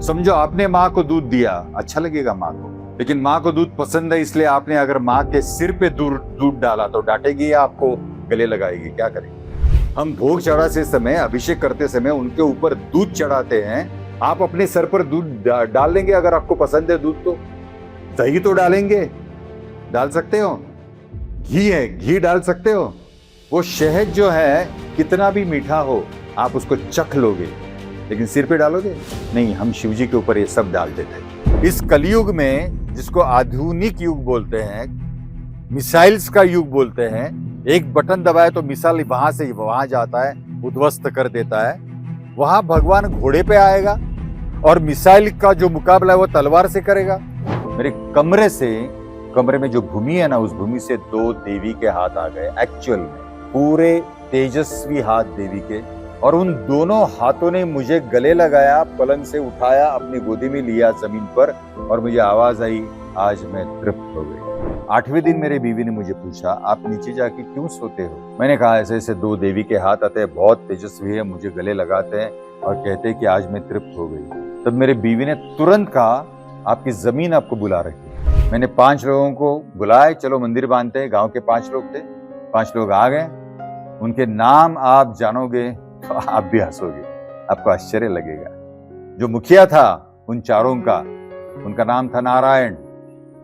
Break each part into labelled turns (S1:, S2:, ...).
S1: समझो आपने माँ को दूध दिया, अच्छा लगेगा माँ को, लेकिन माँ को दूध पसंद है इसलिए आपने अगर माँ के सिर पे दूध डाला तो डांटेगी या आपको गले लगाएगी, क्या करेंगे? हम भोग चढ़ाते समय, अभिषेक करते समय उनके ऊपर दूध चढ़ाते हैं। आप अपने सर पर दूध डाल देंगे अगर आपको पसंद है दूध तो? दही तो डालेंगे, डाल सकते हो। घी है, घी डाल सकते हो। वो शहद जो है कितना भी मीठा हो आप उसको चख लोगे, लेकिन सिर पे डालोगे नहीं। हम शिव जी के ऊपर ये सब डाल देते हैं। इस कलयुग में, जिसको आधुनिक युग बोलते हैं, मिसाइल्स का युग बोलते हैं, एक बटन दबाए तो मिसाइल वहां से वहां जाता है, उद्ध्वस्त कर देता है। वहां भगवान घोड़े पे आएगा और मिसाइल का जो मुकाबला है वो तलवार से करेगा। मेरे कमरे में जो भूमि है ना, उस भूमि से 2 देवी के हाथ आ गए एक्चुअल में, पूरे तेजस्वी हाथ देवी के। और उन दोनों हाथों ने मुझे गले लगाया, पलंग से उठाया, अपनी गोदी में लिया जमीन पर, और मुझे आवाज आई, आज मैं तृप्त हो गई। 8वें दिन मेरे बीवी ने मुझे पूछा, आप नीचे जाके क्यों सोते हो? मैंने कहा, ऐसे ऐसे 2 देवी के हाथ आते हैं, बहुत तेजस्वी है, मुझे गले लगाते हैं और कहते हैं कि आज मैं तृप्त हो गई। तब मेरे बीवी ने तुरंत कहा, आपकी जमीन आपको बुला रही है। मैंने 5 लोगों को बुलाए, चलो मंदिर बांधते हैं। गांव के 5 लोग थे, 5 लोग आ गए। उनके नाम आप जानोगे तो आप भी हंसोगे, आपको आश्चर्य लगेगा। जो मुखिया था उन चारों का, उनका नाम था नारायण।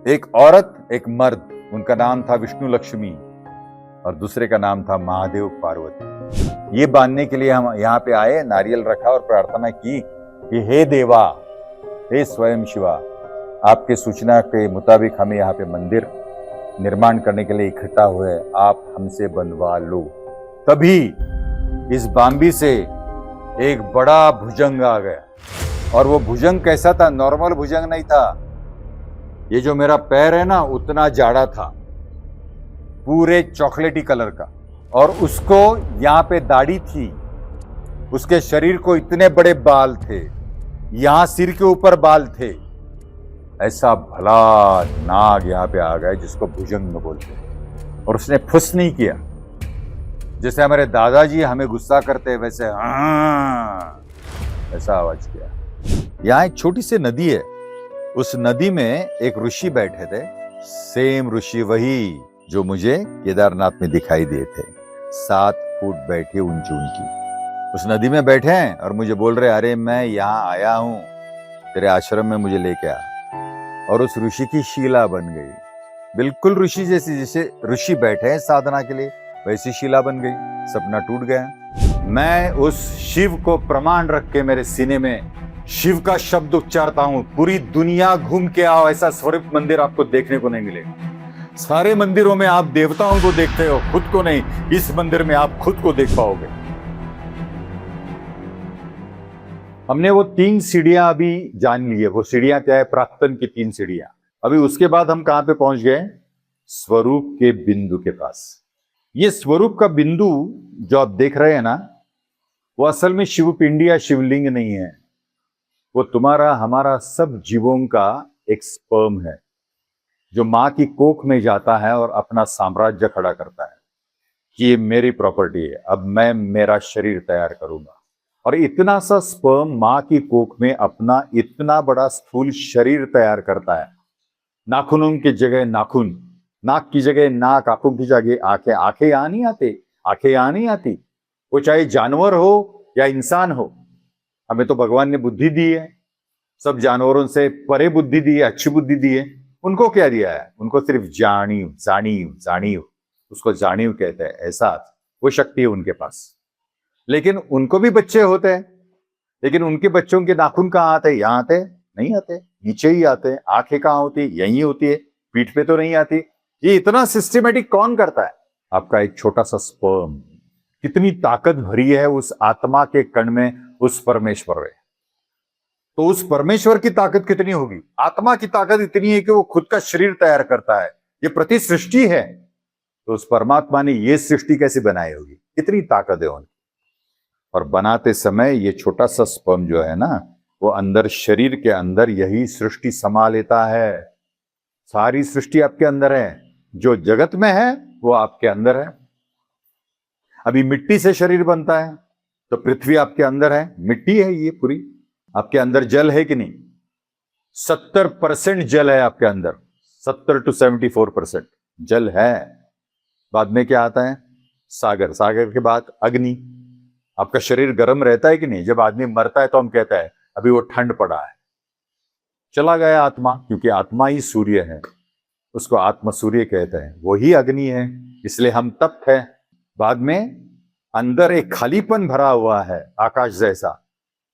S1: एक औरत, एक मर्द, उनका नाम था विष्णु लक्ष्मी, और दूसरे का नाम था महादेव पार्वती। ये बांधने के लिए हम यहाँ पे आए, नारियल रखा और प्रार्थना की कि हे देवा, हे स्वयं शिवा, आपके सूचना के मुताबिक हमें यहाँ पे मंदिर निर्माण करने के लिए इकट्ठा हुए, आप हमसे बनवा लो। तभी इस बाम्बी से एक बड़ा भुजंग आ गया, और वो भुजंग कैसा था? नॉर्मल भुजंग नहीं था। ये जो मेरा पैर है ना, उतना जाड़ा था, पूरे चॉकलेटी कलर का, और उसको यहाँ पे दाढ़ी थी, उसके शरीर को इतने बड़े बाल थे, यहाँ सिर के ऊपर बाल थे। ऐसा भला नाग यहाँ पे आ गया जिसको भुजंग बोलते हैं, और उसने फुस नहीं किया। जैसे हमारे दादाजी हमें गुस्सा करते हैं वैसे ऐसा आवाज किया। यहाँ एक छोटी सी नदी है, उस नदी में एक ऋषि बैठे थे, सेम ऋषि वही जो मुझे केदारनाथ में दिखाई दिए थे, 7 फुट बैठे ऊंची ऊंची। उस नदी में बैठे हैं और मुझे बोल रहे, अरे मैं यहाँ आया हूं, तेरे आश्रम में मुझे लेके आ। और उस ऋषि की शिला बन गई, बिल्कुल ऋषि जैसी, जैसे ऋषि बैठे हैं साधना के लिए, वैसी शिला बन गई। सपना टूट गया। मैं उस शिव को प्रमाण रख के मेरे सीने में शिव का शब्द उच्चारता हूं, पूरी दुनिया घूम के आओ, ऐसा स्वरूप मंदिर आपको देखने को नहीं मिलेगा। सारे मंदिरों में आप देवताओं को देखते हो, खुद को नहीं। इस मंदिर में आप खुद को देख पाओगे। हमने वो 3 सीढ़ियां अभी जान ली है। वो सीढ़ियां क्या है? प्राक्तन की 3 सीढ़ियां। अभी उसके बाद हम कहां पे पहुंच गए? स्वरूप के बिंदु के पास। ये स्वरूप का बिंदु जो आप देख रहे हैं ना, वो असल में शिवपिंडी या शिवलिंग नहीं है। वो तुम्हारा, हमारा, सब जीवों का एक स्पर्म है, जो मां की कोख में जाता है और अपना साम्राज्य खड़ा करता है कि ये मेरी प्रॉपर्टी है, अब मैं मेरा शरीर तैयार करूंगा। और इतना सा स्पर्म मां की कोख में अपना इतना बड़ा स्थूल शरीर तैयार करता है। नाखूनों की जगह नाखून, नाक की जगह नाक, आंखों की जगह आंखें। आंखें यहां नहीं आती, आंखें यहां नहीं आती। वो चाहे जानवर हो या इंसान हो, हमें तो भगवान ने बुद्धि दी है, सब जानवरों से परे बुद्धि दी है, अच्छी बुद्धि दी है। उनको क्या दिया है? उनको सिर्फ जाणीव, जाणीव, जाणीव, उसको जाणीव कहते हैं, एहसास, वो शक्ति है उनके पास। लेकिन उनको भी बच्चे होते हैं, लेकिन उनके बच्चों के नाखून कहाँ आते हैं? यहाँ आते नहीं आते, नीचे ही आते हैं। आंखें कहाँ होती है? यहीं होती है, पीठ पे तो नहीं आती। ये इतना सिस्टमेटिक कौन करता है? आपका एक छोटा सा स्पर्म। कितनी ताकत भरी है उस आत्मा के कण में, उस परमेश्वर में। तो उस परमेश्वर की ताकत कितनी होगी? आत्मा की ताकत इतनी है कि वो खुद का शरीर तैयार करता है। ये प्रति सृष्टि है, तो उस परमात्मा ने ये सृष्टि कैसे बनाई होगी? कितनी ताकत है उनकी। और बनाते समय ये छोटा सा स्पर्म जो है ना, वो अंदर, शरीर के अंदर यही सृष्टि समा लेता है। सारी सृष्टि आपके अंदर है, जो जगत में है वो आपके अंदर है। अभी मिट्टी से शरीर बनता है, तो पृथ्वी आपके अंदर है, मिट्टी है ये पूरी। आपके अंदर जल है कि नहीं? 70% जल है आपके अंदर, 70 to 74% जल है। बाद में क्या आता है? सागर। सागर के बाद अग्नि। आपका शरीर गर्म रहता है कि नहीं? जब आदमी मरता है तो हम कहते हैं अभी वो ठंड पड़ा है, चला गया आत्मा, क्योंकि आत्मा ही सूर्य है, उसको आत्मा सूर्य कहते हैं, वही अग्नि है, इसलिए हम तप्त है। बाद में अंदर एक खालीपन भरा हुआ है आकाश जैसा,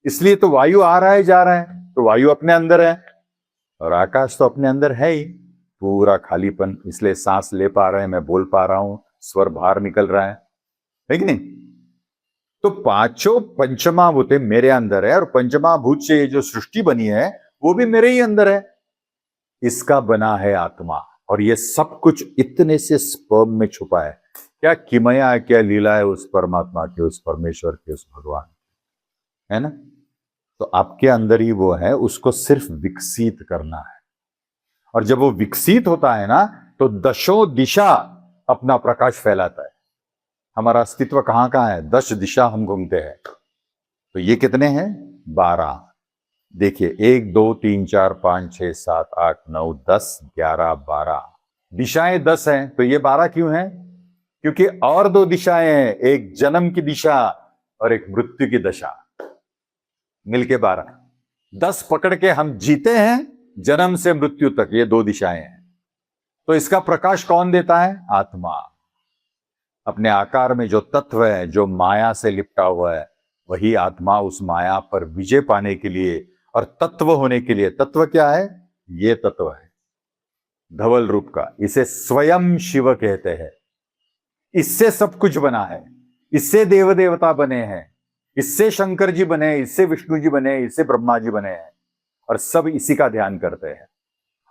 S1: इसलिए तो वायु आ रहा है जा रहा है, तो वायु अपने अंदर है और आकाश तो अपने अंदर है ही, पूरा खालीपन, इसलिए सांस ले पा रहे हैं, मैं बोल पा रहा हूं, स्वर बाहर निकल रहा है कि नहीं? तो पांचों पंचमहाभूत मेरे अंदर है और पंचमहाभूत से ये जो सृष्टि बनी है वो भी मेरे ही अंदर है, इसका बना है आत्मा। और ये सब कुछ इतने से स्पर्म में छुपा है। क्या किमया है, क्या लीला है उस परमात्मा की, उस परमेश्वर की, उस भगवान, है ना? तो आपके अंदर ही वो है, उसको सिर्फ विकसित करना है। और जब वो विकसित होता है ना तो दशों दिशा अपना प्रकाश फैलाता है। हमारा अस्तित्व कहां कहां है? 10 दिशा हम घूमते हैं। तो ये कितने हैं? 12। देखिए 1 2 3 4 5 6 7 8 9 10 11 12 दिशाएं 10 हैं। तो ये 12 क्यों हैं? क्योंकि और 2 दिशाएं हैं, एक जन्म की दिशा और एक मृत्यु की दशा, मिलके 12। 10 पकड़ के हम जीते हैं जन्म से मृत्यु तक, ये 2 दिशाएं हैं। तो इसका प्रकाश कौन देता है? आत्मा। अपने आकार में जो तत्व है, जो माया से लिपटा हुआ है, वही आत्मा उस माया पर विजय पाने के लिए और तत्व होने के लिए, तत्व क्या है? ये तत्व है धवल रूप का, इसे स्वयं शिव कहते हैं। इससे सब कुछ बना है, इससे देव देवता बने हैं, इससे शंकर जी बने, इससे विष्णु जी बने, इससे ब्रह्मा जी बने हैं, और सब इसी का ध्यान करते हैं।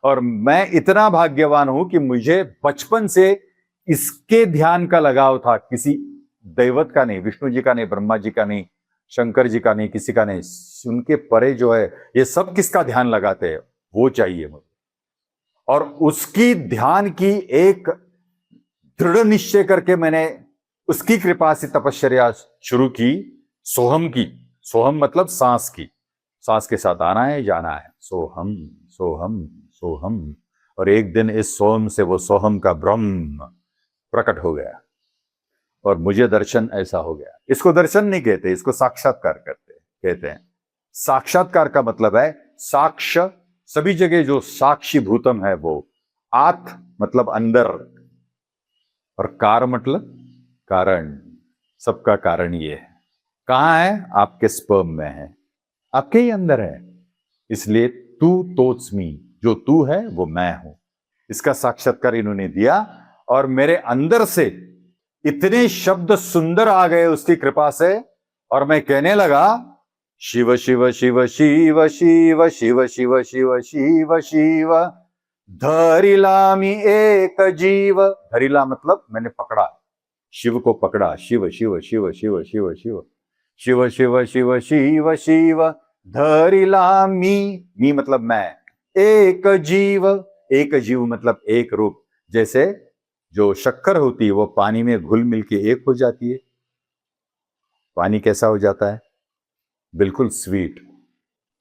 S1: और मैं इतना भाग्यवान हूं कि मुझे बचपन से इसके ध्यान का लगाव था, किसी दैवत का नहीं, विष्णु जी का नहीं, ब्रह्मा जी का नहीं, शंकर जी का नहीं, किसी का नहीं। उनके परे जो है, ये सब किसका ध्यान लगाते हैं? वो चाहिए मुझे। और उसकी ध्यान की एक दृढ़ निश्चय करके मैंने उसकी कृपा से तपश्चर्या शुरू की, सोहम की। सोहम मतलब सांस की, सांस के साथ आना है जाना है, सोहम सोहम सोहम। और एक दिन इस सोहम से वो सोहम का ब्रह्म प्रकट हो गया और मुझे दर्शन ऐसा हो गया। इसको दर्शन नहीं कहते, इसको साक्षात्कार कहते हैं। साक्षात्कार का मतलब है साक्ष, सभी जगह जो साक्षी भूतम है वो, आत मतलब अंदर, और कार मतलब कारण, सबका कारण ये है। कहां है? आपके स्पर्म में है, आपके ही अंदर है। इसलिए तू तोत्स्मी, जो तू है वो मैं हूं। इसका साक्षात्कार इन्होंने दिया और मेरे अंदर से इतने शब्द सुंदर आ गए उसकी कृपा से, और मैं कहने लगा शिव शिव शिव शिव शिव शिव शिव शिव शिव शिव धरिलामी एक जीव। धरिला मतलब मैंने पकड़ा, शिव को पकड़ा। शिव शिव शिव शिव शिव शिव शिव शिव शिव शिव शिव धरिलामी, मी मतलब मैं, एक जीव। एक जीव मतलब एक रूप। जैसे जो शक्कर होती है वो पानी में घुल मिल के एक हो जाती है। पानी कैसा हो जाता है? बिल्कुल स्वीट।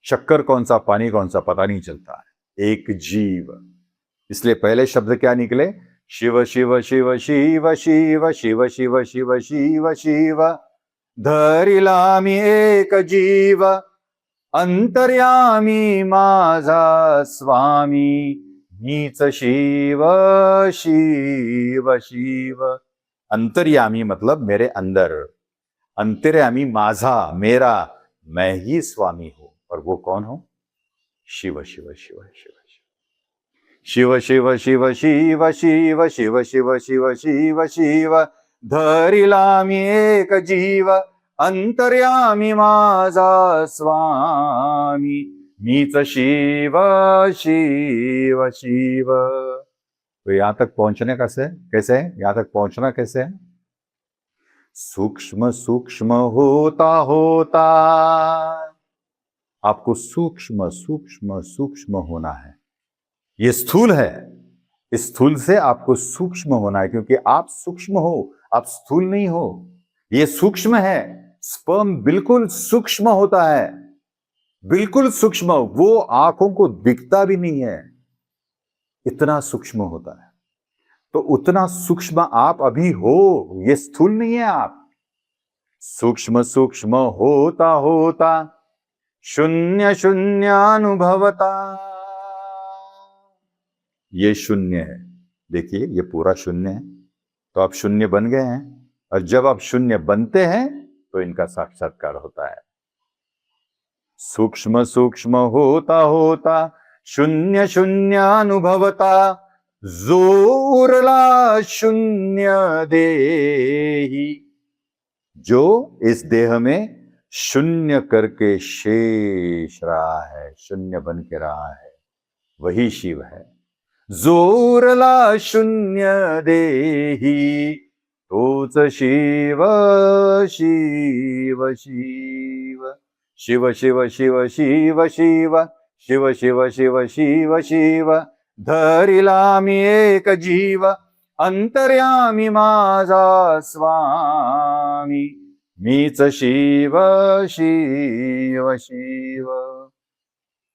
S1: शक्कर कौन सा, पानी कौन सा, पता नहीं चलता है। एक जीव। इसलिए पहले शब्द क्या निकले? शिव शिव शिव शिव शिव शिव शिव शिव शिव शिव धरिलामी एक जीव अंतर्यामी माझा स्वामी मीच शिव शिव शिव। अंतर्यामी मतलब मेरे अंदर, अंतर्यामी माझा मेरा, मैं ही स्वामी हूं। और वो कौन हो? शिव शिव शिव शिव शिव शिव शिव शिव शिव शिव शिव शिव शिव धरिलामी एक जीव अंतर्यामी माझा स्वामी मीच शिव शिव शिव। तो यहां तक पहुंचने कैसे है? यहां तक पहुंचना कैसे है? सूक्ष्म सूक्ष्म होता होता आपको सूक्ष्म सूक्ष्म सूक्ष्म होना है। ये स्थूल है, इस स्थूल से आपको सूक्ष्म होना है, क्योंकि आप सूक्ष्म हो, आप स्थूल नहीं हो। ये सूक्ष्म है, स्पर्म बिल्कुल सूक्ष्म होता है, बिल्कुल सूक्ष्म, वो आंखों को दिखता भी नहीं है, इतना सूक्ष्म होता है। तो उतना सूक्ष्म आप अभी हो, ये स्थूल नहीं है आप। सूक्ष्म सूक्ष्म होता होता शून्य शून्यानुभवता, ये शून्य है। देखिए ये पूरा शून्य है, तो आप शून्य बन गए हैं, और जब आप शून्य बनते हैं तो इनका साक्षात्कार होता है। सूक्ष्म सूक्ष्म होता होता शून्य शून्यानुभवता, जो उरला शून्य देही, जो इस देह में शून्य करके शेष रहा है, शून्य बन के रहा है, वही शिव है। जो उरला शून्य देही, तोच शिव शिव शिव शिव शिव शिव शिव शिव शिव शिव शिव शिव शिव, धरिला मी एक जीव, अंतर्यामी माझा स्वामी, मीच शिव शिव शिव।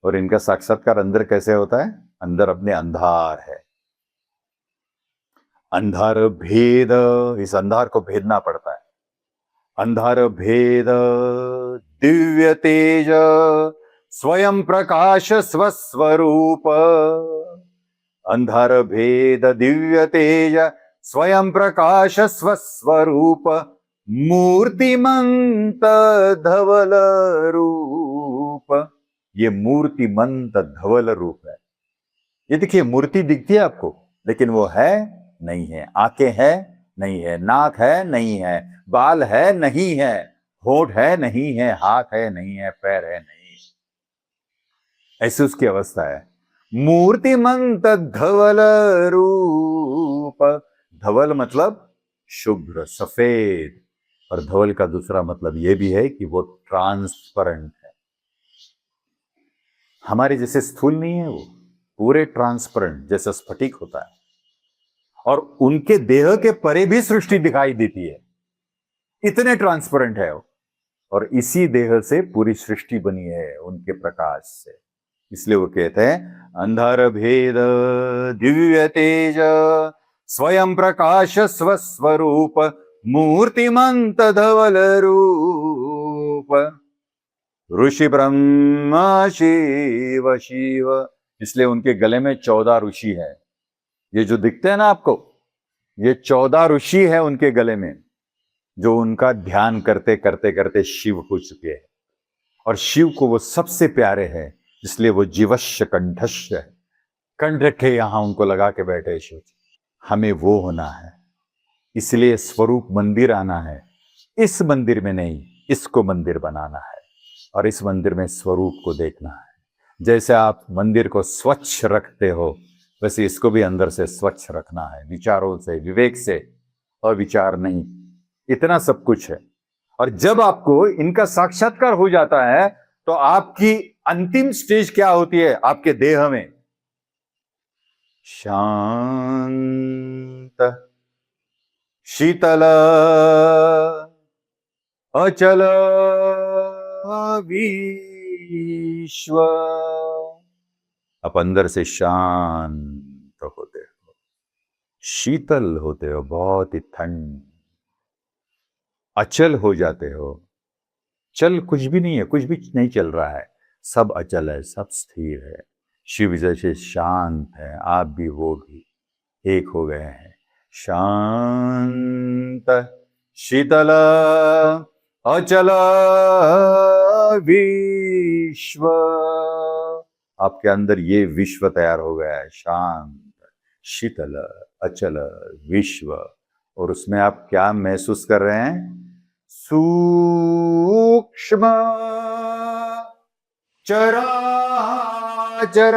S1: और इनका साक्षात्कार अंदर कैसे होता है? अंदर अपने अंधार है, अंधार भेद, इस अंधार को भेदना पड़ता है। अंधार भेद दिव्य तेज, स्वयं प्रकाश स्वस्वरूप। अंधार भेद दिव्य तेज, स्वयं प्रकाश स्वस्वरूप, मूर्तिमंत धवल रूप। ये मूर्तिमंत धवल रूप है। ये देखिए मूर्ति दिखती है आपको, लेकिन वो है नहीं है। आंखें है नहीं है, नाक है नहीं है, बाल है नहीं है, होठ है नहीं है, हाथ है नहीं है, पैर है नहीं, ऐसी उसकी अवस्था है। मूर्तिमंत धवल रूप। धवल मतलब शुभ्र सफेद, और धवल का दूसरा मतलब यह भी है कि वो ट्रांसपेरेंट है। हमारे जैसे स्थूल नहीं है, वो पूरे ट्रांसपेरेंट जैसा स्फटिक होता है। और उनके देह के परे भी सृष्टि दिखाई देती है, इतने ट्रांसपेरेंट है वो। और इसी देह से पूरी सृष्टि बनी है, उनके प्रकाश से। इसलिए वो कहते हैं अंधार भेद दिव्य तेज, स्वयं प्रकाश स्वस्वरूप, मूर्तिमंत धवल रूप, ऋषि ब्रह्मा शिव शिव। इसलिए उनके गले में 14 ऋषि है। ये जो दिखते हैं ना आपको, ये 14 ऋषि है उनके गले में, जो उनका ध्यान करते करते करते शिव हो चुके हैं। और शिव को वो सबसे प्यारे हैं, इसलिए वो जीवश्य कंठस्य है। कंठ रखे यहां उनको लगा के बैठे शिव। हमें वो होना है, इसलिए स्वरूप मंदिर आना है। इस मंदिर में नहीं, इसको मंदिर बनाना है, और इस मंदिर में स्वरूप को देखना है। जैसे आप मंदिर को स्वच्छ रखते हो, वैसे इसको भी अंदर से स्वच्छ रखना है, विचारों से, विवेक से, और विचार नहीं। इतना सब कुछ है। और जब आपको इनका साक्षात्कार हो जाता है, तो आपकी अंतिम स्टेज क्या होती है आपके देह में? शांत शीतल अचल विश्व। आप अंदर से शांत होते हो, शीतल होते हो, बहुत ही ठंड, अचल हो जाते हो। चल कुछ भी नहीं है, कुछ भी नहीं चल रहा है, सब अचल है, सब स्थिर है। शिव जैसे शांत है, आप भी वो भी एक हो गए हैं। शांत शीतल अचल विश्व। आपके अंदर ये विश्व तैयार हो गया है, शांत शीतल अचल विश्व। और उसमें आप क्या महसूस कर रहे हैं? सूक्ष्म चराचर।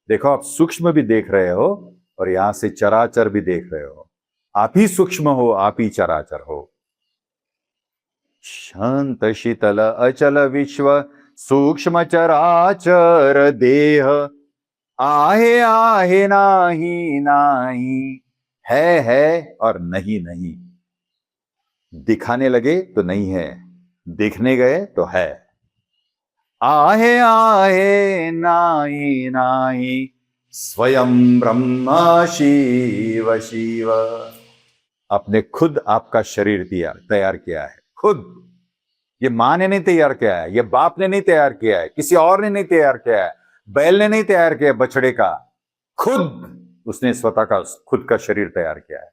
S1: देखो आप सूक्ष्म भी देख रहे हो, और यहां से चराचर भी देख रहे हो। आप ही सूक्ष्म हो, आप ही चराचर हो। शांत शीतल अचल विश्व, सूक्ष्म चराचर देह, आहे आहे नाही नाही, है और नहीं नहीं। दिखाने लगे तो नहीं है, देखने गए तो है। आहे आहे नाई नाई स्वयं ब्रह्म शिव शिव। आपने खुद आपका शरीर दिया, तैयार किया है खुद। ये माँ ने नहीं तैयार किया है, ये बाप ने नहीं तैयार किया है, किसी और ने नहीं तैयार किया है, बैल ने नहीं तैयार किया है बछड़े का, खुद उसने स्वतः का खुद का शरीर तैयार किया है।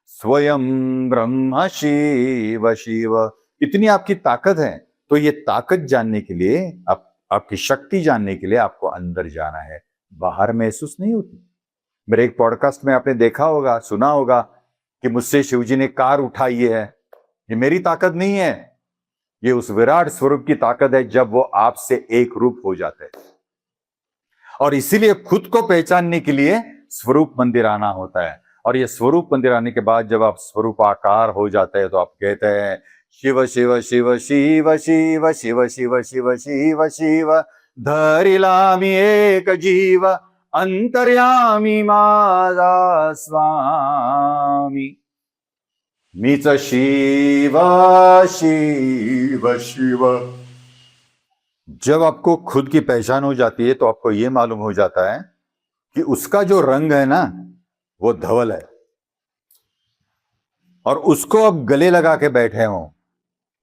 S1: स्वयं ब्रह्म शिव शिव। इतनी आपकी ताकत है, तो ये ताकत जानने के लिए, आपकी शक्ति जानने के लिए आपको अंदर जाना है, बाहर महसूस नहीं होती। मेरे एक पॉडकास्ट में आपने देखा होगा, सुना होगा कि मुझसे शिवजी ने कार उठाई है। ये मेरी ताकत नहीं है, ये उस विराट स्वरूप की ताकत है, जब वो आपसे एक रूप हो जाते हैं। और इसीलिए खुद को पहचानने के लिए स्वरूप मंदिर आना होता है। और ये स्वरूप मंदिर आने के बाद जब आप स्वरूपाकार हो जाते हैं, तो आप कहते हैं शिव शिव शिव शिव शिव शिव शिव शिव शिव शिव धरिलामी एक जीव अंतर्यामी माझा स्वामी। मीच शिव शिव शिव। जब आपको खुद की पहचान हो जाती है, तो आपको यह मालूम हो जाता है कि उसका जो रंग है ना, वो धवल है। और उसको अब गले लगा के बैठे हो,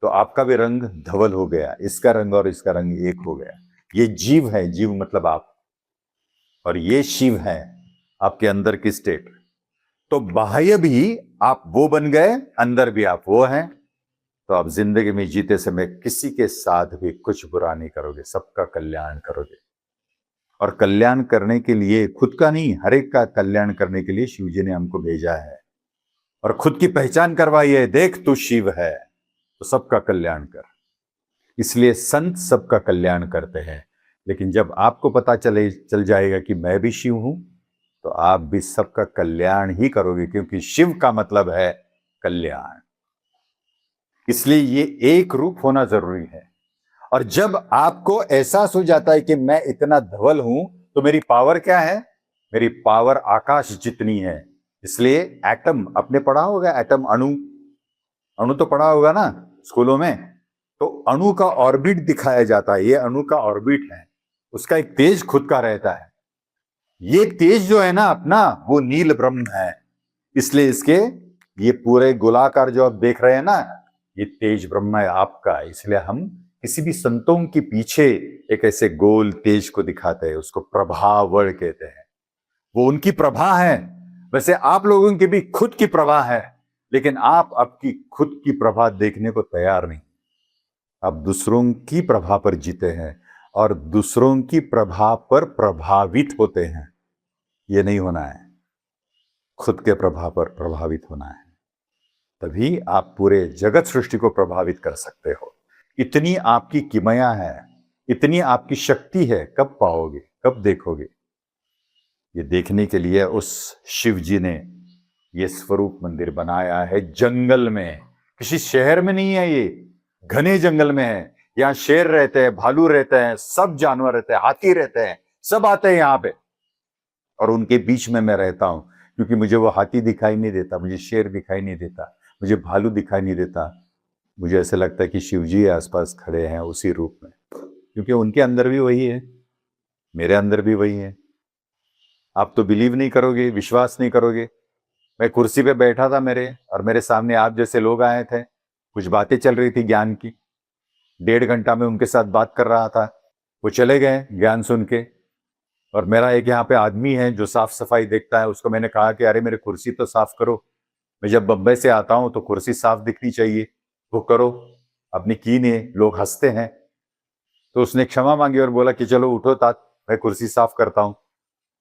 S1: तो आपका भी रंग धवल हो गया, इसका रंग और इसका रंग एक हो गया। ये जीव है, जीव मतलब आप, और ये शिव है, आपके अंदर की स्टेट। तो बाह्य भी आप वो बन गए, अंदर भी आप वो हैं। तो आप जिंदगी में जीते समय किसी के साथ भी कुछ बुरा नहीं करोगे, सबका कल्याण करोगे। और कल्याण करने के लिए, खुद का नहीं, हर एक का कल्याण करने के लिए शिवजी ने हमको भेजा है और खुद की पहचान करवाई है। देख तू शिव है तो सबका कल्याण कर। इसलिए संत सबका कल्याण करते हैं। लेकिन जब आपको पता चल जाएगा कि मैं भी शिव हूं, तो आप भी सबका कल्याण ही करोगे, क्योंकि शिव का मतलब है कल्याण। इसलिए ये एक रूप होना जरूरी है। और जब आपको एहसास हो जाता है कि मैं इतना धवल हूं, तो मेरी पावर क्या है? मेरी पावर आकाश जितनी है। इसलिए एटम, आपने पढ़ा होगा एटम, अणु, अणु तो पढ़ा होगा ना स्कूलों में। तो अणु का ऑर्बिट दिखाया जाता है, ये अणु का ऑर्बिट है, उसका एक तेज खुद का रहता है। ये तेज जो है ना अपना, वो नील ब्रह्म है। इसलिए इसके ये पूरे गोलाकार जो आप देख रहे हैं ना, ये तेज ब्रह्म है आपका। इसलिए हम किसी भी संतों के पीछे एक ऐसे गोल तेज को दिखाते हैं, उसको प्रभावड़ कहते हैं। वो उनकी प्रभा है। वैसे आप लोगों की भी खुद की प्रभा है, लेकिन आप आपकी खुद की प्रभा देखने को तैयार नहीं। आप दूसरों की प्रभा पर जीते हैं और दूसरों की प्रभा पर प्रभावित होते हैं। ये नहीं होना है, खुद के प्रभाव पर प्रभावित होना है। तभी आप पूरे जगत सृष्टि को प्रभावित कर सकते हो। इतनी आपकी किमया है, इतनी आपकी शक्ति है। कब पाओगे, कब देखोगे? ये देखने के लिए उस शिव जी ने ये स्वरूप मंदिर बनाया है, जंगल में, किसी शहर में नहीं है। ये घने जंगल में है। यहाँ शेर रहते हैं, भालू रहते हैं, सब जानवर रहते हैं, हाथी रहते हैं, सब आते हैं यहाँ पे। और उनके बीच में मैं रहता हूं, क्योंकि मुझे वो हाथी दिखाई नहीं देता, मुझे शेर दिखाई नहीं देता, मुझे भालू दिखाई नहीं देता। मुझे ऐसा लगता है कि शिवजी आसपास खड़े हैं उसी रूप में, क्योंकि उनके अंदर भी वही है, मेरे अंदर भी वही है। आप तो बिलीव नहीं करोगे, विश्वास नहीं करोगे। मैं कुर्सी पे बैठा था और मेरे सामने आप जैसे लोग आए थे, कुछ बातें चल रही थी ज्ञान की। 1.5 घंटा में उनके साथ बात कर रहा था, वो चले गए ज्ञान सुन के। और मेरा एक यहाँ पे आदमी है जो साफ सफाई देखता है, उसको मैंने कहा कि अरे मेरे कुर्सी तो साफ करो, मैं जब बम्बई से आता हूँ तो कुर्सी साफ दिखनी चाहिए, वो करो। अपनी की नहीं, लोग हंसते हैं। तो उसने क्षमा मांगी और बोला कि चलो उठो तात, मैं कुर्सी साफ करता हूँ।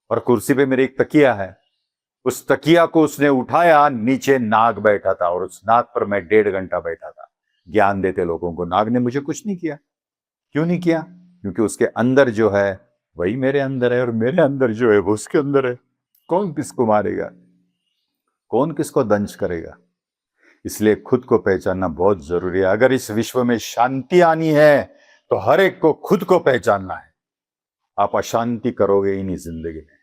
S1: और कुर्सी पे मेरी एक तकिया है, उस तकिया को उसने उठाया, नीचे नाग बैठा था और उस नाग पर मैं 1.5 घंटा बैठा था ज्ञान देते लोगों को। नाग ने मुझे कुछ नहीं किया। क्यों नहीं किया? क्योंकि उसके अंदर जो है वही मेरे अंदर है, और मेरे अंदर जो है वो उसके अंदर है। कौन किसको मारेगा, कौन किसको दंश करेगा? इसलिए खुद को पहचानना बहुत जरूरी है। अगर इस विश्व में शांति आनी है, तो हर एक को खुद को पहचानना है। आप अशांति करोगे ही नहीं जिंदगी में।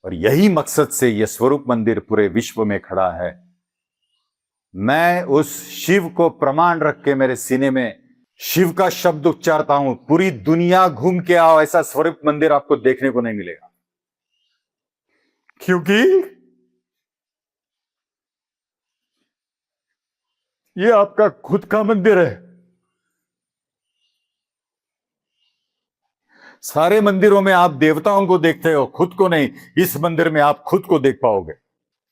S1: और यही मकसद से यह स्वरूप मंदिर पूरे विश्व में खड़ा है। मैं उस शिव को प्रमाण रख के मेरे सीने में शिव का शब्द उच्चारता हूं। पूरी दुनिया घूम के आओ, ऐसा स्वरूप मंदिर आपको देखने को नहीं मिलेगा, क्योंकि ये आपका खुद का मंदिर है। सारे मंदिरों में आप देवताओं को देखते हो, खुद को नहीं। इस मंदिर में आप खुद को देख पाओगे।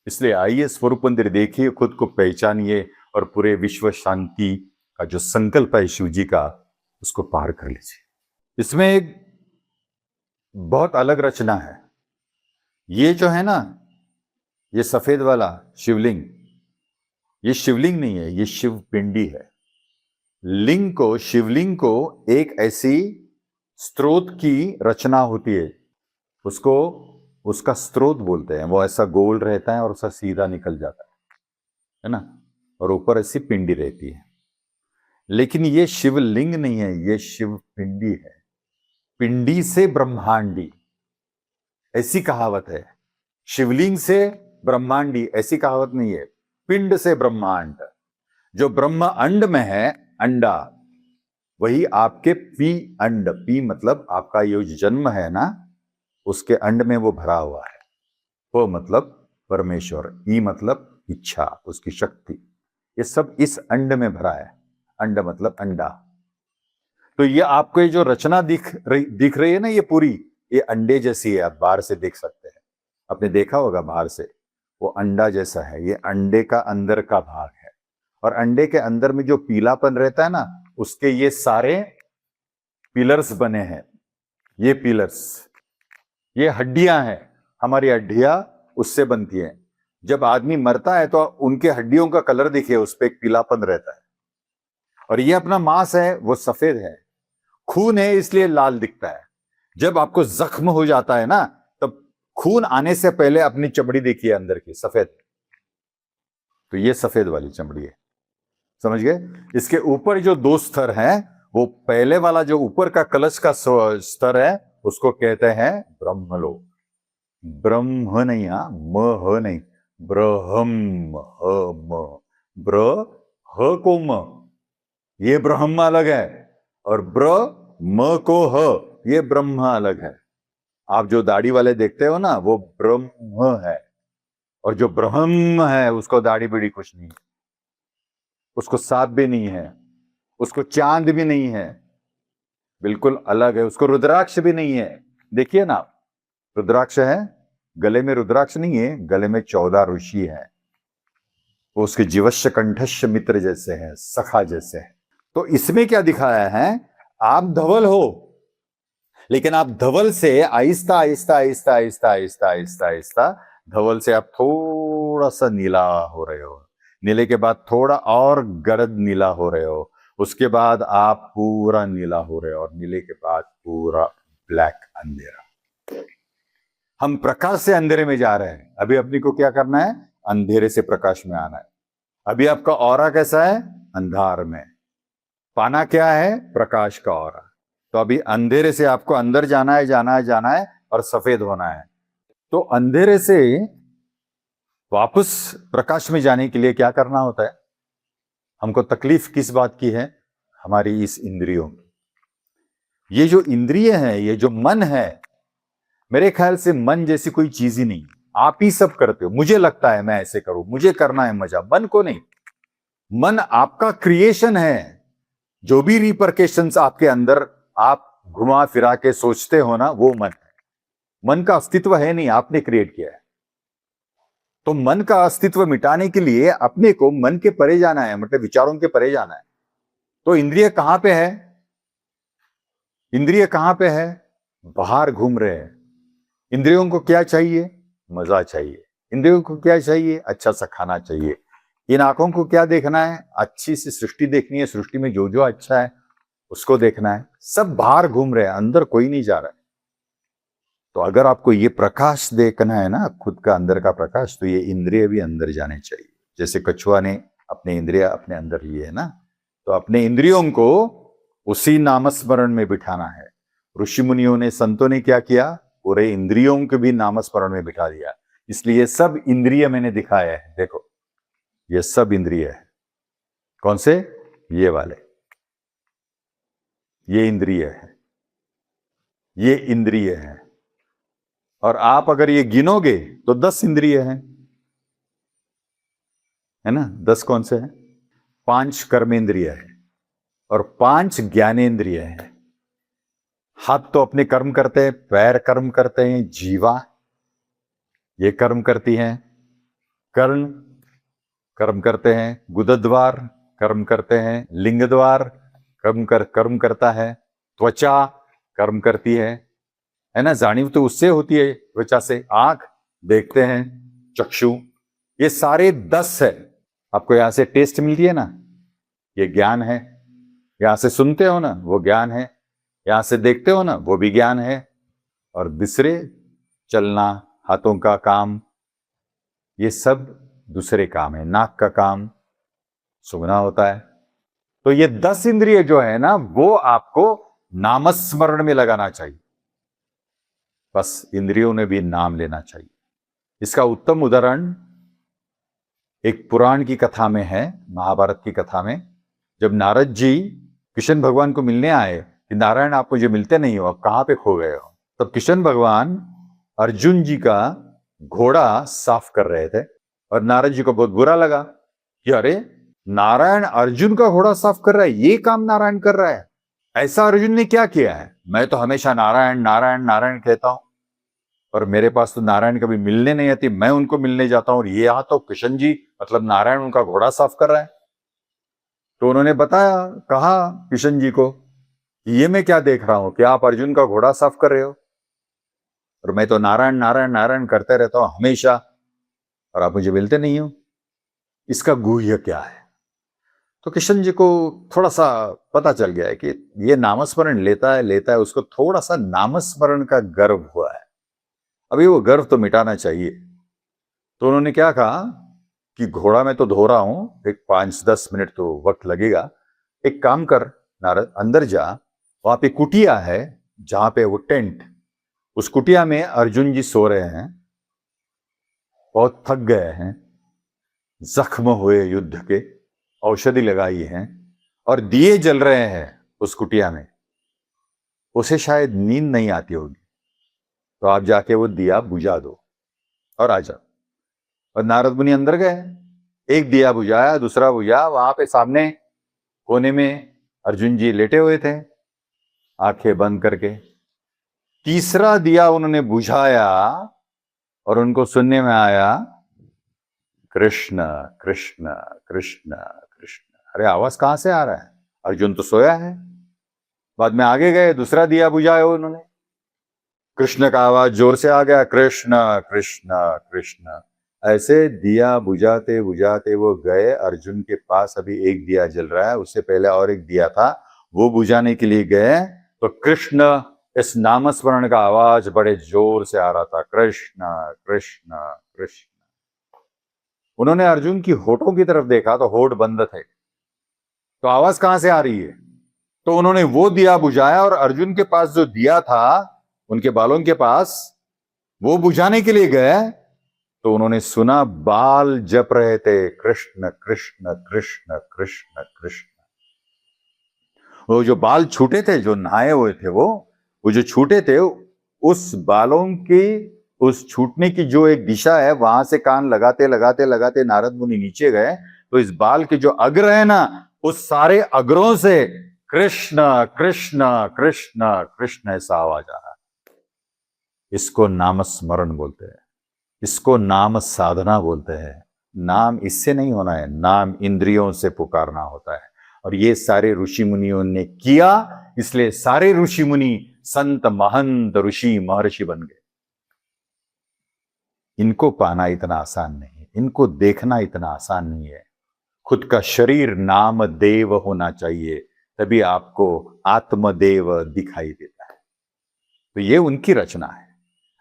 S1: इसलिए आइए स्वरूप मंदिर देखिए, खुद को पहचानिए और पूरे विश्व शांति का जो संकल्प है शिव जी का, उसको पार कर लीजिए। इसमें एक बहुत अलग रचना है। ये जो है ना, ये सफेद वाला शिवलिंग, ये शिवलिंग नहीं है, ये शिव पिंडी है। लिंग को, शिवलिंग को एक ऐसी स्रोत की रचना होती है, उसको उसका स्रोत बोलते हैं। वो ऐसा गोल रहता है और उसका सीधा निकल जाता है ना, और ऊपर ऐसी पिंडी रहती है। लेकिन ये शिवलिंग नहीं है, ये शिव पिंडी है। पिंडी से ब्रह्मांडी, ऐसी कहावत है। शिवलिंग से ब्रह्मांडी, ऐसी कहावत नहीं है। पिंड से ब्रह्मांड, जो ब्रह्म अंड में है, अंडा, वही आपके पी अंड, पी मतलब आपका ये जो जन्म है ना, उसके अंड में वो भरा हुआ है। वो मतलब परमेश्वर, ई मतलब इच्छा, उसकी शक्ति, ये सब इस अंड में भरा है। अंड मतलब अंडा। तो ये आपको ये जो रचना दिख रही है ना, ये पूरी, ये अंडे जैसी है। आप बाहर से देख सकते हैं, आपने देखा होगा बाहर से, वो अंडा जैसा है। ये अंडे का अंदर का भाग है, और अंडे के अंदर में जो पीलापन रहता है ना, उसके ये सारे पिलर्स बने हैं। ये पिलर्स, ये हड्डियां हैं, हमारी हड्डियां उससे बनती हैं। जब आदमी मरता है तो उनके हड्डियों का कलर देखिए, उस पर एक पीलापन रहता है। और ये अपना मांस है, वो सफेद है। खून है इसलिए लाल दिखता है। जब आपको जख्म हो जाता है ना, तब खून आने से पहले अपनी चमड़ी देखिए अंदर की, सफेद। तो ये सफेद वाली चमड़ी है, समझ गए। इसके ऊपर जो दो स्तर हैं, वो पहले वाला जो ऊपर का कलश का स्तर है, उसको कहते हैं ब्रह्मलोक। ब्रह्म नहीं, म नहीं, ब्रह्म, ब्र ह को म, ये ब्रह्म अलग है, और ब्रह्म को ह, ये ब्रह्म अलग है। आप जो दाढ़ी वाले देखते हो ना, वो ब्रह्म है, और जो ब्रह्म है उसको दाढ़ी बीड़ी कुछ नहीं, उसको सांप भी नहीं है, उसको चांद भी नहीं है, बिल्कुल अलग है। उसको रुद्राक्ष भी नहीं है। देखिए ना, रुद्राक्ष है, गले में रुद्राक्ष नहीं है, गले में 14 ऋषि है। वो उसके जीवश्य कंठस्य मित्र जैसे हैं, सखा जैसे हैं। तो इसमें क्या दिखाया है, आप धवल हो, लेकिन आप धवल से आहिस्ता आहिस्ता आहिस्ता आहिस्ता आहिस्ता आहिस्ता आहिस्ता धवल से आप थोड़ा सा नीला हो रहे हो। नीले के बाद थोड़ा और गरद नीला हो रहे हो, उसके बाद आप पूरा नीला हो रहे हो, और नीले के बाद पूरा ब्लैक, अंधेरा। हम प्रकाश से अंधेरे में जा रहे हैं। अभी अपनी को क्या करना है, अंधेरे से प्रकाश में आना है। अभी आपका ऑरा कैसा है, अंधार में। पाना क्या है, प्रकाश का ऑरा। तो अभी अंधेरे से आपको अंदर जाना है, जाना है, जाना है, और सफेद होना है। तो अंधेरे से वापस प्रकाश में जाने के लिए क्या करना होता है, हमको तकलीफ किस बात की है, हमारी इस इंद्रियों की। ये जो इंद्रिय है, ये जो मन है, मेरे ख्याल से मन जैसी कोई चीज ही नहीं। आप ही सब करते हो, मुझे लगता है मैं ऐसे करूं, मुझे करना है मजा, मन को नहीं। मन आपका क्रिएशन है। जो भी रिपरकेशंस आपके अंदर आप घुमा फिरा के सोचते हो ना, वो मन है। मन का अस्तित्व है नहीं, आपने क्रिएट किया है। तो मन का अस्तित्व मिटाने के लिए अपने को मन के परे जाना है, मतलब विचारों के परे जाना है। तो इंद्रिय कहां पे है, इंद्रिय कहां पे है, बाहर घूम रहे हैं। इंद्रियों को क्या चाहिए, मजा चाहिए। इंद्रियों को क्या चाहिए, अच्छा सा खाना चाहिए। इन आंखों को क्या देखना है, अच्छी सी सृष्टि देखनी है, सृष्टि में जो जो अच्छा है उसको देखना है। सब बाहर घूम रहे हैं, अंदर कोई नहीं जा रहा है। तो अगर आपको ये प्रकाश देखना है ना, खुद का अंदर का प्रकाश, तो ये इंद्रिय भी अंदर जाने चाहिए। जैसे कछुआ ने अपने इंद्रिय अपने अंदर लिए है ना, तो अपने इंद्रियों को उसी नामस्मरण में बिठाना है। ऋषि मुनियों ने, संतों ने क्या किया, पूरे इंद्रियों को भी नामस्मरण में बिठा दिया। इसलिए सब इंद्रिय मैंने दिखाया है। देखो, ये सब इंद्रिय है। कौन से? ये वाले, ये इंद्रिय है, ये इंद्रिय है। और आप अगर ये गिनोगे तो 10 इंद्रिय हैं, है ना? 10 कौन से हैं? 5 कर्मेंद्रिय है और 5 ज्ञानेंद्रिय है। हाथ तो अपने कर्म करते हैं, पैर कर्म करते हैं, जीवा ये कर्म करती हैं, कर्ण कर्म करते हैं, गुदद्वार कर्म करते हैं, लिंगद्वार कर्म करता है, त्वचा कर्म करती है ना? जानिव तो उससे होती है, त्वचा से। आंख देखते हैं, चक्षु, ये सारे 10 है। आपको यहां से टेस्ट मिलती है ना, ये ज्ञान है। यहां से सुनते हो ना, वो ज्ञान है। यहां से देखते हो ना, वो भी ज्ञान है। और दूसरे चलना, हाथों का काम, ये सब दूसरे काम है। नाक का काम सूंघना होता है। तो ये 10 इंद्रिय जो है ना, वो आपको नामस्मरण में लगाना चाहिए। बस इंद्रियों ने भी नाम लेना चाहिए। इसका उत्तम उदाहरण एक पुराण की कथा में है, महाभारत की कथा में। जब नारद जी कृष्ण भगवान को मिलने आए कि नारायण आप मुझे मिलते नहीं हो, आप कहां पे खो गए हो, तब कृष्ण भगवान अर्जुन जी का घोड़ा साफ कर रहे थे और नारद जी को बहुत बुरा लगा कि अरे नारायण अर्जुन का घोड़ा साफ कर रहा है, ये काम नारायण कर रहा है, ऐसा अर्जुन ने क्या किया है? मैं तो हमेशा नारायण नारायण नारायण कहता हूं और मेरे पास तो नारायण कभी मिलने नहीं आती, मैं उनको मिलने जाता हूं और ये यहां तो कृष्ण जी मतलब नारायण उनका घोड़ा साफ कर रहा है। तो उन्होंने बताया, कहा कृष्ण जी को कि ये मैं क्या देख रहा हूं कि आप अर्जुन का घोड़ा साफ कर रहे हो और मैं तो नारायण नारायण नारायण करते रहता हूं हमेशा और आप मुझे मिलते नहीं हो, इसका गुह्य क्या है? तो कृष्ण जी को थोड़ा सा पता चल गया है कि ये नामस्मरण लेता है, उसको थोड़ा सा नामस्मरण का गर्व हुआ है। अभी वो गर्व तो मिटाना चाहिए। तो उन्होंने क्या कहा कि घोड़ा में तो धो रहा हूं, एक 5-10 मिनट तो वक्त लगेगा, एक काम कर नारद, अंदर जा, वहां पे कुटिया है जहां पे वो टेंट, उस कुटिया में अर्जुन जी सो रहे हैं, बहुत थक गए हैं, जख्म हुए युद्ध के, औषधि लगाई है और दिए जल रहे हैं उस कुटिया में, उसे शायद नींद नहीं आती होगी, तो आप जाके वो दिया बुझा दो और आ जाओ। और नारद मुनि अंदर गए, एक दिया बुझाया, दूसरा बुझा, वहां पे सामने कोने में अर्जुन जी लेटे हुए थे आंखें बंद करके। तीसरा दिया उन्होंने बुझाया और उनको सुनने में आया कृष्ण कृष्ण कृष्ण कृष्ण। अरे आवाज कहां से आ रहा है? अर्जुन तो सोया है। बाद में आगे गए, दूसरा दिया बुझाया उन्होंने, कृष्ण का आवाज जोर से आ गया, कृष्ण कृष्ण कृष्ण। ऐसे दिया बुझाते बुझाते वो गए अर्जुन के पास। अभी एक दिया जल रहा है, उससे पहले और एक दिया था, वो बुझाने के लिए गए तो कृष्ण इस नामस्मरण का आवाज बड़े जोर से आ रहा था, कृष्ण कृष्ण कृष्ण। उन्होंने अर्जुन की होठों की तरफ देखा तो होठ बंद थे, तो आवाज कहां से आ रही है? तो उन्होंने वो दिया बुझाया और अर्जुन के पास जो दिया था उनके बालों के पास, वो बुझाने के लिए गए तो उन्होंने सुना बाल जप रहे थे, कृष्ण कृष्ण कृष्ण कृष्ण कृष्ण। वो जो बाल छूटे थे, जो नहाए हुए थे, वो जो छूटे थे, उस बालों की उस छूटने की जो एक दिशा है, वहां से कान लगाते लगाते लगाते नारद मुनि नीचे गए तो इस बाल के जो अग्र है ना, उस सारे अग्रों से कृष्ण कृष्ण कृष्ण कृष्ण ऐसा आवाज आ रहा है। इसको नामस्मरण बोलते हैं, इसको नाम साधना बोलते हैं। नाम इससे नहीं होना है, नाम इंद्रियों से पुकारना होता है। और ये सारे ऋषि मुनियों ने किया, इसलिए सारे ऋषि मुनि संत महंत ऋषि महर्षि बन गए। इनको पाना इतना आसान नहीं है, इनको देखना इतना आसान नहीं है। खुद का शरीर नाम देव होना चाहिए, तभी आपको आत्मदेव दिखाई देता है। तो ये उनकी रचना है।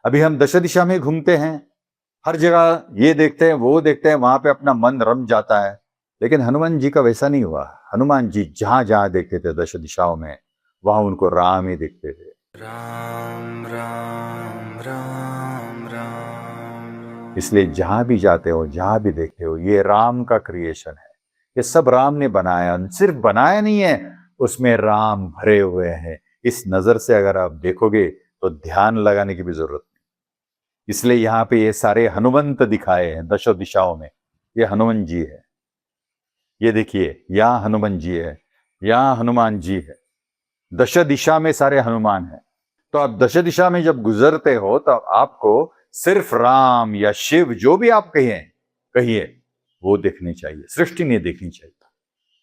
S1: अभी हम दश दिशा में घूमते हैं, हर जगह ये देखते हैं वो देखते हैं, वहां पे अपना मन रम जाता है। लेकिन हनुमान जी का वैसा नहीं हुआ। हनुमान जी जहां जहां देखते थे दश दिशाओं में, वहां उनको राम ही दिखते थे।
S2: राम राम राम राम।
S1: इसलिए जहां भी जाते हो, जहां भी देखते हो, ये राम का क्रिएशन है। ये सब राम ने बनाया, सिर्फ बनाया नहीं है, उसमें राम भरे हुए हैं। इस नजर से अगर आप देखोगे तो ध्यान लगाने की भी जरूरत नहीं। इसलिए यहाँ पे ये सारे हनुमंत दिखाए हैं दशो दिशाओं में। ये हनुमान जी है, ये देखिए यहाँ हनुमान जी है, यहाँ हनुमान जी है। दश दिशा में सारे हनुमान हैं। तो आप दश दिशा में जब गुजरते हो तो आपको सिर्फ राम या शिव जो भी आप कहिए वो देखनी चाहिए, सृष्टि नहीं देखनी चाहिए,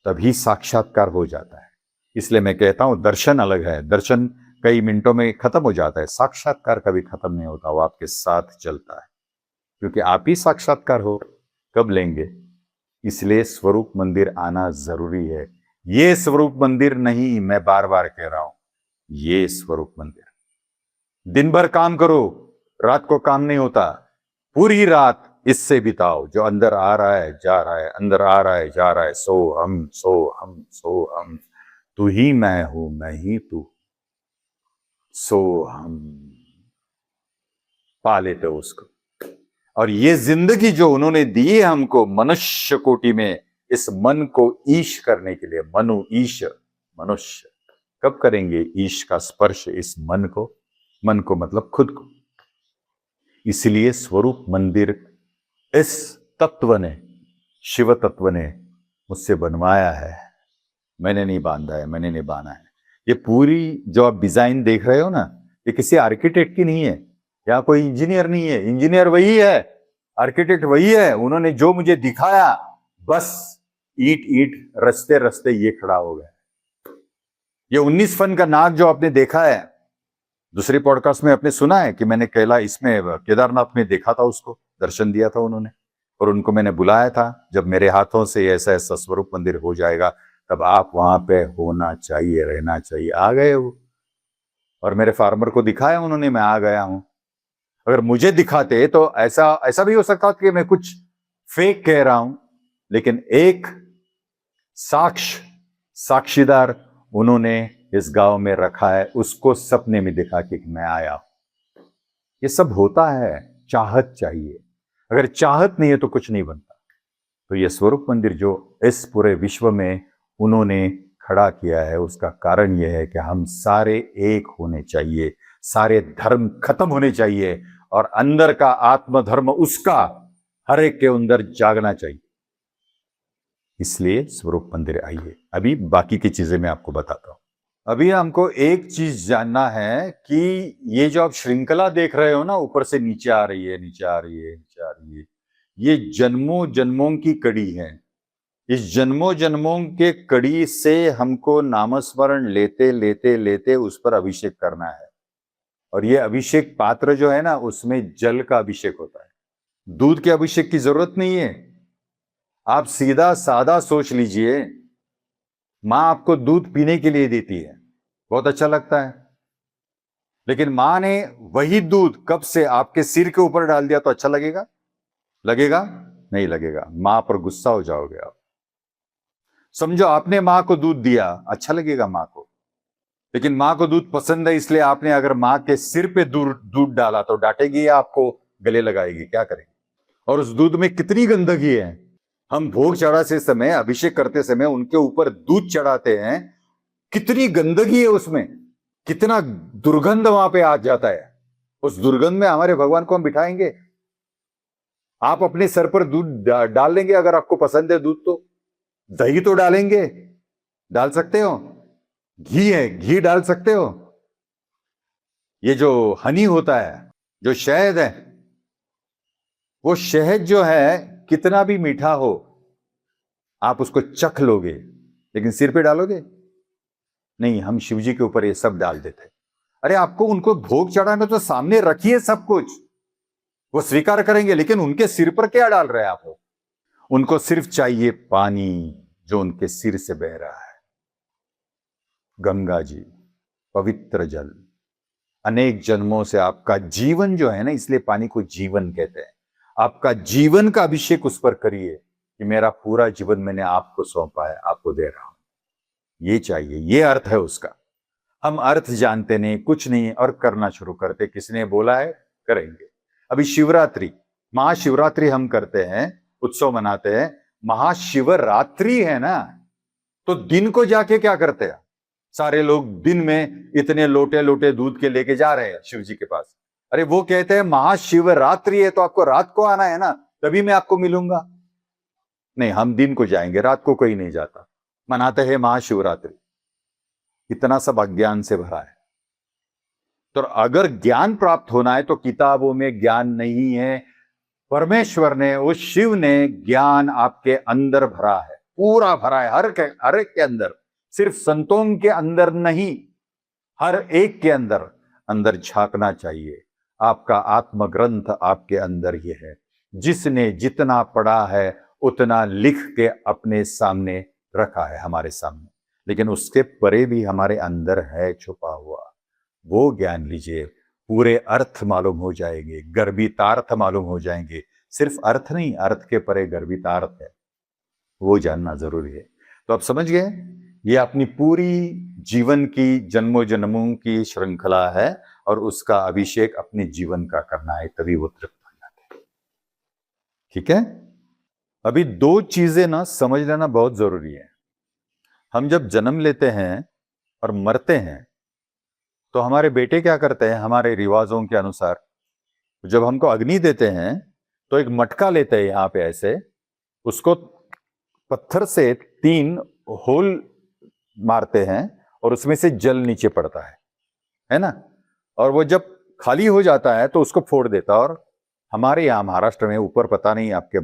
S1: तभी साक्षात्कार हो जाता है। इसलिए मैं कहता हूं दर्शन अलग है, दर्शन कई मिनटों में खत्म हो जाता है, साक्षात्कार कभी खत्म नहीं होता, वो आपके साथ चलता है, क्योंकि आप ही साक्षात्कार हो कब लेंगे। इसलिए स्वरूप मंदिर आना जरूरी है। ये स्वरूप मंदिर नहीं, मैं बार बार कह रहा हूं, ये स्वरूप मंदिर। दिन भर काम करो, रात को काम नहीं होता, पूरी रात इससे बिताओ, जो अंदर आ रहा है जा रहा है, अंदर आ रहा है जा रहा है, सो हम सो हम सो हम, तू ही मैं हूं मैं ही तू, सो हम, पा लेते हो उसको। और ये जिंदगी जो उन्होंने दी है हमको मनुष्य कोटि में, इस मन को ईश करने के लिए, मनु ईश मनुष्य, कब करेंगे ईश का स्पर्श इस मन को? मन को मतलब खुद को। इसलिए स्वरूप मंदिर इस तत्व ने, शिव तत्व ने मुझसे बनवाया है, मैंने नहीं बांधा है, मैंने नहीं बांधा है। ये पूरी जो आप डिजाइन देख रहे हो ना, ये किसी आर्किटेक्ट की नहीं है, या कोई इंजीनियर नहीं है। इंजीनियर वही है, आर्किटेक्ट वही है, उन्होंने जो मुझे दिखाया, बस ईट ईट रस्ते रस्ते ये खड़ा हो गया। ये 19 फन का नाग जो आपने देखा है, दूसरी पॉडकास्ट में आपने सुना है कि मैंने इसमें केदारनाथ में देखा था, उसको दर्शन दिया था उन्होंने, और उनको मैंने बुलाया था, जब मेरे हाथों से ऐसा ऐसा स्वरूप मंदिर हो जाएगा तब आप वहां पे होना चाहिए, रहना चाहिए। आ गए वो, और मेरे फार्मर को दिखाया उन्होंने, मैं आ गया हूं। अगर मुझे दिखाते तो ऐसा भी हो सकता कि मैं कुछ फेक कह रहा हूं, लेकिन एक साक्षीदार उन्होंने इस गांव में रखा है, उसको सपने में दिखा कि मैं आया हूं। ये सब होता है, चाहत चाहिए। अगर चाहत नहीं है तो कुछ नहीं बनता। तो ये स्वरूप मंदिर जो इस पूरे विश्व में उन्होंने खड़ा किया है, उसका कारण यह है कि हम सारे एक होने चाहिए, सारे धर्म खत्म होने चाहिए, और अंदर का आत्मधर्म उसका हर एक के अंदर जागना चाहिए। इसलिए स्वरूप मंदिर आइए। अभी बाकी की चीजें मैं आपको बताता हूं। अभी हमको एक चीज जानना है कि ये जो आप श्रृंखला देख रहे हो ना, ऊपर से नीचे आ रही है, नीचे आ रही है, नीचे आ रही है, ये जन्मों जन्मों की कड़ी है। इस जन्मों जन्मों के कड़ी से हमको नामस्मरण लेते लेते लेते उस पर अभिषेक करना है। और ये अभिषेक पात्र जो है ना, उसमें जल का अभिषेक होता है, दूध के अभिषेक की जरूरत नहीं है। आप सीधा सादा सोच लीजिए, मां आपको दूध पीने के लिए देती है, बहुत अच्छा लगता है, लेकिन मां ने वही दूध कप से आपके सिर के ऊपर डाल दिया तो अच्छा लगेगा? लगेगा? नहीं लगेगा। मां पर गुस्सा हो जाओगे आप। समझो आपने मां को दूध दिया, अच्छा लगेगा मां को, लेकिन मां को दूध पसंद है, इसलिए आपने अगर मां के सिर पे दूध डाला तो डांटेगी या आपको गले लगाएगी? क्या करेगी? और उस दूध में कितनी गंदगी है। हम भोग चढ़ाते समय, अभिषेक करते समय उनके ऊपर दूध चढ़ाते हैं, कितनी गंदगी है उसमें, कितना दुर्गंध वहां पे आ जाता है। उस दुर्गंध में हमारे भगवान को हम बिठाएंगे? आप अपने सर पर दूध डाल लेंगे? अगर आपको पसंद है दूध तो दही तो डालेंगे, डाल सकते हो, घी है घी डाल सकते हो, ये जो हनी होता है, जो शहद है, वो शहद जो है कितना भी मीठा हो आप उसको चख लोगे, लेकिन सिर पे डालोगे नहीं। हम शिव जी के ऊपर ये सब डाल देते। अरे आपको उनको भोग चढ़ाना तो सामने रखिए सब कुछ, वो स्वीकार करेंगे, लेकिन उनके सिर पर क्या डाल रहे हैं आप? उनको सिर्फ चाहिए पानी जो उनके सिर से बह रहा है, गंगा जी, पवित्र जल। अनेक जन्मों से आपका जीवन जो है ना, इसलिए पानी को जीवन कहते हैं। आपका जीवन का अभिषेक उस पर करिए कि मेरा पूरा जीवन मैंने आपको सौंपा है, आपको दे रहा हूं। ये चाहिए, ये अर्थ है उसका। हम अर्थ जानते नहीं, कुछ नहीं, और करना शुरू करते। किसने बोला है? करेंगे। अभी शिवरात्रि, महाशिवरात्रि हम करते हैं, उत्सव मनाते हैं, महाशिवरात्रि है ना, तो दिन को जाके क्या करते हैं? सारे लोग दिन में इतने लोटे लोटे दूध के लेके जा रहे हैं शिव जी के पास। अरे वो कहते हैं महाशिवरात्रि है तो आपको रात को आना है ना, तभी मैं आपको मिलूंगा। नहीं, हम दिन को जाएंगे, रात को कोई नहीं जाता। मनाते हैं महाशिवरात्रि। इतना सब अज्ञान से भरा है। तो अगर ज्ञान प्राप्त होना है तो किताबों में ज्ञान नहीं है, परमेश्वर ने, उस शिव ने ज्ञान आपके अंदर भरा है, पूरा भरा है, हर एक के अंदर, सिर्फ संतों के अंदर नहीं, हर एक के अंदर अंदर झांकना चाहिए। आपका आत्मग्रंथ आपके ही है। जिसने जितना पढ़ा है उतना लिख के अपने सामने रखा है, हमारे सामने, लेकिन उसके परे भी हमारे अंदर है छुपा हुआ। वो ज्ञान लीजिए, पूरे अर्थ मालूम हो जाएंगे, गर्भितार्थ मालूम हो जाएंगे। सिर्फ अर्थ नहीं, अर्थ के परे गर्भितार्थ है, वो जानना जरूरी है। तो आप समझ गए, ये अपनी पूरी जीवन की, जन्मों जन्मों की श्रृंखला है, और उसका अभिषेक अपने जीवन का करना है, तभी वो तृप्त हो जाते हैं। ठीक है। अभी दो चीजें ना समझ लेना बहुत जरूरी है। हम जब जन्म लेते हैं और मरते हैं तो हमारे बेटे क्या करते हैं, हमारे रिवाजों के अनुसार जब हमको अग्नि देते हैं तो एक मटका लेते हैं, यहां पे ऐसे उसको पत्थर से 3 होल मारते हैं और उसमें से जल नीचे पड़ता है ना, और वो जब खाली हो जाता है तो उसको फोड़ देता। और हमारे यहाँ महाराष्ट्र में, ऊपर पता नहीं आपके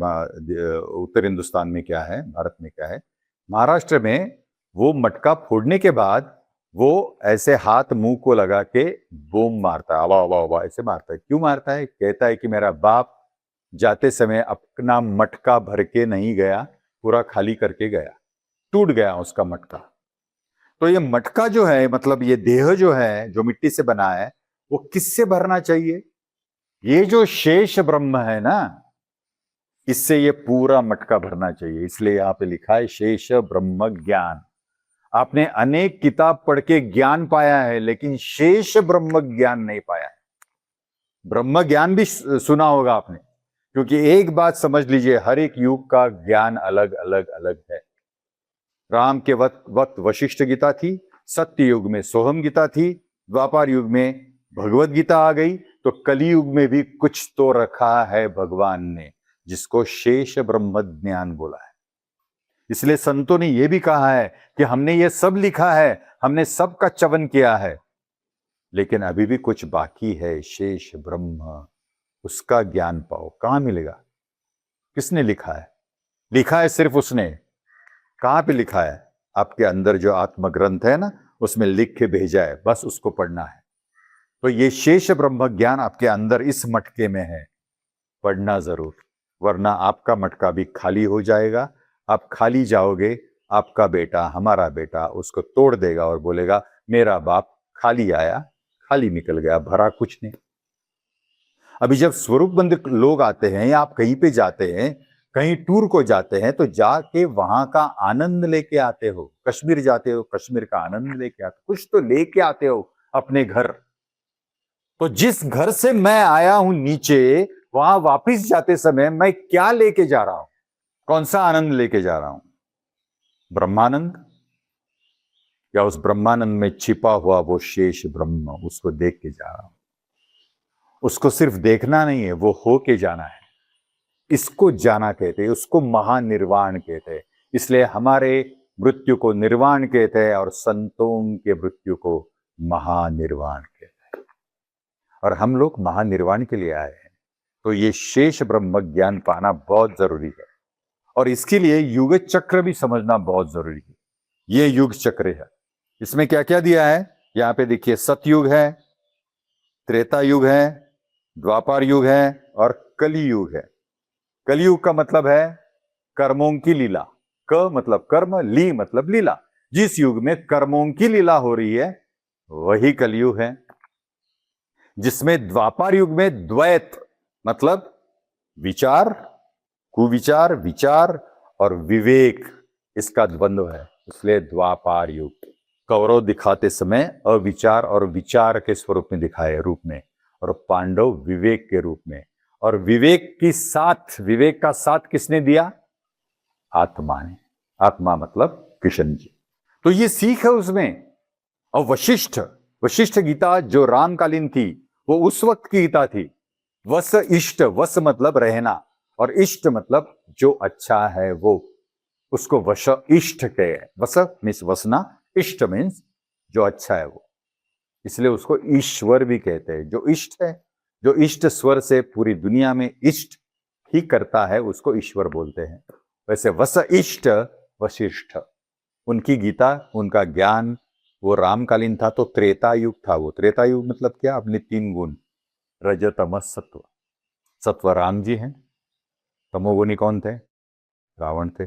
S1: उत्तर हिंदुस्तान में क्या है, भारत में क्या है, महाराष्ट्र में वो मटका फोड़ने के बाद वो ऐसे हाथ मुंह को लगा के बूम मारता है, अवा अवा अवा ऐसे मारता है। क्यों मारता है? कहता है कि मेरा बाप जाते समय अपना मटका भर के नहीं गया, पूरा खाली करके गया, टूट गया उसका मटका। तो ये मटका जो है, मतलब ये देह जो है, जो मिट्टी से बना है, वो किससे भरना चाहिए? ये जो शेष ब्रह्म है ना, इससे ये पूरा मटका भरना चाहिए। इसलिए यहां पे लिखा है शेष ब्रह्म ज्ञान। आपने अनेक किताब पढ़ के ज्ञान पाया है, लेकिन शेष ब्रह्म ज्ञान नहीं पाया है। ब्रह्म ज्ञान भी सुना होगा आपने, क्योंकि एक बात समझ लीजिए, हर एक युग का ज्ञान अलग अलग अलग है। राम के वक्त वशिष्ठ गीता थी, सत्य युग में सोहम गीता थी, द्वापर युग में भगवत गीता आ गई, तो कलयुग में भी कुछ तो रखा है भगवान ने, जिसको शेष ब्रह्म ज्ञान बोला है। इसलिए संतों ने यह भी कहा है कि हमने ये सब लिखा है, हमने सबका चवन किया है, लेकिन अभी भी कुछ बाकी है, शेष ब्रह्म, उसका ज्ञान पाओ। कहां मिलेगा? किसने लिखा है? लिखा है सिर्फ उसने। कहां पे लिखा है? आपके अंदर जो आत्मग्रंथ है ना, उसमें लिख के भेजा है, बस उसको पढ़ना है। तो ये शेष ब्रह्म ज्ञान आपके अंदर इस मटके में है, पढ़ना जरूर, वरना आपका मटका भी खाली हो जाएगा। आप खाली जाओगे, आपका बेटा, हमारा बेटा उसको तोड़ देगा और बोलेगा मेरा बाप खाली आया, खाली निकल गया, भरा कुछ नहीं। अभी जब स्वरूप बंद लोग आते हैं, या आप कहीं पे जाते हैं, कहीं टूर को जाते हैं, तो जाके वहां का आनंद लेके आते हो। कश्मीर जाते हो, कश्मीर का आनंद लेके आते हो, कुछ तो लेके आते हो अपने घर। तो जिस घर से मैं आया हूं नीचे, वहां वापस जाते समय मैं क्या लेके जा रहा हूं? कौन सा आनंद लेके जा रहा हूं? ब्रह्मानंद, या उस ब्रह्मानंद में छिपा हुआ वो शेष ब्रह्म, उसको देख के जा रहा हूं। उसको सिर्फ देखना नहीं है, वो हो के जाना है। इसको जाना कहते हैं, उसको महानिर्वाण कहते हैं। इसलिए हमारे मृत्यु को निर्वाण कहते हैं और संतों के मृत्यु को महानिर्वाण कहते हैं। और हम लोग महानिर्वाण के लिए आए हैं। तो ये शेष ब्रह्म ज्ञान पाना बहुत जरूरी है, और इसके लिए युग चक्र भी समझना बहुत जरूरी है। ये युग चक्र है, इसमें क्या क्या दिया है यहां पे देखिए। सतयुग है, त्रेता युग है, द्वापर युग है और कलियुग है। कलियुग का मतलब है कर्मों की लीला। क मतलब कर्म, ली मतलब लीला। जिस युग में कर्मों की लीला हो रही है वही कलियुग है। जिसमें द्वापर युग में द्वैत मतलब विचार, कुविचार, विचार और विवेक, इसका द्वंद्व है, इसलिए द्वापर युग। कौरव दिखाते समय अविचार और विचार के स्वरूप में दिखाए रूप में, और पांडव विवेक के रूप में। और विवेक का साथ किसने दिया? आत्मा ने। आत्मा मतलब कृष्ण जी। तो ये सीख है उसमें। और वशिष्ठ गीता जो रामकालीन थी वो उस वक्त की गीता थी। वस इष्ट, वस मतलब रहना, और इष्ट मतलब जो अच्छा है वो, उसको वश इष्ट कहे। वस मीन्स वसना, इष्ट मीन्स जो अच्छा है वो, इसलिए उसको ईश्वर भी कहते हैं। जो इष्ट है, जो इष्ट स्वर से पूरी दुनिया में इष्ट ही करता है उसको ईश्वर बोलते हैं। वैसे वस इष्ट वशिष्ठ, उनकी गीता, उनका ज्ञान वो रामकालीन था तो त्रेता युग था। वो त्रेता युग मतलब क्या? अपने 3 गुण, रज तम सत्व। सत्व राम जी हैं, तमोगुणी कौन थे? रावण थे।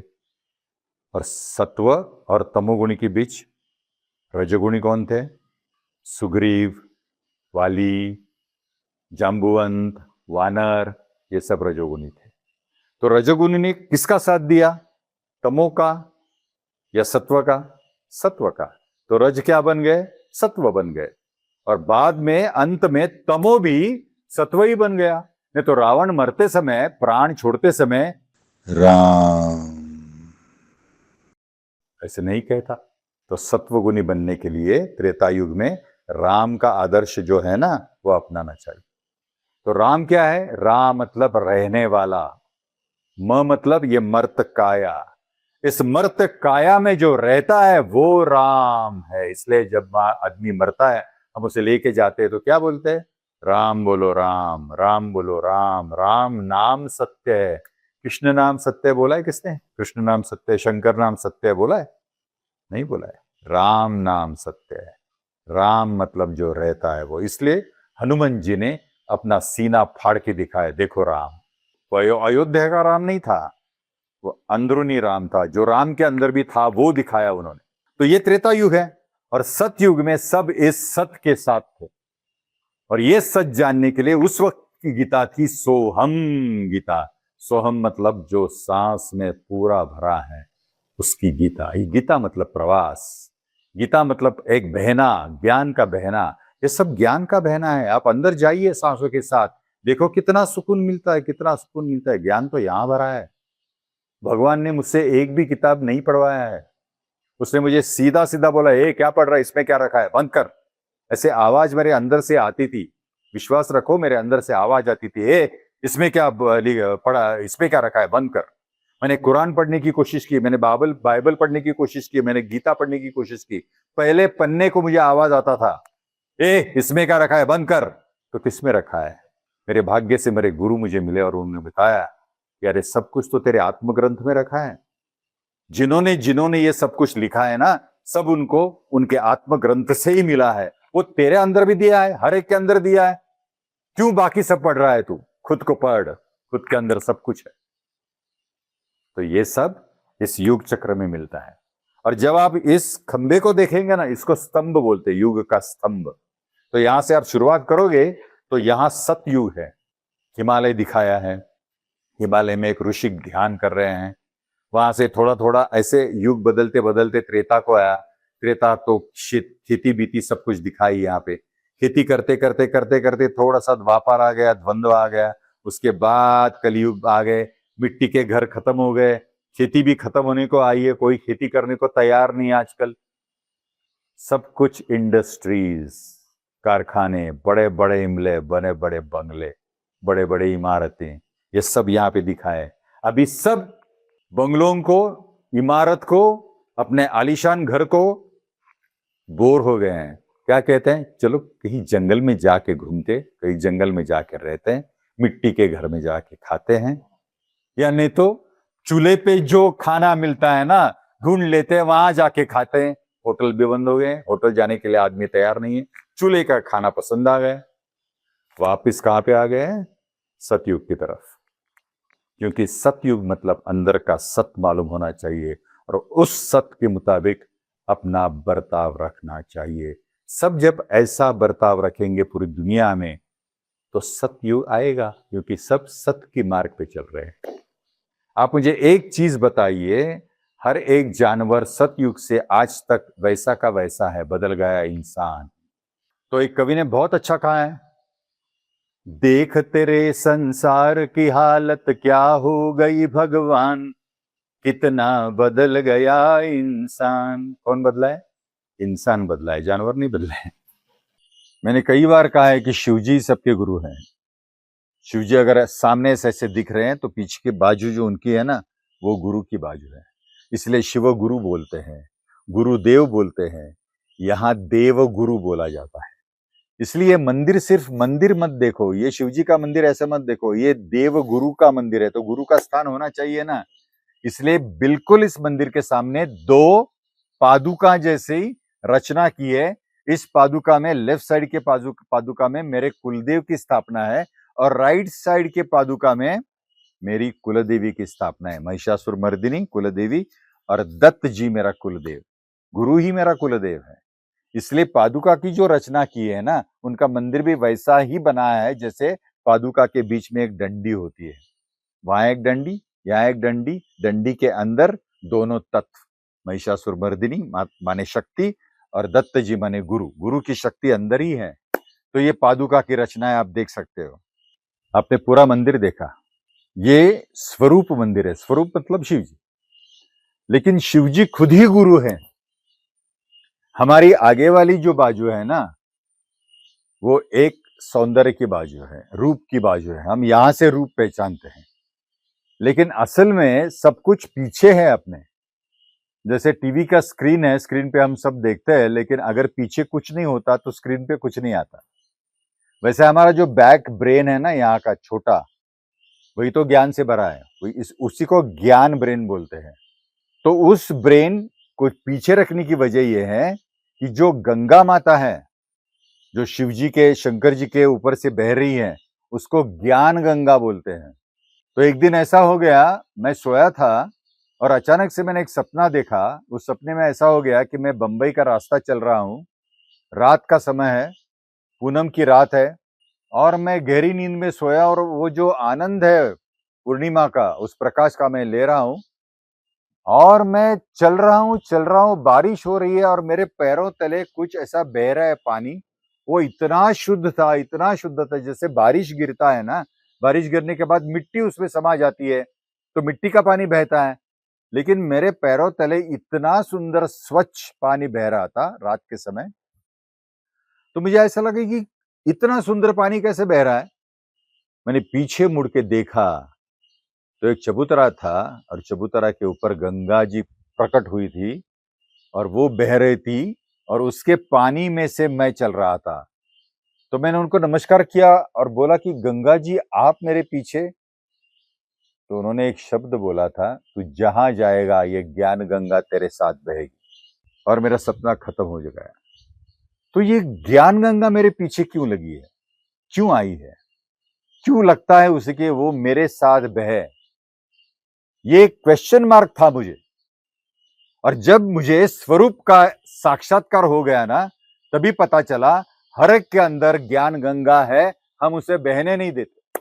S1: और सत्व और तमोगुणी के बीच रजगुणी कौन थे? सुग्रीव, वाली, जाम्बुवंत, वानर, ये सब रजोगुणी थे। तो रजोगुणी ने किसका साथ दिया? तमो का या सत्व का? सत्व का। तो रज क्या बन गए? सत्व बन गए। और बाद में अंत में तमो भी सत्व ही बन गया। नहीं तो रावण मरते समय, प्राण छोड़ते समय राम ऐसे नहीं कहता। तो सत्वगुणी बनने के लिए त्रेता युग में राम का आदर्श जो है ना वो अपनाना चाहिए। तो राम क्या है? राम मतलब रहने वाला, म मतलब ये मर्त काया, इस मर्त काया में जो रहता है वो राम है। इसलिए जब आदमी मरता है हम उसे लेके जाते हैं तो क्या बोलते हैं? राम बोलो राम, राम बोलो राम, राम नाम सत्य है। कृष्ण नाम सत्य बोला है किसने? कृष्ण नाम सत्य, शंकर नाम सत्य बोला है? नहीं बोला है। राम नाम सत्य है। राम मतलब जो रहता है वो। इसलिए हनुमान जी ने अपना सीना फाड़ के दिखाया, देखो राम। वो अयोध्या का राम नहीं था, वो अंदरूनी राम था, जो राम के अंदर भी था वो दिखाया उन्होंने। तो ये त्रेता युग है। और सतयुग में सब इस सत्य के साथ थे। और ये सच जानने के लिए उस वक्त की गीता थी सोहम गीता। सोहम मतलब जो सांस में पूरा भरा है उसकी गीता। ये गीता मतलब प्रवास, गीता मतलब एक बहना, ज्ञान का बहना। ये सब ज्ञान का बहना है। आप अंदर जाइए सांसों के साथ, देखो कितना सुकून मिलता है, कितना सुकून मिलता है। ज्ञान तो यहां भरा है। भगवान ने मुझसे एक भी किताब नहीं पढ़वाया है। उसने मुझे सीधा सीधा बोला, ए क्या पढ़ रहा है, इसमें क्या रखा है, बंद कर। ऐसे आवाज मेरे अंदर से आती थी। विश्वास रखो, मेरे अंदर से आवाज आती थी, ए इसमें क्या पढ़ा, इसमें क्या रखा है, बंद कर। मैंने कुरान पढ़ने की कोशिश की, मैंने बाइबल पढ़ने की कोशिश की, मैंने गीता पढ़ने की कोशिश की। पहले पन्ने को मुझे आवाज आता था, ए इसमें क्या रखा है, बंद कर। तो किसमें रखा है? मेरे भाग्य से मेरे गुरु मुझे मिले और उन्होंने बताया कि अरे सब कुछ तो तेरे आत्मग्रंथ में रखा है। जिन्होंने जिन्होंने ये सब कुछ लिखा है ना, सब उनको उनके आत्मग्रंथ से ही मिला है। वो तेरे अंदर भी दिया है, हर एक के अंदर दिया है। क्यों बाकी सब पढ़ रहा है तू? खुद को पढ़, खुद के अंदर सब कुछ है। तो ये सब इस युग चक्र में मिलता है। और जब आप इस खंबे को देखेंगे ना, इसको स्तंभ बोलते हैं, युग का स्तंभ। तो यहां से आप शुरुआत करोगे तो यहां सतयुग है, हिमालय दिखाया है। हिमालय में एक ऋषि ध्यान कर रहे हैं। वहां से थोड़ा थोड़ा ऐसे युग बदलते बदलते त्रेता को आया। त्रेता तो खेती बीती सब कुछ दिखाई यहाँ पे। खेती करते करते करते करते थोड़ा सा द्वापर आ गया, द्वंद्व आ गया। उसके बाद कलयुग आ गए, मिट्टी के घर खत्म हो गए, खेती भी खत्म होने को आई है, कोई खेती करने को तैयार नहीं आजकल। सब कुछ इंडस्ट्रीज, कारखाने, बड़े बड़े इमले, बड़े बड़े बंगले, बड़े बड़े इमारतें, ये सब यहाँ पे दिखाए। अभी सब बंगलों को, इमारत को, अपने आलीशान घर को बोर हो गए हैं। क्या कहते हैं, चलो कहीं जंगल में जाके घूमते, कहीं जंगल में जाके रहते हैं, मिट्टी के घर में जाके खाते हैं। या नहीं तो चूल्हे पे जो खाना मिलता है ना, ढूंढ लेते हैं, वहां जाके खाते हैं। होटल भी बंद हो गए, होटल जाने के लिए आदमी तैयार नहीं है, चूल्हे का खाना पसंद आ गया। वापिस कहां पे आ गए हैं? सतयुग की तरफ। क्योंकि सतयुग मतलब अंदर का सत्य मालूम होना चाहिए और उस सत्य के मुताबिक अपना बर्ताव रखना चाहिए। सब जब ऐसा बर्ताव रखेंगे पूरी दुनिया में तो सतयुग आएगा, क्योंकि सब सत्य की मार्ग पे चल रहे हैं। आप मुझे एक चीज बताइए, हर एक जानवर सतयुग से आज तक वैसा का वैसा है, बदल गया इंसान। तो एक कवि ने बहुत अच्छा कहा है, देख तेरे संसार की हालत क्या हो गई भगवान, कितना बदल गया इंसान। कौन बदला है? इंसान बदला है, जानवर नहीं बदला है। मैंने कई बार कहा है कि शिवजी सबके गुरु हैं। शिवजी अगर सामने से ऐसे दिख रहे हैं तो पीछे की बाजू जो उनकी है ना, वो गुरु की बाजू है। इसलिए शिव गुरु बोलते हैं, गुरुदेव बोलते हैं, यहाँ देव गुरु बोला जाता है। इसलिए मंदिर सिर्फ मंदिर मत देखो, ये शिवजी का मंदिर ऐसे मत देखो, ये देव गुरु का मंदिर है, तो गुरु का स्थान होना चाहिए ना। इसलिए बिल्कुल इस मंदिर के सामने दो पादुका जैसी रचना की है। इस पादुका में, लेफ्ट साइड के पादुका में मेरे कुलदेव की स्थापना है, और राइट साइड के पादुका में मेरी कुलदेवी की स्थापना है, महिषासुर मर्दिनी कुलदेवी, और दत्त जी मेरा कुलदेव, गुरु ही मेरा कुलदेव है। इसलिए पादुका की जो रचना की है ना, उनका मंदिर भी वैसा ही बनाया है जैसे पादुका के बीच में एक डंडी होती है, वहां एक डंडी, यहाँ एक डंडी, डंडी के अंदर दोनों तत्व, महिषासुर मर्दिनी माने शक्ति और दत्त जी माने गुरु, गुरु की शक्ति अंदर ही है। तो ये पादुका की रचना है, आप देख सकते हो। आपने पूरा मंदिर देखा, ये स्वरूप मंदिर है, स्वरूप मतलब शिव जी, लेकिन शिव जी खुद ही गुरु है। हमारी आगे वाली जो बाजू है ना, वो एक सौंदर्य की बाजू है, रूप की बाजू है, हम यहां से रूप पहचानते हैं, लेकिन असल में सब कुछ पीछे है अपने। जैसे टीवी का स्क्रीन है, स्क्रीन पे हम सब देखते हैं, लेकिन अगर पीछे कुछ नहीं होता तो स्क्रीन पे कुछ नहीं आता। वैसे हमारा जो बैक ब्रेन है ना, यहाँ का छोटा, वही तो ज्ञान से भरा है, उसी को ज्ञान ब्रेन बोलते हैं। तो उस ब्रेन को पीछे रखने की वजह यह है कि जो गंगा माता है, जो शिव जी के, शंकर जी के ऊपर से बह रही है, उसको ज्ञान गंगा बोलते हैं। तो एक दिन ऐसा हो गया, मैं सोया था और अचानक से मैंने एक सपना देखा। उस सपने में ऐसा हो गया कि मैं बंबई का रास्ता चल रहा हूँ, रात का समय है, पूनम की रात है, और मैं गहरी नींद में सोया, और वो जो आनंद है पूर्णिमा का, उस प्रकाश का मैं ले रहा हूँ, और मैं चल रहा हूँ, बारिश हो रही है, और मेरे पैरों तले कुछ ऐसा बह रहा है पानी। वो इतना शुद्ध था, इतना शुद्ध था, जैसे बारिश गिरता है ना, बारिश गिरने के बाद मिट्टी उसमें समा जाती है, तो मिट्टी का पानी बहता है, लेकिन मेरे पैरों तले इतना सुंदर स्वच्छ पानी बह रहा था रात के समय। तो मुझे ऐसा लगा कि इतना सुंदर पानी कैसे बह रहा है। मैंने पीछे मुड़ के देखा तो एक चबूतरा था, और चबूतरा के ऊपर गंगा जी प्रकट हुई थी, और वो बह रही थी, और उसके पानी में से मैं चल रहा था। तो मैंने उनको नमस्कार किया और बोला कि गंगा जी आप मेरे पीछे। तो उन्होंने एक शब्द बोला था, तू जहां जाएगा ये ज्ञान गंगा तेरे साथ बहेगी, और मेरा सपना खत्म हो गया। तो ये ज्ञान गंगा मेरे पीछे क्यों लगी है, क्यों आई है, क्यों लगता है उसे कि वो मेरे साथ बहे, ये क्वेश्चन मार्क था मुझे। और जब मुझे स्वरूप का साक्षात्कार हो गया ना, तभी पता चला हर एक के अंदर ज्ञान गंगा है, हम उसे बहने नहीं देते।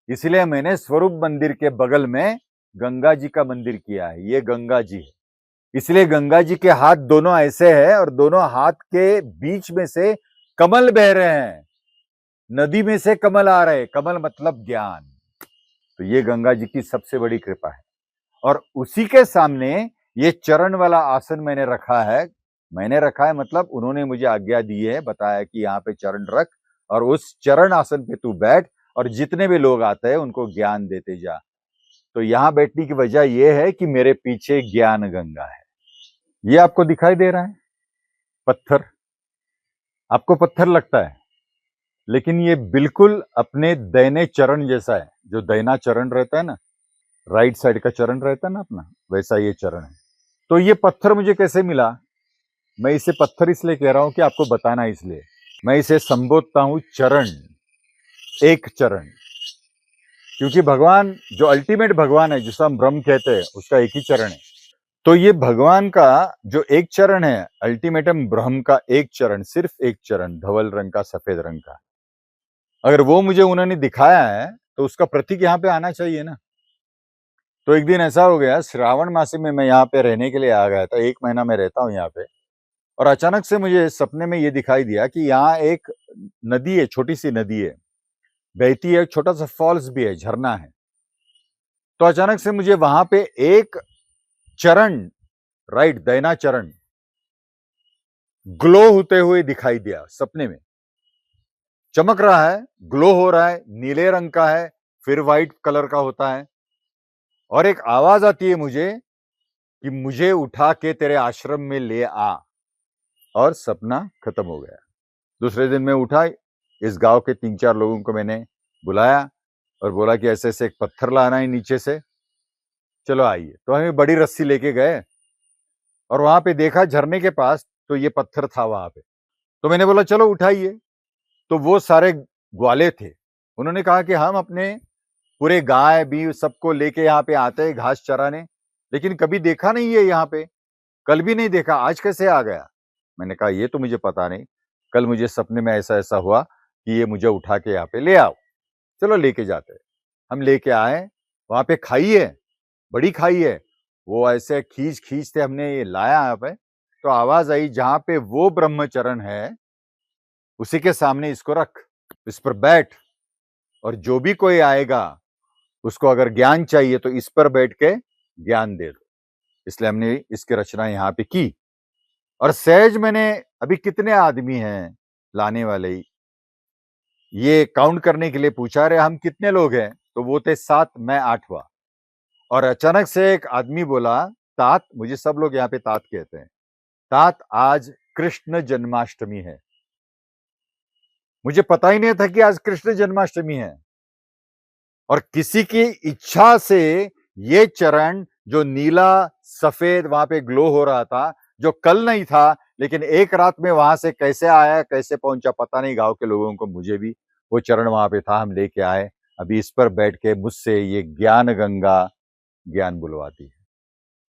S1: इसलिए मैंने स्वरूप मंदिर के बगल में गंगा जी का मंदिर किया है, ये गंगा जी है। इसलिए गंगा जी के हाथ दोनों ऐसे हैं, और दोनों हाथ के बीच में से कमल बह रहे हैं, नदी में से कमल आ रहे, कमल मतलब ज्ञान। तो ये गंगा जी की सबसे बड़ी कृपा है। और उसी के सामने ये चरण वाला आसन मैंने रखा है, मतलब उन्होंने मुझे आज्ञा दी है, बताया कि यहाँ पे चरण रख, और उस चरण आसन पे तू बैठ, और जितने भी लोग आते हैं उनको ज्ञान देते जा। तो यहाँ बैठने की वजह यह है कि मेरे पीछे ज्ञान गंगा है। ये आपको दिखाई दे रहा है पत्थर, आपको पत्थर लगता है, लेकिन ये बिल्कुल अपने दाहिने चरण जैसा है। जो दाहिना चरण रहता है ना, राइट साइड का चरण रहता है ना अपना, वैसा ये चरण है। तो ये पत्थर मुझे कैसे मिला, मैं इसे पत्थर इसलिए कह रहा हूं कि आपको बताना, इसलिए मैं इसे संबोधता हूं चरण, एक चरण। क्योंकि भगवान जो अल्टीमेट भगवान है, जिसे हम ब्रह्म कहते हैं, उसका एक ही चरण है। तो ये भगवान का जो एक चरण है, अल्टीमेटम ब्रह्म का एक चरण, सिर्फ एक चरण, धवल रंग का, सफेद रंग का, अगर वो मुझे उन्होंने दिखाया है तो उसका प्रतीक यहाँ पे आना चाहिए ना। तो एक दिन ऐसा हो गया, श्रावण मासी में मैं यहाँ पे रहने के लिए आ गया था, 1 महीना मैं रहता हूँ यहाँ पे, और अचानक से मुझे सपने में ये दिखाई दिया कि यहाँ एक नदी है, छोटी सी नदी है, बहती है, छोटा सा फॉल्स भी है, झरना है। तो अचानक से मुझे वहां पे एक चरण, राइट दैना चरण, ग्लो होते हुए दिखाई दिया सपने में। चमक रहा है, ग्लो हो रहा है, नीले रंग का है, फिर व्हाइट कलर का होता है। और एक आवाज आती है मुझे कि मुझे उठा के तेरे आश्रम में ले आ। और सपना खत्म हो गया। दूसरे दिन मैं उठा, इस गांव के 3-4 लोगों को मैंने बुलाया और बोला कि ऐसे ऐसे एक पत्थर लाना है नीचे से, चलो आइए। तो हमें बड़ी रस्सी लेके गए और वहां पे देखा झरने के पास, तो ये पत्थर था वहां पे। तो मैंने बोला चलो उठाइए। तो वो सारे ग्वाले थे, उन्होंने कहा कि हम अपने पूरे गाय भी सबको लेके यहाँ पे आते हैं घास चराने, लेकिन कभी देखा नहीं है यहाँ पे, कल भी नहीं देखा, आज कैसे आ गया। मैंने कहा ये तो मुझे पता नहीं, कल मुझे सपने में ऐसा ऐसा हुआ कि ये मुझे उठा के यहाँ पे ले आओ, चलो लेके जाते हैं। हम लेके आए, वहां पे खाई है, बड़ी खाई है, वो ऐसे खींच खींचते हमने ये लाया यहाँ पे। तो आवाज आई, जहां पे वो ब्रह्मचरण है उसी के सामने इसको रख, इस पर बैठ, और जो भी कोई आएगा उसको अगर ज्ञान चाहिए तो इस पर बैठ के ज्ञान दे दो। इसलिए हमने इसकी रचना यहाँ पे की। और सहज मैंने, अभी कितने आदमी हैं लाने वाले, ये काउंट करने के लिए पूछा, रहे हम कितने लोग हैं, तो वो थे 7, मैं 8वां। और अचानक से एक आदमी बोला, तात, मुझे सब लोग यहाँ पे तात कहते हैं, तात आज कृष्ण जन्माष्टमी है। मुझे पता ही नहीं था कि आज कृष्ण जन्माष्टमी है। और किसी की इच्छा से ये चरण, जो नीला सफेद वहां पे ग्लो हो रहा था, जो कल नहीं था, लेकिन एक रात में वहां से कैसे आया, कैसे पहुंचा पता नहीं, गांव के लोगों को, मुझे भी वो चरण वहां पे था, हम लेके आए। अभी इस पर बैठ के मुझसे ये ज्ञान गंगा ज्ञान बुलवाती है।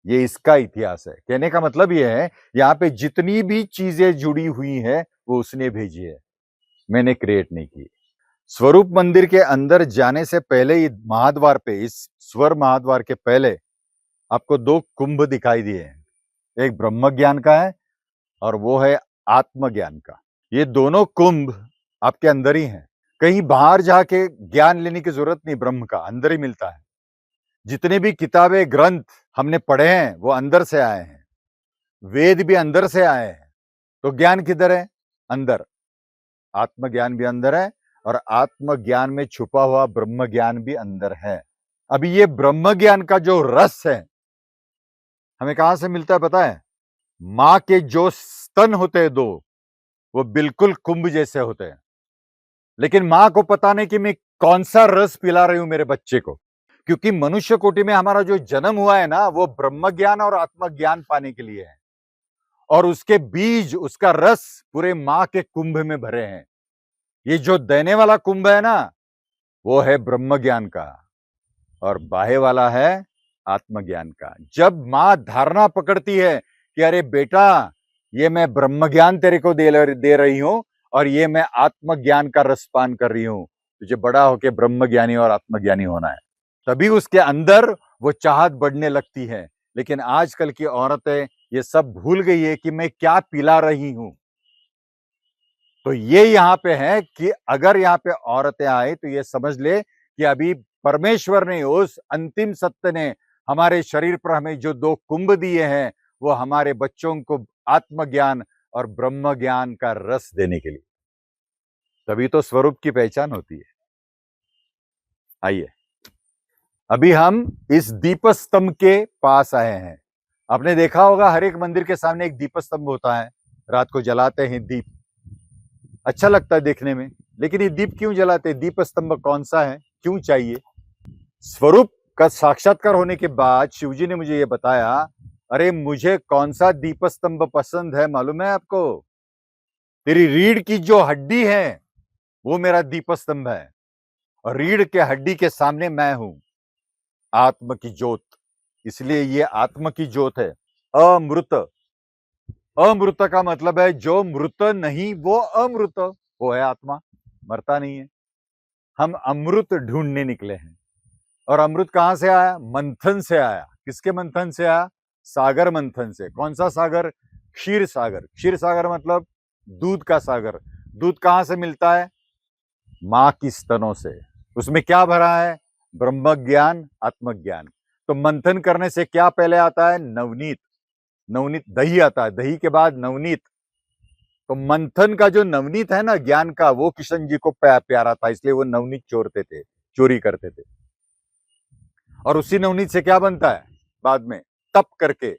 S1: ये इसका इतिहास है। कहने का मतलब ये है, यहाँ पे जितनी भी चीजें जुड़ी हुई है वो उसने भेजी है, मैंने क्रिएट नहीं की। स्वरूप मंदिर के अंदर जाने से पहले ही महाद्वार पे, इस स्वर महाद्वार के पहले आपको 2 कुंभ दिखाई दिए हैं, एक ब्रह्म ज्ञान का है और वो है आत्मज्ञान का। ये दोनों कुंभ आपके अंदर ही हैं, कहीं बाहर जाके ज्ञान लेने की जरूरत नहीं, ब्रह्म का अंदर ही मिलता है। जितने भी किताबें ग्रंथ हमने पढ़े हैं वो अंदर से आए हैं, वेद भी अंदर से आए हैं। तो ज्ञान किधर है? अंदर। आत्मज्ञान भी अंदर है और आत्मज्ञान में छुपा हुआ ब्रह्म ज्ञान भी अंदर है। अभी ये ब्रह्म ज्ञान का जो रस है हमें कहां से मिलता है पता है? मां के जो स्तन होते हैं 2, वो बिल्कुल कुंभ जैसे होते हैं, लेकिन मां को पता नहीं कि मैं कौन सा रस पिला रही हूं मेरे बच्चे को, क्योंकि मनुष्य कोटि में हमारा जो जन्म हुआ है ना, वो ब्रह्म ज्ञान और आत्मज्ञान पाने के लिए है, और उसके बीज, उसका रस पूरे मां के कुंभ में भरे हैं। ये जो देने वाला कुंभ है ना, वो है ब्रह्म ज्ञान का, और बाहे वाला है आत्मज्ञान का। जब मां धारणा पकड़ती है कि अरे बेटा, ये मैं ब्रह्म ज्ञान तेरे को दे रही हूं और ये मैं आत्मज्ञान का रसपान कर रही हूं, तुझे बड़ा होके ब्रह्म ज्ञानी और आत्मज्ञानी होना है, तभी उसके अंदर वो चाहत बढ़ने लगती है। लेकिन आजकल की औरतें ये सब भूल गई है कि मैं क्या पिला रही हूं। तो ये यहाँ पे है कि अगर यहाँ पे औरतें आए तो ये समझ ले कि अभी परमेश्वर ने, उस अंतिम सत्य ने हमारे शरीर पर हमें जो 2 कुंभ दिए हैं, वो हमारे बच्चों को आत्मज्ञान और ब्रह्म ज्ञान का रस देने के लिए। तभी तो स्वरूप की पहचान होती है। आइए, अभी हम इस दीपस्तंभ के पास आए हैं। आपने देखा होगा हर एक मंदिर के सामने एक दीपस्तंभ होता है, रात को जलाते हैं दीप, अच्छा लगता है देखने में। लेकिन ये दीप क्यों जलाते हैं? दीप स्तंभ कौन सा है, क्यों चाहिए? स्वरूप का साक्षात्कार होने के बाद शिवजी ने मुझे ये बताया, अरे मुझे कौन सा दीप स्तंभ पसंद है मालूम है आपको? तेरी रीढ़ की जो हड्डी है वो मेरा दीप स्तंभ है, और रीढ़ के हड्डी के सामने मैं हूं, आत्म की ज्योत। इसलिए ये आत्म की ज्योत है, अमृत। अमृत का मतलब है जो मृत नहीं वो अमृत, वो है आत्मा, मरता नहीं है। हम अमृत ढूंढने निकले हैं। और अमृत कहां से आया? मंथन से आया। किसके मंथन से आया? सागर मंथन से। कौन सा सागर? क्षीर सागर। क्षीर सागर मतलब दूध का सागर। दूध कहां से मिलता है? माँ की स्तनों से। उसमें क्या भरा है? ब्रह्म ज्ञान, आत्मज्ञान। तो मंथन करने से क्या पहले आता है? नवनीत। नवनीत दही आता है, दही के बाद नवनीत। तो मंथन का जो नवनीत है ना ज्ञान का, वो किशन जी को प्यारा था, इसलिए वो नवनीत चोरी करते थे। और उसी नवनीत से क्या बनता है बाद में? तप करके।